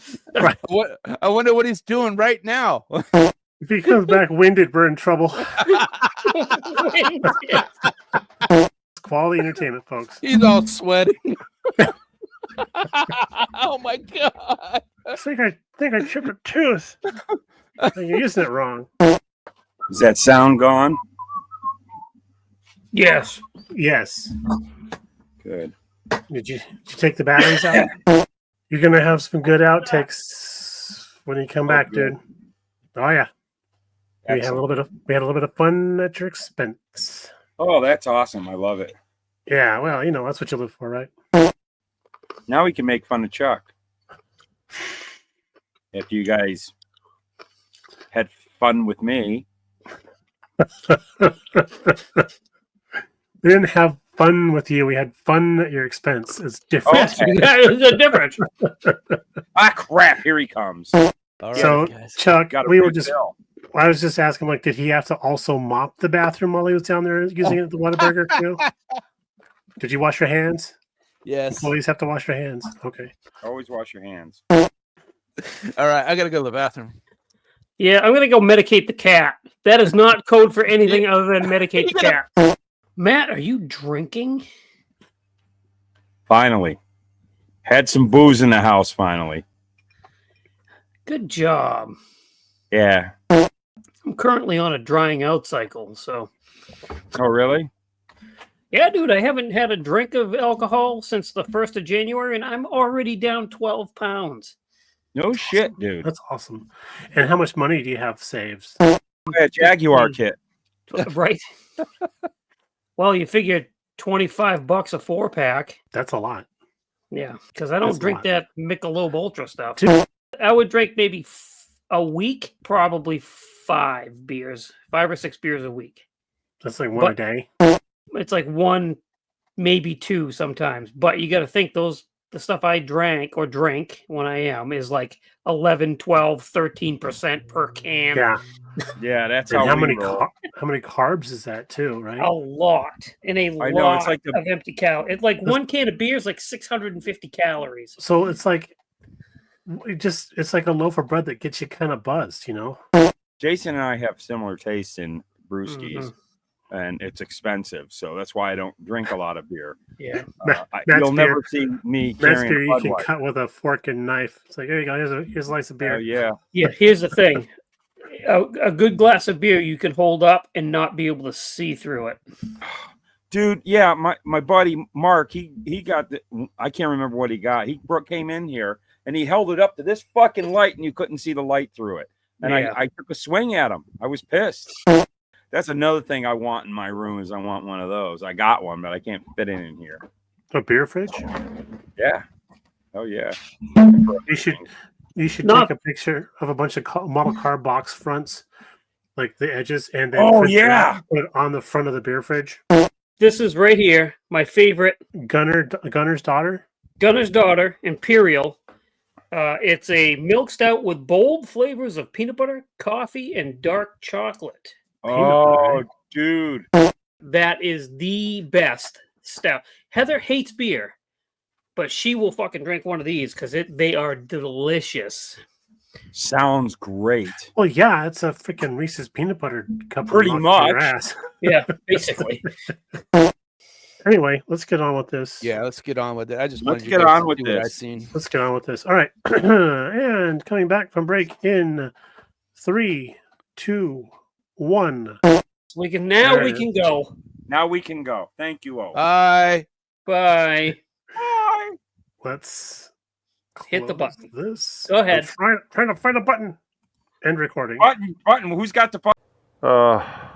What? I wonder what he's doing right now. If he comes back winded, we're in trouble. It's quality entertainment, folks. He's all sweaty. Oh my god! I think I chipped a tooth. I think you're using it wrong. Is that sound gone? Yes. Yes. Good. Did you take the batteries out? You're gonna have some good outtakes when you come back, dude. Oh yeah. We had a little bit of fun at your expense. Oh, that's awesome. I love it. Yeah, well, that's what you live for, right? Now we can make fun of Chuck. If you guys had fun with me. We didn't have fun with you. We had fun at your expense. It's different. Okay. There's a difference. Ah, crap. Here he comes. All right, So, guys. Chuck, Got a we were big just. bill. I was just asking, like, did he have to also mop the bathroom while he was down there using it at the Whataburger too? Did you wash your hands? Yes. All Employees have to wash their hands. Okay. Always wash your hands. right, I gotta go to the bathroom. Yeah, I'm gonna go medicate the cat. That is not code for anything other than medicate the cat. Matt, are you drinking? Finally. Had some booze in the house finally. Good job. Yeah. I'm currently on a drying out cycle, so Oh, really? yeah, dude, I haven't had a drink of alcohol since the 1st of January, and I'm already down 12 pounds. No shit, dude. That's awesome. And how much money do you have saved? That Jaguar kit. Right? Well, you figure $25 a 4-pack. That's a lot. Yeah, because I don't That's a drink lot. that Michelob Ultra stuff. Dude. I would drink maybe a week, probably 5 or 6 beers a week. That's like one But- a day. It's like 1, maybe 2 sometimes. But you got to think those the stuff I drank or drink when I am is like 11, 12, 13% per can. Yeah. Yeah, that's And how how we many roll. how many carbs is that too, right? A lot. And a I know, it's lot like the- of empty calories. It's like one can of beer is like 650 calories. So it's like it's like a loaf of bread that gets you kind of buzzed, you know? Jason and I have similar tastes in brewskis, Mm-hmm. and it's expensive, so that's why I don't drink a lot of beer. Yeah. Matt's You'll beer. never see me Matt's carrying beer a you can Budweiser. cut with a fork and knife. It's like, here you go, here's a slice of beer. Oh yeah, Yeah, here's the thing. A good glass of beer you can hold up and not be able to see through it. dude. Yeah, my buddy Mark, he got the. I can't remember what he got. He came in here and he held it up to this fucking light, and you couldn't see the light through it. And Yeah. I took a swing at him. I was pissed. That's another thing I want in my room is I want one of those. I got one, but I can't fit it in here. A beer fridge? Yeah. Oh yeah. You should Not- take a picture of a bunch of model car box fronts, like the edges, and then Oh, put yeah. it on the front of the beer fridge. This is right here, my favorite Gunner's daughter. Gunner's Daughter Imperial. It's a milk stout with bold flavors of peanut butter, coffee, and dark chocolate. Oh, dude. That is the best stout. Heather hates beer, but she will fucking drink one of these because they are delicious. Sounds great. Well, yeah, it's a freaking Reese's peanut butter cup. Pretty knocked in your much. ass. Yeah, basically. Anyway, let's get on with this. Yeah, let's get on with it. I just Let's wanted you get guys on to with see what I this. seen. Let's get on with this. All right. And coming back from break in 3, 2, 1. We can go. Now we can go. Thank you, all. Bye. Bye. Bye. Let's Hit the close button. This. Go ahead. I'm trying to find a button. End recording. Button. Who's got the button?